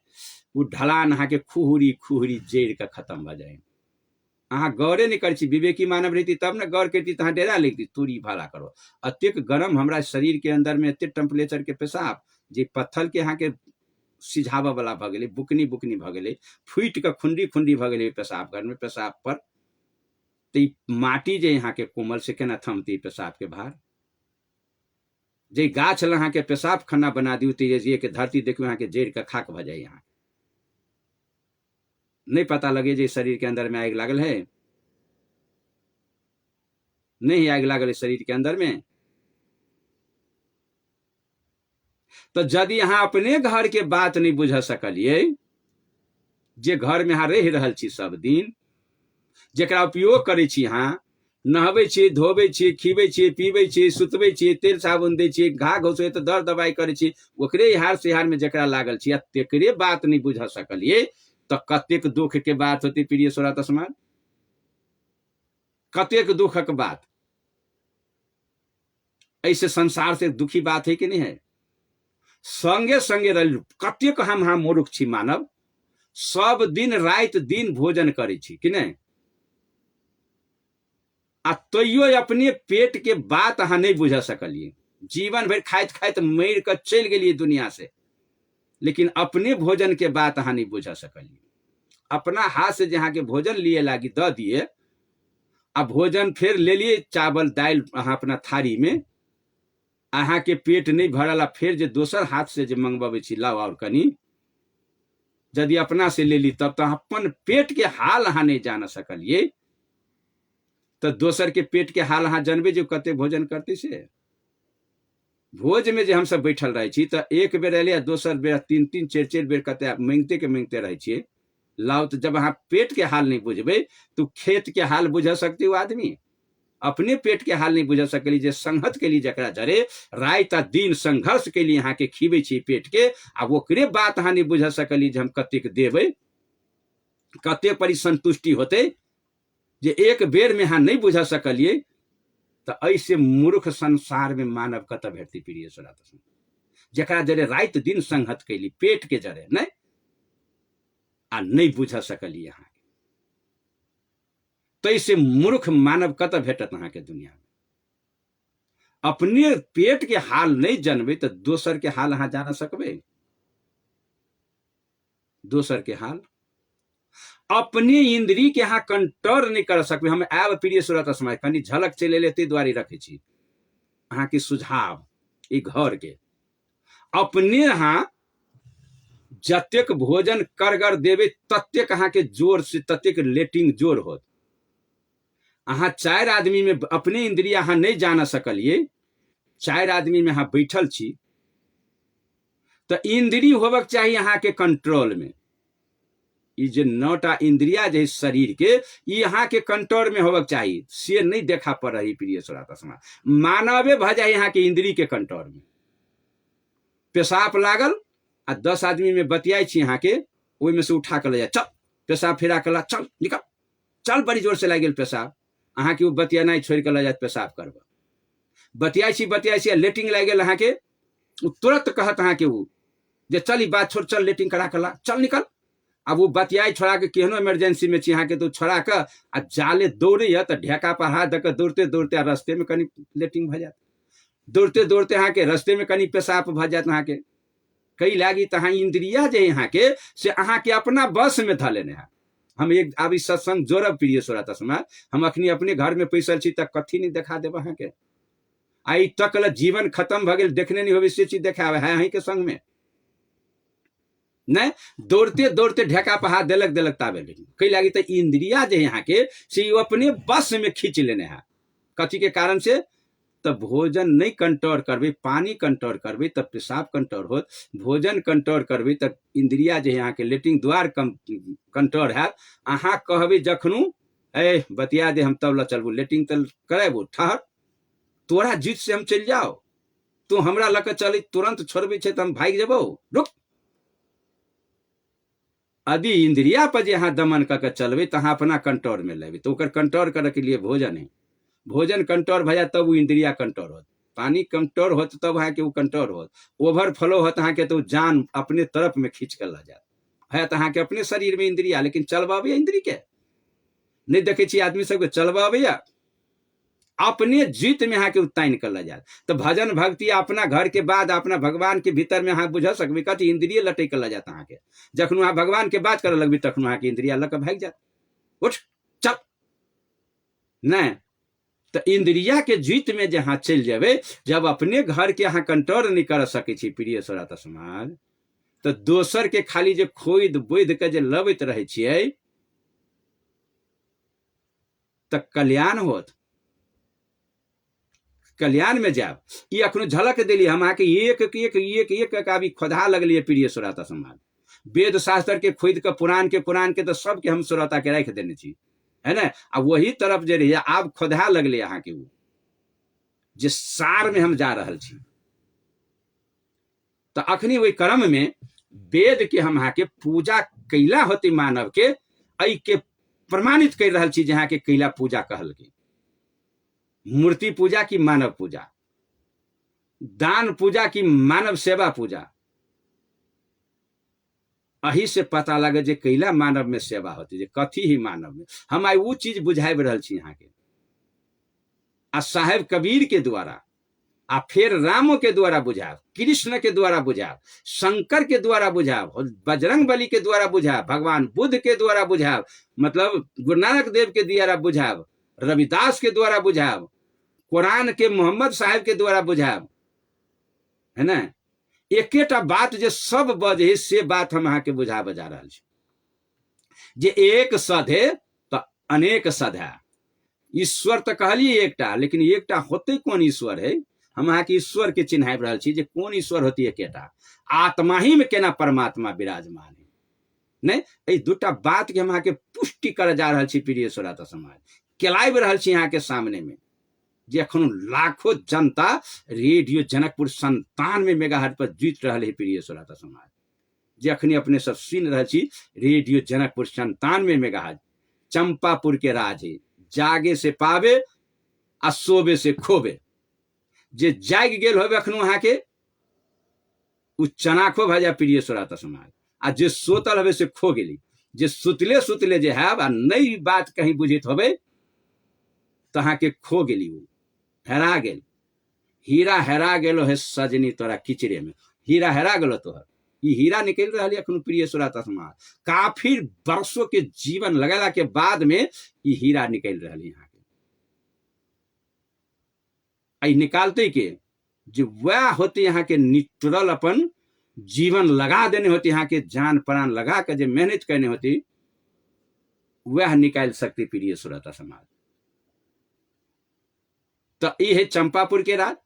वो ढलान अहाँ के खुहरी खुहरी जड़ के खत्म हो जाए। अहाँ गौरे नहीं कर, विवेकी मानव रहती तब न गौर करती, तहाँ डेरा लेती तूरी भाला करो। अत्यक गर्म हमारा शरीर के अंदर में अत्यक टेम्परेचर के पेशाब जे पत्थर के यहाँ के सिझावा वाला भ गए, बुकनी बुकनी भ गए, फूट के खुंडी खुंडी भ गए पेशाब घर में। पेशाब पर तो माटी जे यहाँ के कोमल से केना थमती पेशाब के भार। जे गाछ यहाँ के पेशाब खाना बना दी, ये के धरती देखो यहाँ के जड़ के खाक भ जाए। यहाँ नहीं पता लगे जे शरीर के अंदर में आग लागल है, नहीं आग लागल है शरीर के अंदर में। तो यदि यहाँ अपने घर के बात नहीं बुझ सकलिए, जे घर में यहाँ रह रहल छी सब दिन, जरा उपयोग करे छी, यहाँ नहबे छी, धोबे छी, खीबे छी, पीबे छी, सुतबे छी, तेल साबुन दे छी, घा घोसे तो दर दवाई करे छी, ओकरे हार से हार में जरा लागल छी, तेकरे बात नहीं बुझ सकलिए, तो कतेक दुख के बात होती प्रिय श्रोता समाज, कतेक दुख के बात। ऐसे संसार से दुखी बात है कि नहीं है। संगे संगे रह कतेक हम हाँ मूर्ख छी मानव, सब दिन रात दिन भोजन करे छी कि नहीं, आ तैयो अपने पेट के बात अहाँ नहीं बुझ सकलिए। जीवन भर खाइत खाइत मर कर चल गेलिए दुनिया से, लेकिन अपने भोजन के बात अहाँ नहीं बुझ सकलिए। अपना हाथ से जहाँ के भोजन लिए लागी द दिए, आ भोजन फिर ले लिए चावल दाल अहाँ अपना थारी में, अहाँ के पेट नहीं भरल, फिर जो दोसर हाथ से जो मंगवाबे छी लाओ और कनी, यदि अपना से ले ली तब तो अपन पेट के हाल अहाँ नहीं जान सकलिए, तो दोसर के पेट के हाल अहाँ जानबे जो कते भोजन करते से। भोज में जो हम सब बैठल रहे छी, तो एक बेर एलिए, दोसर बेर 3-3 4-4 बेर कते मांगते के मांगते रहे छी लाओ। तो जब अहाँ पेट के हाल नहीं बुझबे, तो खेत के हाल बुझ सकते हो आदमी, अपने पेट के हाल नहीं बुझ सकली। जे संहत के लिए जकरा जरे रात आ दिन संघर्ष के लिए यहाँ के खीबे छी पेट के, आ ओकरे बात अहाँ नहीं बुझ सकली जे हम कतेक देवे, कते परिसंतुष्टि होते, जे एक बेर में अहाँ नहीं बुझ सकलिए। तो ऐसे मूर्ख संसार में मानव कत भेटती प्रिय श्रोता, जकरा जरे रात दिन संहत कैली पेट के जरे नहीं, आ नहीं बुझ सकली यहाँ। तो ऐसे मूर्ख मानव कत भेटत अहाँ के दुनिया में। अपने पेट के हाल नहीं जानबे तो दोसर के हाल अहाँ जान सकबे। दोसर के हाल अपने इंद्री के यहाँ कंट्रोल नहीं कर सकते। हम आब प्रिय श्रोता समय कनी झलक चले लेते द्वारे रखे छी अहाँ के सुझाव ई घर के अपने यहाँ जतेक भोजन करगर देवे ततेक अहाँ के जोर से ततेक लेटिंग जोर होत। अहाँ 4 आदमी में अपने इंद्रिय अहाँ नहीं जान सकलिए, 4 आदमी में अहाँ बैठल छी तो इंद्रिय होबक चाहिए अहाँ के कंट्रोल में। ई जे 9टा इंद्रिया जे शरीर के ई यहाँ के कंट्रोल में होबक चाहिए, से नहीं देखा पड़ रही प्रिय श्रोता समाज। मानवे भ जाए यहाँ के इंद्रिय के कंट्रोल में। पेशाब लागल आ 10 आदमी में बतियाई छी यहाँ के, ओहि में से उठा कर ले जाए, चल पेशाब फिरा कर ला, चल निकल, चल बड़ी जोर से लग पेशाब। अहाँ के बतियाना छोड़ कर ले जाए पेशाब करब। बतियाई छी लेटिंग लग गया अहाँ के, तुरंत कहत अहाँ के वो जे चल ई बात छोड़, चल लेटिंग करा कर ला, चल निकल। अब वो बतियाई छोड़ा के केहनो इमरजेंसी में छी अहाँ के तो छोड़ा के आ जाले दौड़े तो ढेका पर हाथ दे दौड़ते दौड़ते रास्ते में कनी लेटिंग भ जात, दौड़ते दौड़ते अहाँ के रास्ते में कनी पेशाब भ जात अहाँ के। कई लागी तो अहाँ इंद्रिया जे यहाँ के से अहाँ के अपना बस में ध लेने है। हम एक आब सत्संग जोड़ब प्रिय श्रोता समाज। हम अखनी अपने घर में पैसल छी तक कथी नहीं देखा देब अहाँ के। आई तक जीवन खत्म भ गेल, देखने नहीं होवे से चीज देखावे है अहीं के संग में नहीं। दौड़ते दौड़ते ढेका पर हाथ देलक देलक ताबे लेकिन कई लागी तो इंद्रिया जे यहाँ के से अपने बस में खींच लेने हैं। कथी के कारण से तो भोजन नहीं कंट्रोल करबे, पानी कंट्रोल करबे तब पेशाब कंट्रोल होत, भोजन कंट्रोल करबे तब इंद्रिया जे यहाँ के लेटिंग द्वार कंट्रोल है। अहाँ कहबे जखनू ए बतिया दे हम तब ला चलबू लेटिंग तल करेबू, ठहर तोरा जीत से हम चल जाओ, तू हमरा लक चल तुरंत छोड़बे छे तो हम भाग जेबो, रुक। यदि इंद्रिया पर जे अहाँ दमन करके चलबे तो अहाँ अपना कंट्रोल में लेबे तो ओकर कंट्रोल करे के लिए भोजन है। भोजन कंट्रोल भ जाए तब वो इंद्रिया कंट्रोल होत, पानी कंट्रोल होत तब अहाँ के वो कंट्रोल होत, ओवरफ्लो होत अहाँ के तो जान अपने तरफ में खींच कर ला जात है। तो अहाँ के अपने शरीर में इंद्रिया लेकिन चलबाबे इंद्रिय के नहीं देखे छी आदमी सबके चलबाबे अपने जीत में अहाँ के उताइन कर ला जात। तो भजन भक्ति अपना घर के बाद अपना भगवान के भीतर में अहाँ बुझ सकबे कथी इंद्रिय लटे कर ला जात अहाँ के। जखन अहाँ भगवान के बात करे लगबी तखन अहाँ के इंद्रिया लक भाग जात, उठ चल नहीं। तो इंद्रिया के जीत में जहाँ चल जाबे, जब अपने घर के अहाँ कंट्रोल नहीं कर सके छी प्रिय श्रोता समाज, तो दोसर के खाली जे खोद बोध के जे लबैत रहे छियै तो कल्याण होत, कल्याण में जाब। ये अखनो झलक दिली हम आके एक एक एक एक अभी खोदा लगलिए प्रिय श्रोता समाज। वेद शास्त्र के खोद के पुराण के तो सबके हम श्रोता के रख देने छी है ना। अब वही तरफ जे रही आब खोदा लगले अहाँ के वो जे सार में हम जा रहल छी। तो अखनी वही क्रम में वेद के हम अहाँ के पूजा कैला होती मानव के ऐ के प्रमाणित कर रहल छी जहाँ के कैला पूजा कहल के। मूर्ति पूजा की मानव पूजा, दान पूजा की मानव सेवा पूजा, अही से पता लगे जे कैला मानव में सेवा होती जे कथी ही मानव में। हम आई वो चीज बुझाब रहल छी यहाँ के आ साहेब कबीर के द्वारा आ फिर रामो के द्वारा बुझाब, कृष्ण के द्वारा बुझाब, शंकर के द्वारा बुझाब, बजरंग बली के द्वारा बुझाब, भगवान बुद्ध के द्वारा बुझाब, मतलब गुरु नानक देव के द्वारा बुझाब, रविदास के द्वारा बुझाब, कुरान के मोहम्मद साहब के द्वारा बुझाब है ना। एकेटा बात जे सब बजे से बात हम अहाँ के बुझा बजा रहा छी जे एक सद है तो अनेक सद है। ईश्वर तो कहलिए एकटा, लेकिन एकटा होते कौन ईश्वर है। हम अहाँ के ईश्वर के चिन्हाब रहल छी जे कौन ईश्वर होती एकेटा, आत्मा ही में केना परमात्मा विराजमान है नहीं। ए दूटा बात के हम अहाँ के पुष्टि कर जा रहल छी प्रिय श्रोता समाज। केलाब रहल छी यहाँ के सामने में जे अखनो लाखों जनता रेडियो जनकपुर 97 मेगाहर्ट्ज पर जीत रहा है प्रिय श्रोता समाज। जे अखनी अपने सब सुन रहे छी रेडियो जनकपुर 97 मेगाहर्ट्ज चंपापुर के राज है। जागे से पावे आ सोबे से खोबे। जे जाग गेल होबे अखनो अहाँ के उ चनाखो भ जाए प्रिय श्रोता समाज, आ जे सोतल होबे से खो गेली। जे सुतले सुतले जे है आ नई बात कहीं बुझित होबे तो अहाँ के खो गेली, वो हेरा गेल। हीरा हेरा गेलो है सजनी तोरा किचरे में, हीरा हेरा गेलो तोहर ये हीरा निकल रहा है अखन प्रिय श्रोता समाज, काफी वर्षों के जीवन लगेला के बाद में ये हीरा निकल रहा है यहाँ के। आई निकालते के जो वह होते यहाँ के निटरल अपन जीवन लगा देने होते, यहाँ के जान प्राण लगा कर जो मेहनत करने होती, वह निकाल सकते प्रिय श्रोता समाज। तो ये है चंपापुर के रात,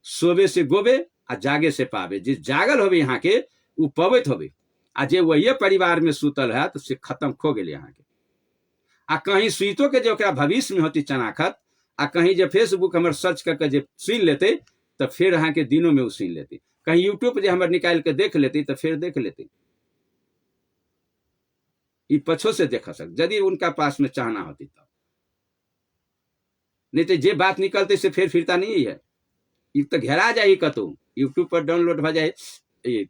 सोबे से गोबे आ जागे से पावे। जिस जागल होवे यहाँ के वो पवित होवे, आ जे वही परिवार में सुतल है तो से खत्म खो गए यहाँ के। आ कहीं सुतो के जो भविष्य में होती चनाखत, आ कहीं जो फेसबुक हमारे सर्च करके जो सुन लेते तो फिर यहाँ के दिनों में वो सुन लेते, कहीं यूट्यूब पर जो हमारे निकाल के देख लेते तो फिर देख लेते। ये पछो से देखा सक यदि उनका पास में चाहना होती तब, नहीं तो जे बात निकलते से फिर फिरता नहीं है। ये तो घेरा जाए कतु, यूट्यूब पर डाउनलोड हो जाए,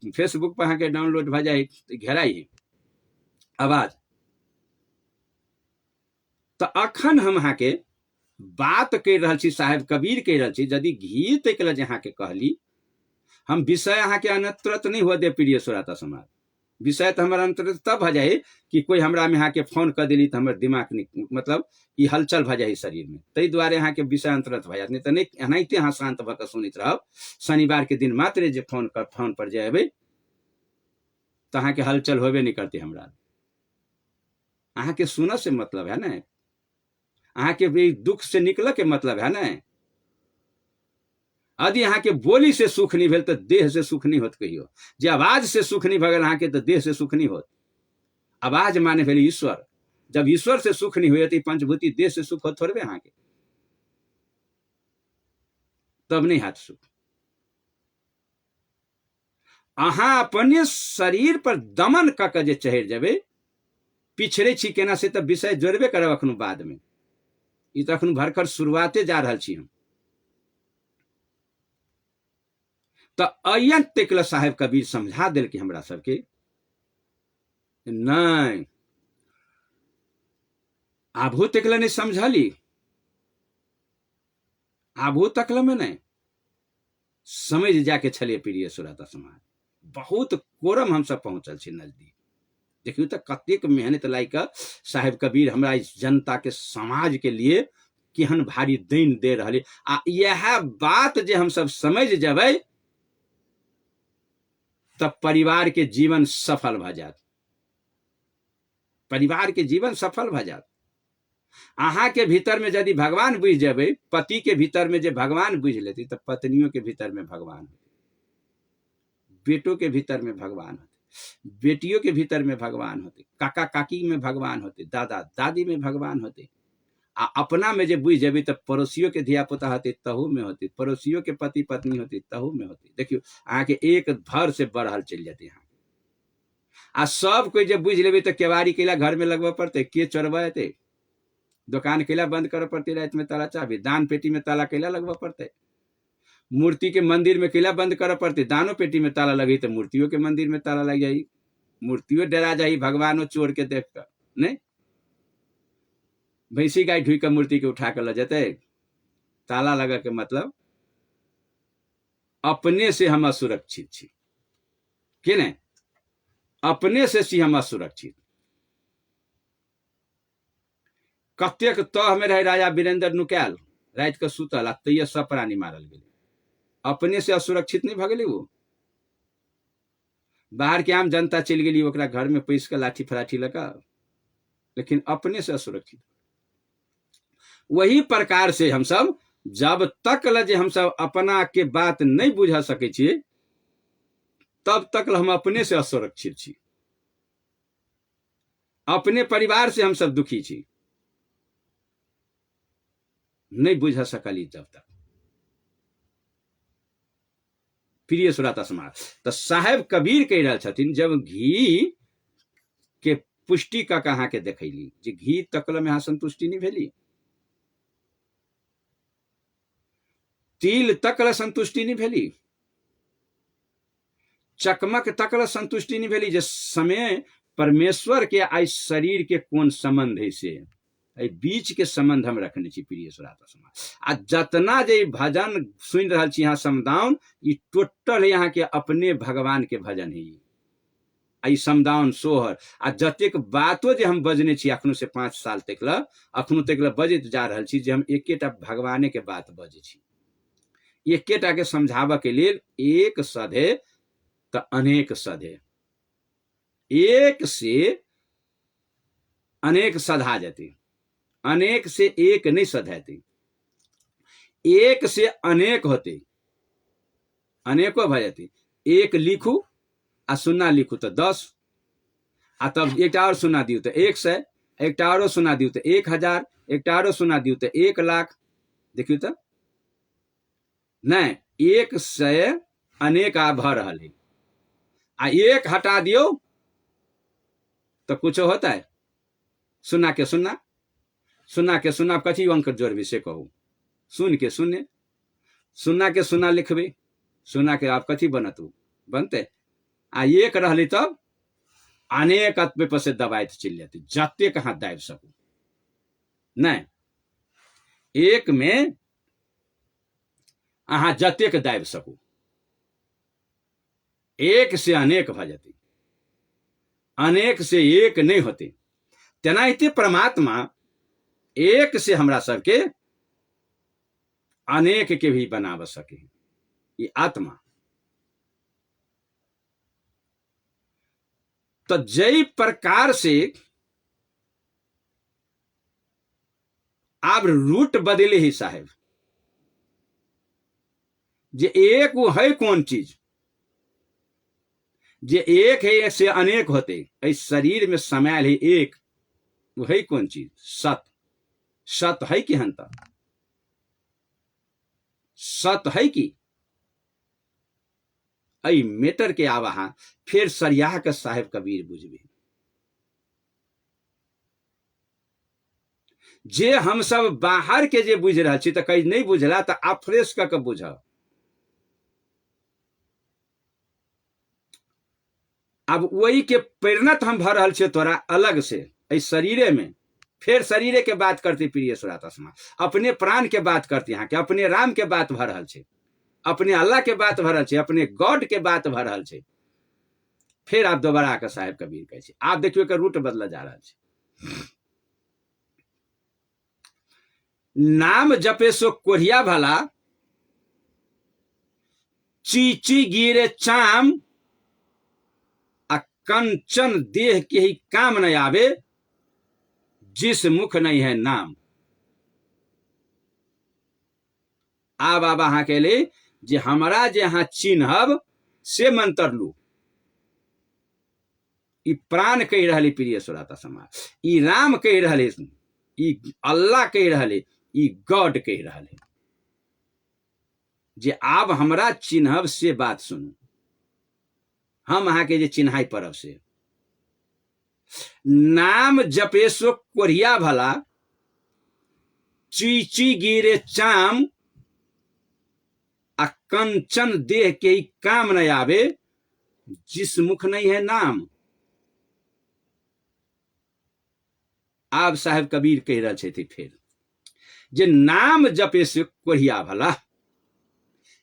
फेसबुक पर के डाउनलोड हो जाए तो घेरा ही आवाज। तो अखन हम यहाँ के बात कर रहा छी, साहेब कबीर कह रहा छी, यदि घी तक यहाँ के कहली हम विषय यहाँ के अनत्रत नहीं हो दे प्रिय श्रोता समाज। विषय तो हमारा अंतर तब हो जाए कि कोई हमरा में यहाँ के फोन कर दिली तो हमारे दिमाग मतलब ये हलचल भ जाए शरीर में, तई द्वारे यहाँ के विषय अंतरत भ जात। नहीं तो नहीं यहाँ शांत भर सुनित रह, शनिवार के दिन मात्र जो फोन पर जाए तो अहाँ के हलचल होबे नहीं करते। हमरा अहाँ के सुन से मतलब है ना, अहाँ के दुख से निकल के मतलब है ना। यदि यहाँ के बोली से सुख नहीं भेल तो देह से सुख नहीं होत कहियो, जे आवाज से सुख नहीं भगल अहाँ के तो देह से सुख नहीं होत। आवाज माने भेल ईश्वर, जब ईश्वर से सुख नहीं हुए तो पंचभूति देह से सुख होत थोड़े अहाँ के, तब नहीं हाथ सुख। अहाँ अपने शरीर पर दमन कक जे चढ़ जाबे, पिछड़े छी केना से तब विषय जोड़बे करब अखनो बाद में। ई तो अखनो भरकर शुरुआते जा रहा छी हम। तो अयन तकल साहेब कबीर समझा दिल कि हमरा सबके नहीं, आभू तकल नहीं समझली, आभू तकल में नहीं समझ जाके छलिए प्रिय श्रोता समाज। बहुत कोरम हम सब पहुंचल छी नजदीक। देखियो तो कतेक मेहनत लाइक साहेब कबीर हमरा इस जनता के समाज के लिए केहन भारी देन दे रहे। आ यह बात जे हम सब समझ जबै तब परिवार के जीवन सफल भ जात, परिवार के जीवन सफल भ जात। अहाँ के भीतर में यदि भगवान बुझ जाबे, पति के भीतर में जे भगवान बुझ लेती तो पत्नियों के भीतर में भगवान होते, बेटों के भीतर में भगवान होते, बेटियों के भीतर में भगवान होते, काका काकी में भगवान होते, दादा दादी में भगवान होते। आ अपना में जे बुझ जाबे तो पड़ोसियों के धिया पुता होते तहु में होते, पड़ोसियों के पति पत्नी होते तहु में होते। देखियो अहाँ के एक भर से बढ़ल चल जाते यहाँ। आ सब कोई जब बुझ लेबे तो केवाड़ी केला घर में लगवा पड़ते, के चोरवाते, दुकान केला बंद कर पड़ती, रात में ताला चाबी, दान पेटी में ताला केला लगवा पड़ते, मूर्ति के मंदिर में केला बंद कर पड़ती, दानो पेटी में ताला लगी तो मूर्तियों के मंदिर में ताला लग जाई, मूर्तियों डरा जाई भगवानों चोर के देख कर। नहीं भैंसी गाय ढुई कर मूर्ति के उठा कर ल जाते, ताला लगा के मतलब अपने से हम असुरक्षित छी के नहीं, अपने से सी हम असुरक्षित। कतेक तह में रहे राजा वीरेंद्र नुकायल, रात के सुतल आ तैये सब प्राणी मारल गेले, अपने से असुरक्षित नहीं भगले। वो बाहर के आम जनता चल गई ओकरा घर में पैस के लाठी फराठी लगा, लेकिन अपने से असुरक्षित। वही प्रकार से हम सब जब तक लजे हम सब अपना के बात नहीं बुझा सके छिए तब तक हम अपने से असुरक्षित छी, अपने परिवार से हम सब दुखी छी, नहीं बुझा सकली जब तक। प्रिय श्रोता समाज, तो साहेब कबीर कह रहा छथिन जब घी के पुष्टि का कहा के देखैली, जे घी तकल में यहाँ संतुष्टि नहीं भेली, तिल तकल संतुष्टि नहीं भेली, चकमक तकल संतुष्टि नहीं भेली, जे समय परमेश्वर के आई शरीर के कौन संबंध है से बीच के संबंध हम रखने छी प्रिय श्रोता समाज। आ जतना जे भजन सुन रहा छी यहाँ समदाउन, ये टोटल यहाँ के अपने भगवान के भजन है। आई समदाउन सोहर आ जतेक बातो जे हम बजने छी अखनो से 5 साल तक ल अखनो तक ल बजैत जा रहल छी जे हम एकेटा भगवाने के बात बजै छी, एकेटा के समझाबऽ के लेल एक सधे त अनेक सधे, एक से अनेक सधा जेतै, अनेक से एक नहीं सधेतै, एक से अनेक होते, अनेको भ जेतै। एक लिखू आ सुन्ना लिखू तो 10 आ तब एकटा और सुना दियौ तो 100, एकटा और सुना दियौ तो 1000, एकटा और सुना दियौ तो 1 लाख। देखियो तो नहीं, 1 से अनेक आ भ रहल है आ 1 हटा दियो तो कुछ होता है? सुना के सुन्ना, सुना के सुन्ना कथी अंक जोड़बे से कहू, सुन के शून्य, सुन्ना के सुन्ना लिखबे, सुना के आप कथी बनतू बनते आ 1 रहले तब अनेक पर से दबाइत चल जाते, जते कहाँ दाबि सकू नहीं, 1 में अहाँ जतेक दाबि सकू, 1 से अनेक भ जेतै, अनेक से 1 नहीं होते। तेनाहिते परमात्मा 1 से हमरा सबके अनेक के भी बनाव सके, ये आत्मा। तो जय प्रकार से आप रूट बदले ही साहेब, जे एक वो है कौन चीज, जे एक है से अनेक होते, इस शरीर में समायल है एक, वो है कौन चीज? सत। सत है कि हंता? सत है कि आई मेटर के आवाहा फिर सरियाह के साहेब कबीर बुझबे, जे हम सब बाहर के जे बुझ रहा छी तो कहीं नहीं बुझला तो आप फ्रेश का बुझ। अब वही के परिणत हम भर रहल छे तोरा अलग से इस शरीरे में, फिर शरीरे के बात करते प्रिय सुरातस्मा, अपने प्राण के बात करते यहाँ के, अपने राम के बात भर रहल छे, अपने अल्लाह के बात भर रहल छे, अपने गॉड के बात भर रहल छे। फिर आप दोबारा आकर साहेब कबीर कहे छे, आप देखियो के रूट बदला जा रहा है। नाम जपे सो कोढ़िया भला, चीची गिरे चाम, आ कंचन देह के ही काम न आवे, जिस मुख नहीं है नाम। आब आब अहाँ के लिए जे हमारा जे अहाँ चिन्हब से मंत्र लू, ई प्राण कह रहे प्रिय सुराता समाज, ई राम कह रहे, ई अल्लाह कह रहे, ई गॉड कह रहे, जे आब हमरा चिन्हब से बात सुनू, हम अहाँ के जे चिन्हाई परब से। नाम जपे सो कोढ़िया भला, चीची गिरे चाम, आ कंचन देह के ही काम न आवे, जिस मुख नहीं है नाम। आप साहेब कबीर कह रहे थे फिर, जे नाम जपे से कोढ़िया भला,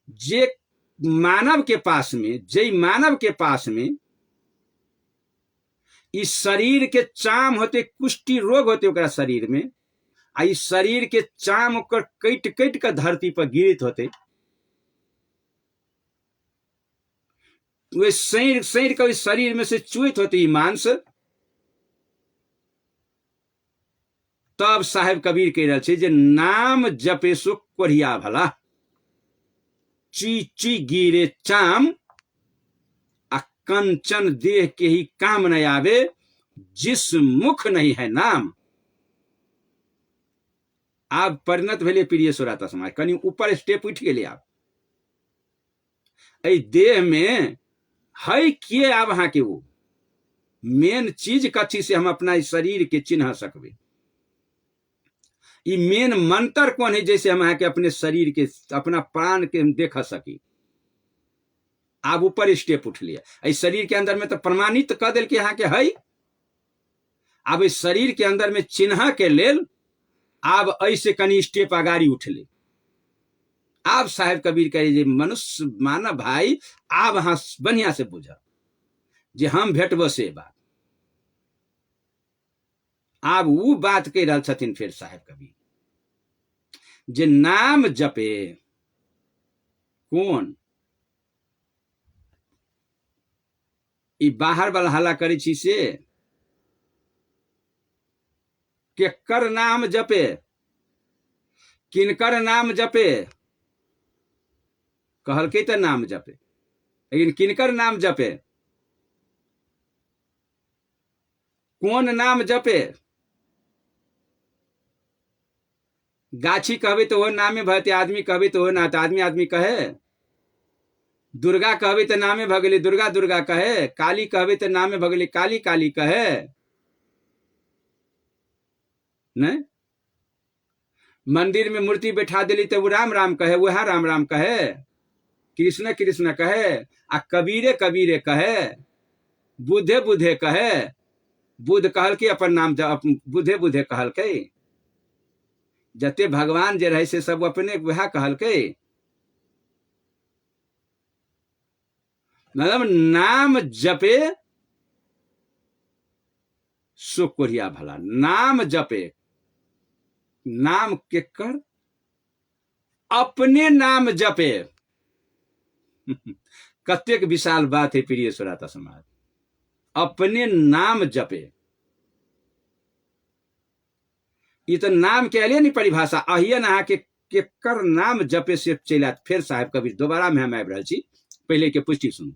जे मानव के पास में, जे मानव के पास में इस शरीर के चाम होते, कुष्ठी रोग होते ओकरा शरीर में, आ इस शरीर के चाम ओकर कट कट के धरती पर गिरित होते, वे सैर सैर के इस शरीर में से चुइत होते ई मांस। तब साहेब कबीर कह रहे थे जे नाम जपे सो कोढ़िया भला, ची गिरे चाम, आ कंचन देह के ही काम न आवे, जिस मुख नहीं है नाम। आप परिणत भेले प्रिय सुराता समाज, कनी ऊपर स्टेप उठ गेले। आप ए देह में है के आब अहाँ के वो मेन चीज कथी से हम अपना इस शरीर के चिन्ह सकबे, ई मेन मंत्र कौन है जैसे हम के अपने शरीर के, अपना प्राण के हम देख सकी। आप ऊपर स्टेप उठ लिया, इस शरीर के अंदर में तो प्रमाणित कर दिल के यहाँ के है। अब इस शरीर के अंदर में चिन्ह के लेल आप ऐसे कनी स्टेप अगाड़ी उठ ले। आप साहेब कबीर कहे जे मनुष्य मानव भाई, आप हाँ बढ़िया से बुझा, जे हम भेटबो से बात। आब उ बात कहि रहल छथिन फिर साहेब कवि, जे नाम जपे कोन ई बाहर वाला हल्ला करै छी से, केकर नाम जपे, किनकर नाम जपे, कहलकै तऽ नाम जपे, लेकिन किनकर नाम जपे, कोन नाम जपे। गाछी कहबै तऽ ओहो नामे भते, आदमी कहबै तऽ ओहो ना, तऽ आदमी आदमी कहे। दुर्गा कहबै तऽ नामे भऽ गेलै दुर्गा दुर्गा कहे, काली कहबै तऽ नामे भऽ गेलै काली काली कहे, नहीं। मंदिर में मूर्ति बैठा देली तो वो राम राम कहे, वह राम राम कहे, कृष्ण कृष्ण कहे, आ कबीरे कबीरे कहे, बुधे बुधे कहे। बुध कहलकै अपन नाम, बुधे बुधे कहलकै, जते भगवान जे रहे से सब अपने वह कहलकै। मतलब नाम जपे सो कोढ़िया भला, नाम जपे, नाम केकर, अपने नाम जपे। कतेक विशाल बात है प्रिय श्रोता समाज, अपने नाम जपे। ये तो नाम के लिए नहीं परिभाषा, अहिए ना के केकर नाम जपे से चला। फिर साहेब कबीर दोबारा में हम आबि रहल छी, पहले के पुष्टि सुनू।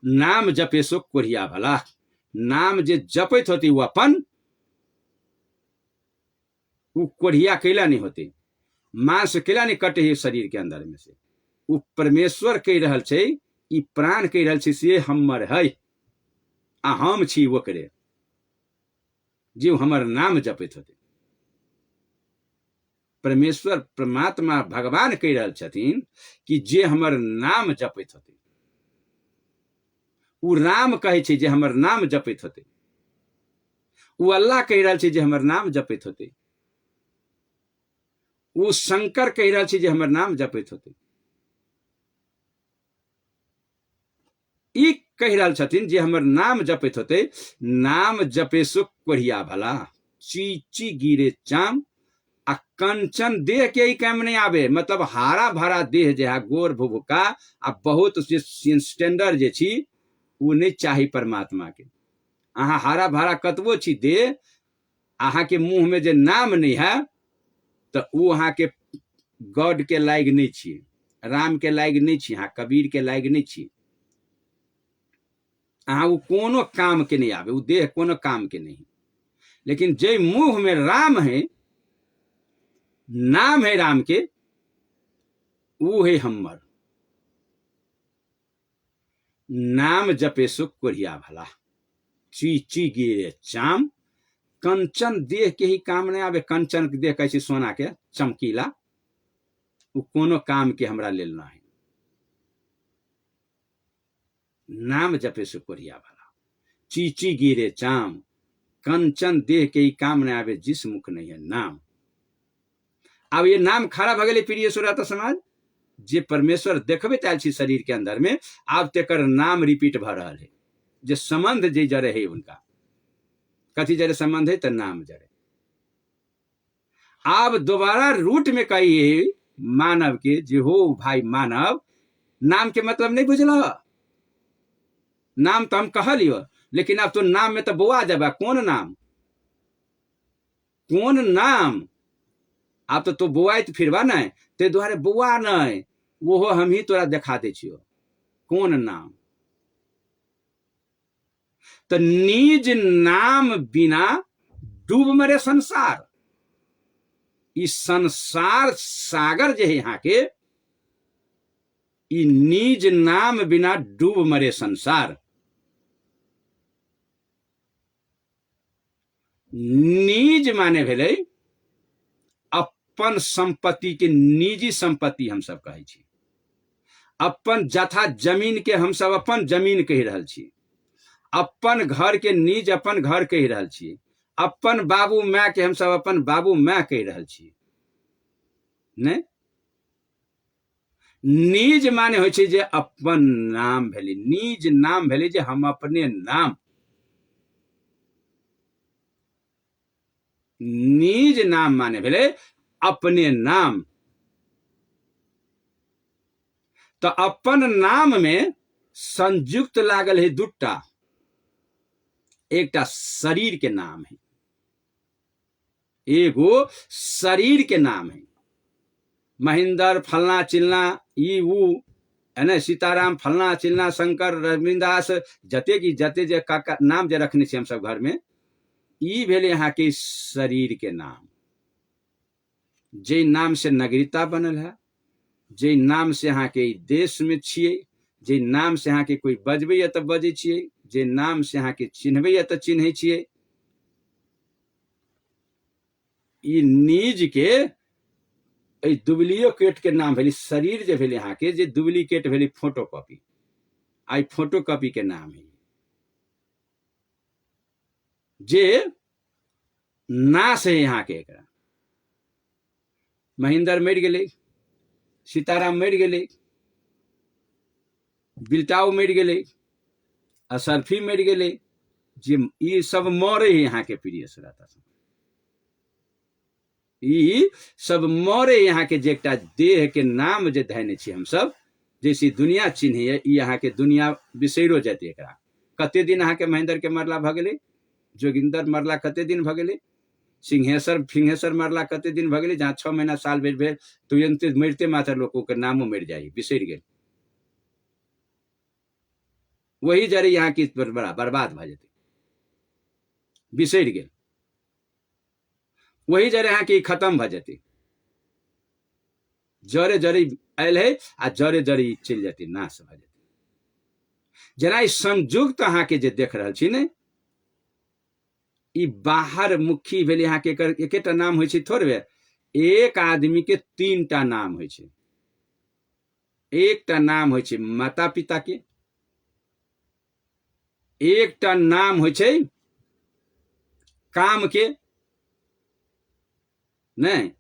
नाम जपे सो कोढ़िया भला, नाम जे जपैत होती वो अपन, वो कोढ़िया कैला नहीं होती, मांस कैला नहीं कटे है शरीर के अंदर में से। वो परमेश्वर कह रहल छे, ई प्राण कह रहल छे से हमर है, आ हम छी ओकरे, जे हमर नाम जपैत होते। परमेश्वर परमात्मा भगवान कह रहल छथिन कि जे हमर नाम जपैत होते, उ राम कहे छे जे हमर नाम जपैत होते, उ अल्लाह कह रहल छे जे हमर नाम जपैत होते, उ शंकर कह रहल छे जे हमर नाम जपैत होते। ई कह रहल छथिन जे हमर नाम जपैत होते, नाम जपे सो कोढ़िया भला, चीची गिरे चाम, आ कंचन देह के ही काम नहीं आवे। मतलब हारा भरा देह जे है, गोर भुभुका आ बहुत स्टैंडर्ड जे छी, वो नहीं चाही परमात्मा के। अहाँ हारा भरा कतबो छी देह, अहाँ के मुंह में जे नाम नहीं है, तो वो अहाँ के गॉड के लायक नहीं छी, राम के लायक नहीं छी, अहाँ कबीर के लायक नहीं छी। अहाँ वो कोनो काम के नहीं आवे, वो देह कोनो काम के नहीं। लेकिन जे मुंह में राम है, नाम है राम के, वो है हमर। नाम जपे सो कोढ़िया भला, ची गिरे चाम, कंचन देह के ही काम नहीं आवे। कंचन देह कैसे सोना के चमकीला, वो कोनो काम के हमरा लेल ना है। नाम जपे सो कोढ़िया भला, ची गिरे चाम, कंचन देह के ही काम नहीं आवे, जिस मुख नहीं है नाम। अब ये नाम खड़ा भ गए प्रिय श्रोता समाज, जे परमेश्वर देखबे आयल छी शरीर के अंदर में, आब तेकर नाम रिपीट भ रहा है। जे संबंध जे जड़े है उनका, कथी जड़े संबंध है, तो नाम जड़े। आप दोबारा रूट में कहिए मानव के, जे हो भाई मानव, नाम के मतलब नहीं बुझल। नाम तो हम कहलियो, लेकिन अब तो नाम में तो बउआ जाबा, कौन नाम, कौन नाम। आप तो बउआइत फिरबा नहीं, ते द्वारे बउआ नहीं, वो हम ही तोरा देखा दे छियो, कौन नाम। तो निज नाम बिना डूब मरे संसार। इस संसार सागर जे है यहाँ के, ई निज नाम बिना डूब मरे संसार। निज माने भेले अपन संपत्ति के, निजी संपत्ति हम सब कहे छी। अपन जथा जमीन के हम सब अपन जमीन कह रहल छी, अपन घर के निज अपन घर कह रहल छी, अपन बाबू माय के हम सब अपन बाबू माय कह रहल छी। नहीं, निज माने होइ छै जे अपन नाम भेलै, निज नाम भेलै जे हम अपने नाम, निज नाम माने भेलै अपने नाम। तो अपन नाम में संयुक्त लागल है दूटा, एकटा शरीर के नाम है, एगो शरीर के नाम है। महेंद्र फलना चिलना ई ऊ है ना, सीताराम फलना चिलना शंकर रविंदास जते की जते जे काका नाम जे रखने छी हम सब घर में, ई भेले यहाँ के शरीर के नाम। जे नाम से नगरीता बनल है, जे नाम से यहाँ के देश में छिए, जे नाम से यहाँ के कोई बजबे तो बजे छिए, जे नाम से यहाँ के चिन्हबे तो चिन्हे छिए। ई निज के डुप्लीकेट के नाम भेली, शरीर जे भेले यहाँ के जे डुप्लीकेट भेली फोटोकॉपी, आई फोटोकॉपी के नाम है। जे नाश है यहाँ के, एकरा महेंद्र मर गए, सीताराम मर गए, बिल्टाऊ मर गए, असरफी मर गए, जे ई सब मरे है यहाँ के प्रिय श्रोता, ई सब मरे यहाँ के, जे एकटा देह के नाम जे धैने छी हम सब, जैसी दुनिया चिन्हे यहाँ के दुनिया बिसैरो जाते। एकरा कते दिन यहाँ के महेंद्र के मरला भ गए, जोगिंदर मरला कते दिन भ गए, सिंहेश्वर फिंहेश्वर मरला कते दिन भ गए, जहाँ 6 महीना साल भेल तुरंत मरते मात्र लोग के नामो मर जाए, बिसर गए। वही जरे यहाँ की बड़ा बर्बाद भ जाते, बिसर गए। वही जरे यहाँ की खत्म भ जाते, जरे जरे आयल है आ जरे जरे चल जाती, नाश भ जाती। जना ई संयुक्त अहाँ के जे देख रहल छी ने, ई बाहर मुखी भेल यहाँ के एकेटा नाम होइ छै थोड़बे, एक आदमी के 3टा नाम होइ छै। एकटा नाम होइ छै माता पिता के, एकटा नाम होइ छै काम के, नहीं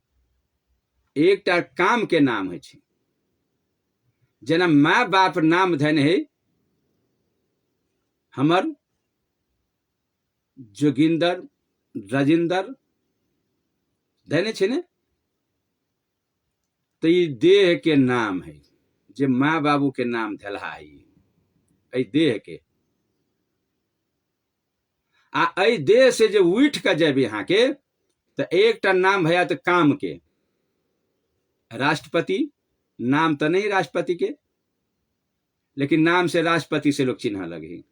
एकटा काम के नाम होइ छै। जना माँ बाप नाम धन है हमर जोगिंदर राजिंदर धने छे ने, तो ये देह के नाम है, जे माँ बाबू के नाम धला है देह के। आ देह से जे उठ कर जाए यहाँ के, तो एकटा नाम भैया तो काम के, राष्ट्रपति नाम तो नहीं राष्ट्रपति के, लेकिन नाम से राष्ट्रपति से लोग चिन्ह लगे।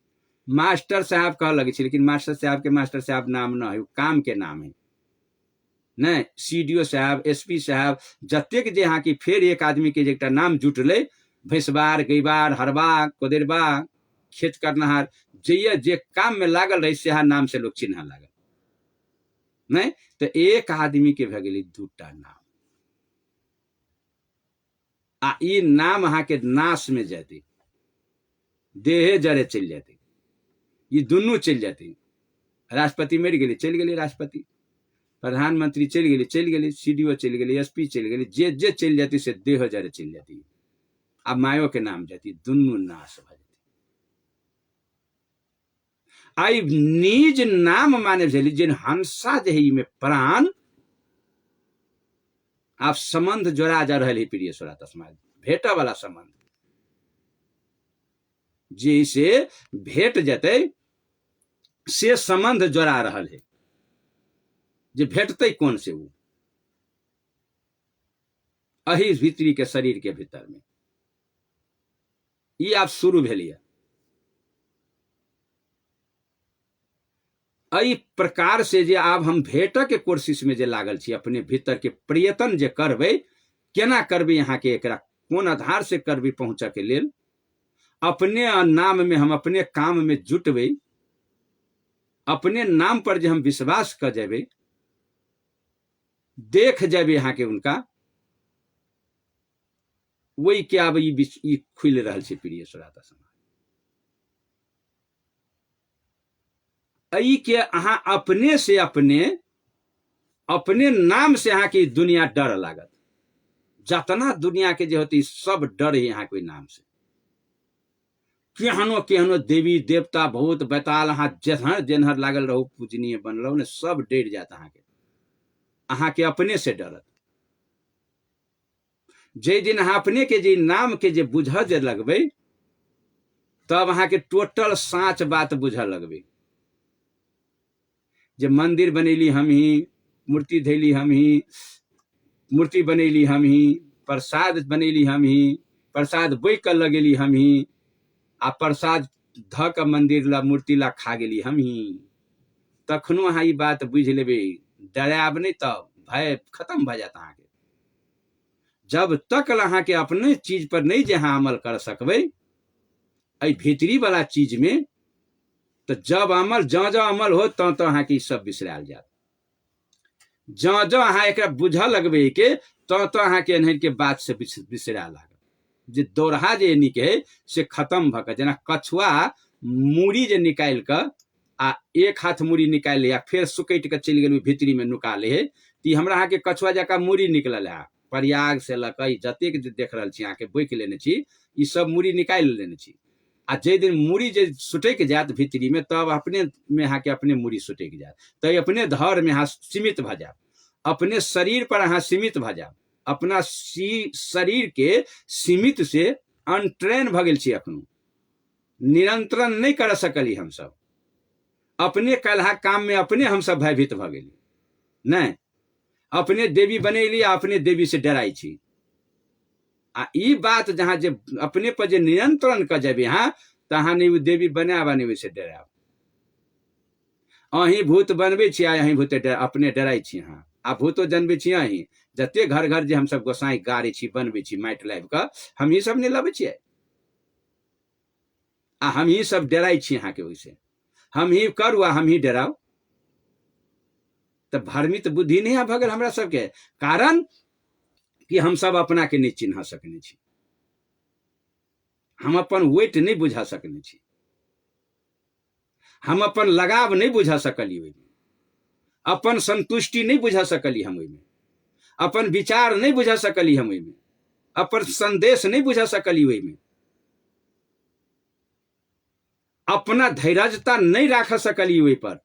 मास्टर साहब कह लगे, लेकिन मास्टर साहब के मास्टर साहब नाम न है, वो काम के नाम है। नहीं सीडीओ साहब, एसपी साहब, जतेक जे यहाँ की फिर एक आदमी के एक नाम जुटले, भैंसबार गईबार हरबा कोदेरबा खेत करनहार, जे काम में लागल रहे से नाम से लोग चिन्ह लागल। नहीं तो एक आदमी के भे गेली 2टा नाम, आ ई नाम अहाँ के नाश में जाते, देहे जरे चल जाते, ये दुनू चल जाते। राष्ट्रपति मर गए, चल गए राष्ट्रपति, प्रधानमंत्री चल गए, सीडीओ चल गए, एसपी चल गए, जे जे चल जाती से देह जरे चल जाती। अब मायो के नाम जाती, दुनू नाश भ जाती। आई निज नाम माने भेली जिन हंसा जे में प्राण, आप संबंध जोड़ा जा रहे प्रिय श्रोता समाज, भेटा वाला संबंध, जैसे भेट जते से संबंध जोड़ा रहल है, जे भेटते कौन से वो अही भीतरी के शरीर के भीतर में, ये आप शुरू भेलिए। अई प्रकार से जे आब हम भेटक के कोशिश में जे लागल छी, अपने भीतर के प्रयत्न जे करबे, केना करबे यहाँ के, एकरा कोन आधार से करबे पहुंचा के लेल, अपने नाम में हम अपने काम में जुटबे, अपने नाम पर जे हम विश्वास कर जाबे, देख जाबे यहाँ के उनका, वही के अब ई खुल रहल छै प्रिय श्रोता समाज। अई के अहाँ अपने से अपने नाम से अहाँ की दुनिया डर लागत, जतना दुनिया के जो होती सब डर है यहाँ कोई नाम से। केहनो केहनो देवी देवता भूत बैताल अहाँ जेहर जेनहर लागल रहू पूजनीय बनल रहू ने सब डर जात अहाँ के अपने से डरत। जे दिन अहाँ अपने के जे नाम के जे बुझ जे लगबे तब अहाँ के टोटल साँच बात बुझ लगबे। जे मंदिर बनेली हम ही, मूर्ति धैली हम ही, मूर्ति बनेली हम ही, प्रसाद बनेली हम ही, प्रसाद बोई कर लगेली हम ही, आ प्रसाद ध के मंदिर ला मूर्ति ला खा गेली हम ही। तखनो अहाँ ई बात बुझ लेबे, डराब नहीं तब भय खत्म भ जाता अहाँ के। जब तक अहाँ के अपने चीज पर नहीं जे अहाँ अमल कर सकबे ऐ भीतरी वाला चीज में, तो जब अमल जँ अमल हो तो अहाँ के सब बिसराल जात। जँ अहाँ एक बुझ लगबे के तो अहाँ के एनहर के बात से बिसरा लागत। जे दोरहा जे निके से खत्म भक, जना कछुआ मूड़ी जे निकाल के आ एक हाथ मूड़ी निकाल ले फिर सुकैट के चल गेल भीतरी में नुका ले, ती हमरा अहाँ के कछुआ जका मूड़ी निकलल है। प्रयाग से लक जतेक देख रहल छी अहाँ के बोइक लेने छी, ई सब मूड़ी निकाल लेने छी। आ जे दिन मूड़ी जे सुटक जात भीतरी में तब अपने में अहाँ के अपने मूड़ी सुटक जात, तो अपने धर में अहाँ सीमित भ जाब, अपने शरीर पर अहाँ सीमित भ जाब। अपना शरीर के सीमित से अनट्रेन भ गेल छी, अखनो नियंत्रण नहीं कर सकली। हम सब अपने कलहा काम में अपने हम सब भयभीत भ गेली। नहीं, अपने देवी बनेली, अपने देवी से डराई छी। आ ई बात जहाँ जे अपने पर जे नियंत्रण कर जाबे यहाँ, तहाँ नहीं देवी बनाबा नहीं वैसे डराब। अहीं भूत बनबे छी, अहीं भूत अपने डराई छी। हाँ, आ भूतो जनबे छी अहीं। जते घर घर जे हम सब गोसाई गारे छी बनबे छी माटि लाबि के, हम ही सब नहीं लबे छियै आ हम ही सब डराई छी अहाँ के। वैसे हम ही करू आ हम ही डराओ, तो भ्रमित बुद्धि नहीं भगल हमरा सबके। कारण कि हम सब अपना के नहीं चिन्ह सकने छी, हम अपन वेट नहीं बुझा सकने छी, हम अपन लगाव नहीं बुझा सकली, ओहिमे अपन संतुष्टि नहीं बुझा सकली, हम ओहिमे अपन विचार नहीं बुझा सकली, हम ओहिमे अपन संदेश नहीं बुझा सकली, ओहिमे अपना धैर्यता नहीं राख सकली। ओहि पर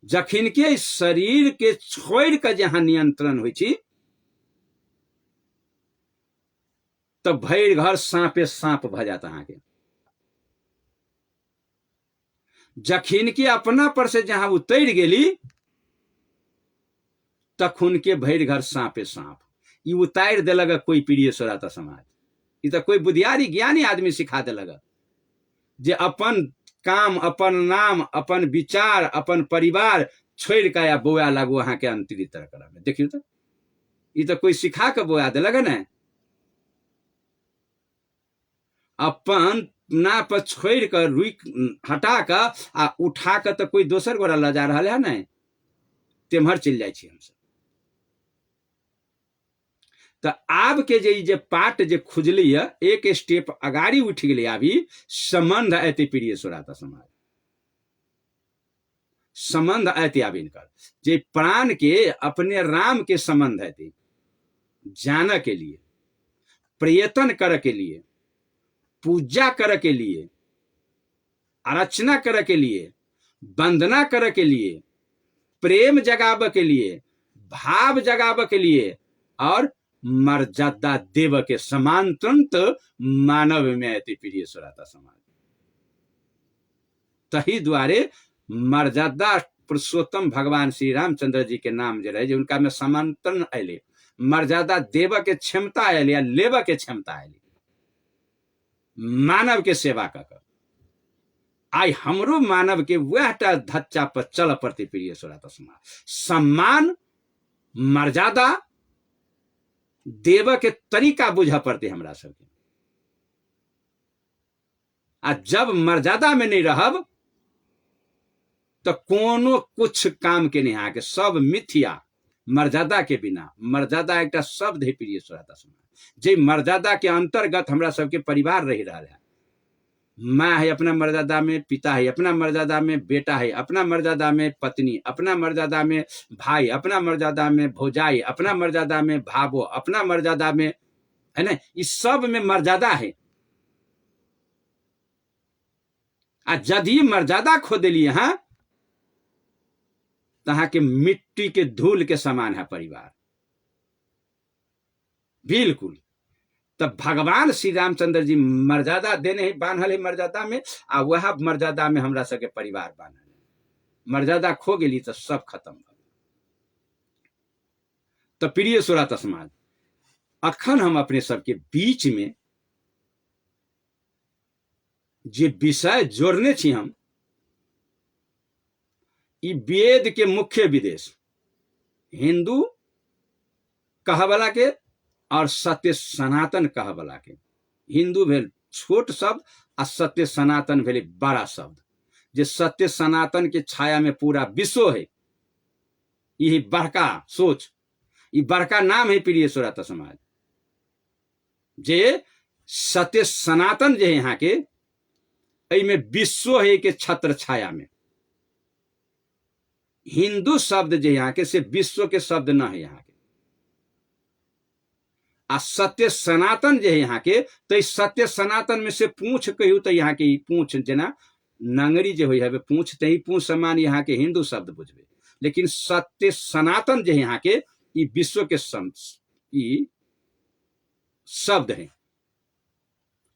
जखिन के शरीर के छोड़ के जहाँ नियंत्रण होइ छी, तो भैर घर सांपे सांप भ जाता अहाँ के। जखिन के अपना पर से जहाँ उतर गेली, तखुन के भैर घर सांपे सांप। ई उतार देलक कोई प्रिय सोराता समाज, ई तो कोई बुद्धियारी ज्ञानी आदमी सिखा देलक जे अपन काम, अपन नाम, अपन विचार, अपन परिवार छोड़ के या बोआ लागू अहाँ के अंतरी तरह करावे। देखियो तो ई तो कोई सिखा के बोआ देलक न। अपन ना पर छोड़ कर रुई हटा के आ उठा के तो कोई दोसर गोरा ल जा रहा है न, तेमहर चल जाए छी हम सब। तो आब के जे पाट जे खुजली है, एक स्टेप अगाड़ी उठ गई। अभी संबंध ऐते प्रिय सोराता समाज, संबंध ऐते अब इनकर जे प्राण के अपने राम के संबंध ऐते जाने के लिए, प्रयत्न कर के लिए, पूजा कर के लिए, अर्चना कर के लिए, वंदना कर के लिए, प्रेम जगाव के लिए, भाव जगाव के लिए, और मर्यादा देव के समांतंत मानव में अति प्रिय सोराता समाज। तही द्वारे मर्यादा पुरुषोत्तम भगवान श्री रामचंद्र जी के नाम जो रहे, उनका में समांतरण अले, मर्यादा देव के क्षमता अले या लेव के क्षमता अले, मानव के सेवा कर। आई हमरो मानव के वह धच्चा पर चल पड़ते प्रिय सोराता समाज। सम्मान मर्यादा देव के तरीका बुझा पड़ते हमरा सबके। आ जब मर्यादा में नहीं रहब तो कोनो कुछ काम के नहीं आके, सब मिथ्या। मर्यादा के बिना, मर्यादा एक शब्द है प्रिय सोराता समाज, जे मर्यादा के अंतर्गत हमरा सबके परिवार रह रहा है। माँ है अपना मर्यादा में, पिता है अपना मर्यादा में, बेटा है अपना मर्यादा में, पत्नी अपना मर्यादा में, भाई अपना मर्यादा में, भौजाई अपना मर्यादा में, भावो अपना मर्यादा में, है ना। इस सब में मर्यादा है। आ यदि मर्यादा खो दिलिए हाँ, तहाँ के मिट्टी के धूल के समान है परिवार, बिल्कुल। तब भगवान श्री रामचंद्र जी मर्यादा देने ही बांधल है मर्यादा में, आ वह मर्यादा में हमरा सबके परिवार बांधल है। मर्यादा खो गेली तो सब खत्म। तो प्रिय श्रोता समाज, अखन हम अपने सबके बीच में जे विषय जोड़ने छी हम, ई वेद के मुख्य विदेश हिंदू कहवला के और सत्य सनातन कहवला के। हिंदू भेल छोट शब्द आ सत्य सनातन भेले बड़ा शब्द। जे सत्य सनातन के छाया में पूरा विश्व है, यही बड़का सोच, ये बड़का नाम है प्रिय श्रोता समाज। जे सत्य सनातन जे है यहाँ के, में विश्व है के छत्र छाया में। हिंदू शब्द जे यहाँ के से विश्व के शब्द न है यहाँ के। आ सत्य सनातन जे है यहाँ के, तो सत्य सनातन में से पूछ कहू तो यहाँ के पूछ जना नंगरी जे हो पूछ ते ही पूछ समान यहाँ के हिंदू शब्द बुझबे। लेकिन सत्य सनातन जे यहाँ के ई विश्व के शब्द है।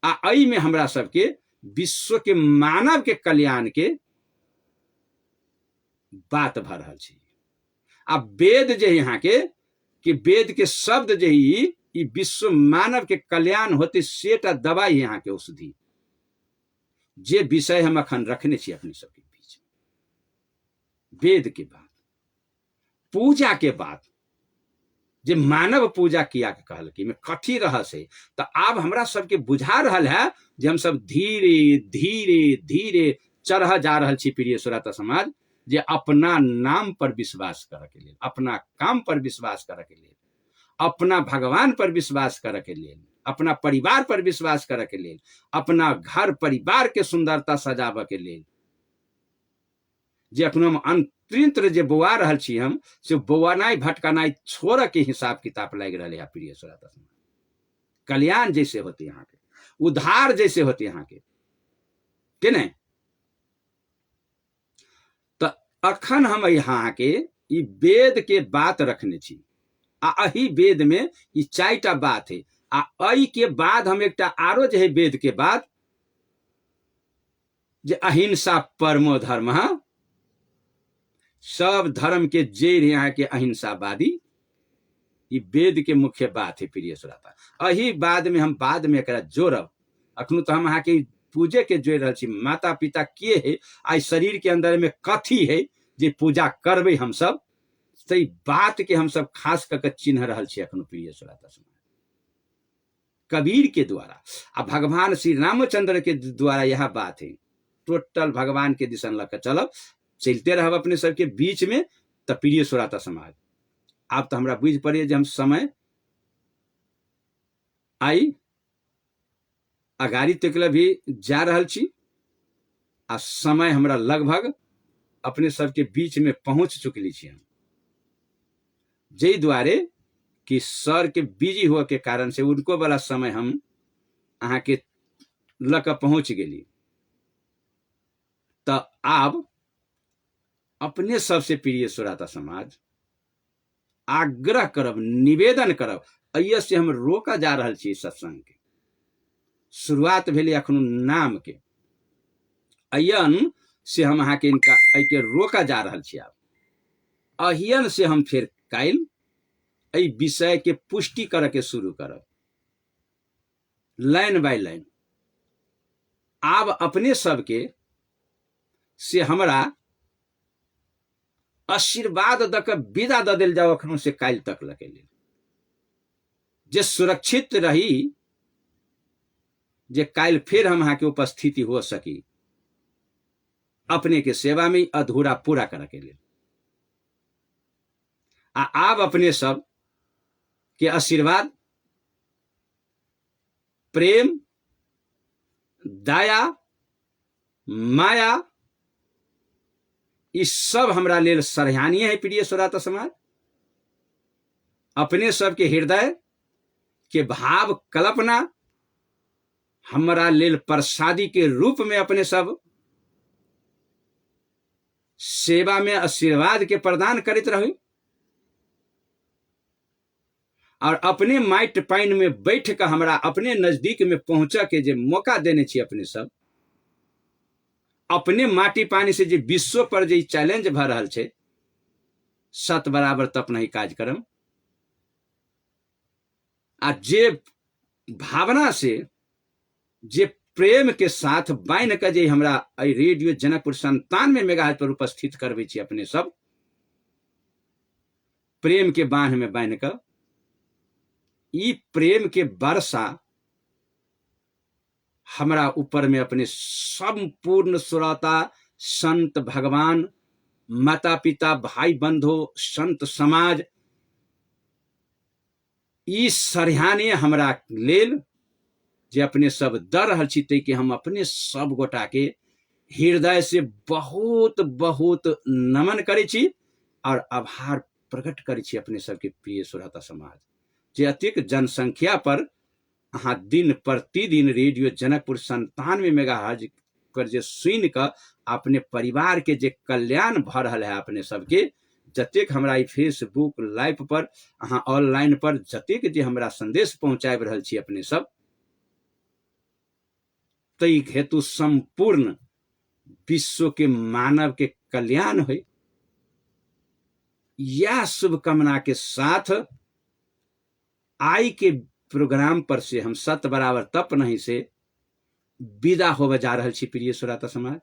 आ में हमरा सबके विश्व के मानव के कल्याण के बात भ रहा है। अब वेद जे यहाँ के कि वेद के शब्द जे ही विश्व मानव के कल्याण होते सेटा दवाई यहाँ के औषधि, जे विषय हम अखन रखने छी अपने सबके बीच में। वेद के बात, पूजा के बात, जे मानव पूजा किया के कहल कि में कथी रहस है। तो अब हमरा सबके बुझा रहल है जे हम सब धीरे धीरे धीरे चढ़ जा रहल छी प्रिय श्रोता समाज। जे अपना नाम पर विश्वास करे के लिए, अपना काम पर विश्वास करे के लिए, अपना भगवान पर विश्वास करे के लिए, अपना परिवार पर विश्वास करे के लिए, अपना घर परिवार के सुंदरता सजावे के लिए, जे अपना अंतरित्र जे बौआ रहल छी हम, से बौआनाई भटकानाई छोड़ के हिसाब किताब लग रहे है प्रिय श्रोता समाज। कल्याण जैसे होते यहाँ के, उद्धार जैसे होते यहाँ के नहीं। तो अखन हम यहाँ के ई वेद के बात रखने छी। आ अही वेद में ई 4टा बात है। आ अई के बाद हम एकटा आरो जे है वेद के बाद, जे अहिंसा परमो धर्म, सब धर्म के जड़ यहाँ के अहिंसावादी, ये वेद के मुख्य बात है प्रिय श्रोता। अही बाद में हम बाद में एकरा जोड़ब। अखनु तो हम यहाँ के पूजे के जोड़ रहे छी। माता पिता के है, आई शरीर के अंदर में कथी है जे पूजा करबे हम सब, सही बात के हम सब खास करके चिन्ह रहल छी अखनु प्रिय श्रोता समाज। कबीर के द्वारा आ भगवान श्री रामचंद्र के द्वारा यह बात है। टोटल भगवान के दिशा लग चलब, चलते रहब अपने सबके बीच में। तो प्रिय श्रोता समाज, आप तो हमरा बुझ पड़े जे हम समय आई अगाड़ी तक भी जा रहल छी। आ समय हमरा लगभग अपने सबके बीच में पहुंच चुकली छी हम, जे द्वारे कि सर के बिजी हुआ के कारण से उनको वाला समय हम अहाँ के लक पहुंच गेली। तो आप अपने सबसे प्रिय श्रोता समाज आग्रह करब, निवेदन करब, अय से हम रोका जा रहल छी सत्संग के। शुरुआत भेले अखनो नाम के, अयन से हम अहाँ के इनका के रोका जा रहल छी। आप अहियन से हम फिर काल अई विषय के पुष्टि करे के शुरू करब, लाइन बाय लाइन। आब अपने सबके से हमरा आशीर्वाद द के विदा द दिल जाओ अखनो से काल तक लगे लिए, जे सुरक्षित रही, जे काल फिर हम यहाँ के उपस्थिति हो सकी अपने के सेवा में अधूरा पूरा करे के लिए। आप अपने सब के आशीर्वाद, प्रेम, दया माया, इस सब हमरा लेल सराहनीय है प्रिय श्रोता समाज। अपने सबके हृदय के भाव कल्पना हमरा लेल प्रसादी के रूप में अपने सब सेवा में आशीर्वाद के प्रदान करते रही, और अपने माटि पानि में बैठ कर हमरा अपने नजदीक में पहुंच के जे मौका देने छी, अपने सब अपने माटी पानी से जे विश्व पर जे चैलेंज भ रहल छै, सत बराबर तप नहीं कार्यक्रम, आ जे भावना से जे प्रेम के साथ बांध के जे हमरा रेडियो जनकपुर 97 मेगाहर्ट्ज पर उपस्थित करबे छी, अपने सब प्रेम के बांध में बांध कर ई प्रेम के वर्षा हमरा ऊपर में अपने संपूर्ण श्रोता, संत भगवान, माता पिता, भाई बंधु, संत समाज, ई सराहनीय हमरा लेल जे अपने सब द रहल छी, तै के हम अपने सब गोटा के हृदय से बहुत बहुत नमन करे छी और आभार प्रकट करे छी अपने सबके प्रिय श्रोता समाज, जे अतिक जनसंख्या पर अहाँ दिन प्रतिदिन रेडियो जनकपुर 97 मेगाहर्ट्ज पर जे सुन कर अपने परिवार के जे कल्याण भ रहल है, अपने सबके जतेक हमरा ई फेसबुक लाइव पर अहाँ ऑनलाइन पर जतेक जे हमरा संदेश पहुंचाबि रहल छी, अपने सब तै हेतु संपूर्ण विश्व के मानव के कल्याण हो, यह शुभकामना के साथ आई के प्रोग्राम पर से हम सत बराबर तप नहीं से विदा होवे जा रहल छी प्रिय श्रोता समाज।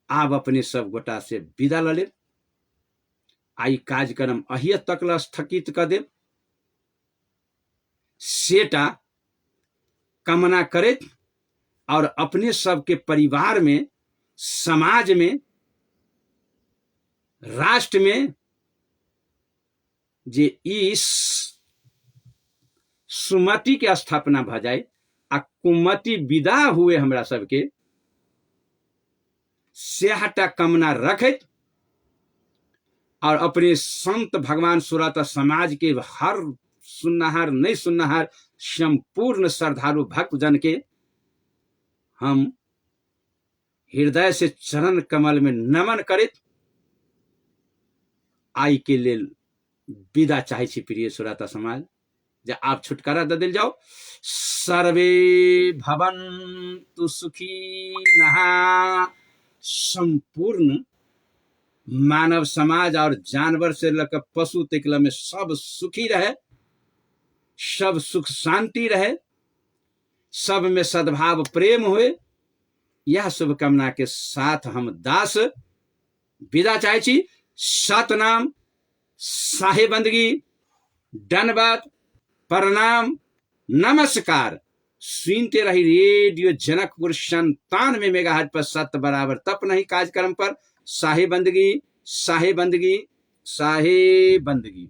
आब अपने सब गोटा से विदा ल लेब, आई कार्यक्रम अहिए तक स्थगित कर देब, सेटा कामना करैत और अपने सबके परिवार में, समाज में, राष्ट्र में जे इस सुमति के स्थापना भ जाए आ कुमति विदा हुए हमरा सबके, सेहटा कामना रखत और अपने संत भगवान श्रोता समाज के हर सुनहार नहीं सुनहार संपूर्ण श्रद्धालु भक्तजन के हम हृदय से चरण कमल में नमन करत आई के लेल विदा चाहे छी प्रिय श्रोता समाज, जे आप छुटकारा दे दिल जाओ। सर्वे भवन्तु सुखिनः, संपूर्ण मानव समाज और जानवर से लेकर पशु तक में सब सुखी रहे, सब सुख शांति रहे, सब में सद्भाव प्रेम हुए, यह शुभकामना के साथ हम दास विदा चाहे छी। सतनाम, साहेबंदगी, धन्यवाद, प्रणाम, नमस्कार। सुनते रही रेडियो जनकपुर 97 मेगाहर्ट्ज पर सत बराबर तप नहीं कार्यक्रम पर। साहेबंदगी, साहेबंदगी, साहेबंदगी।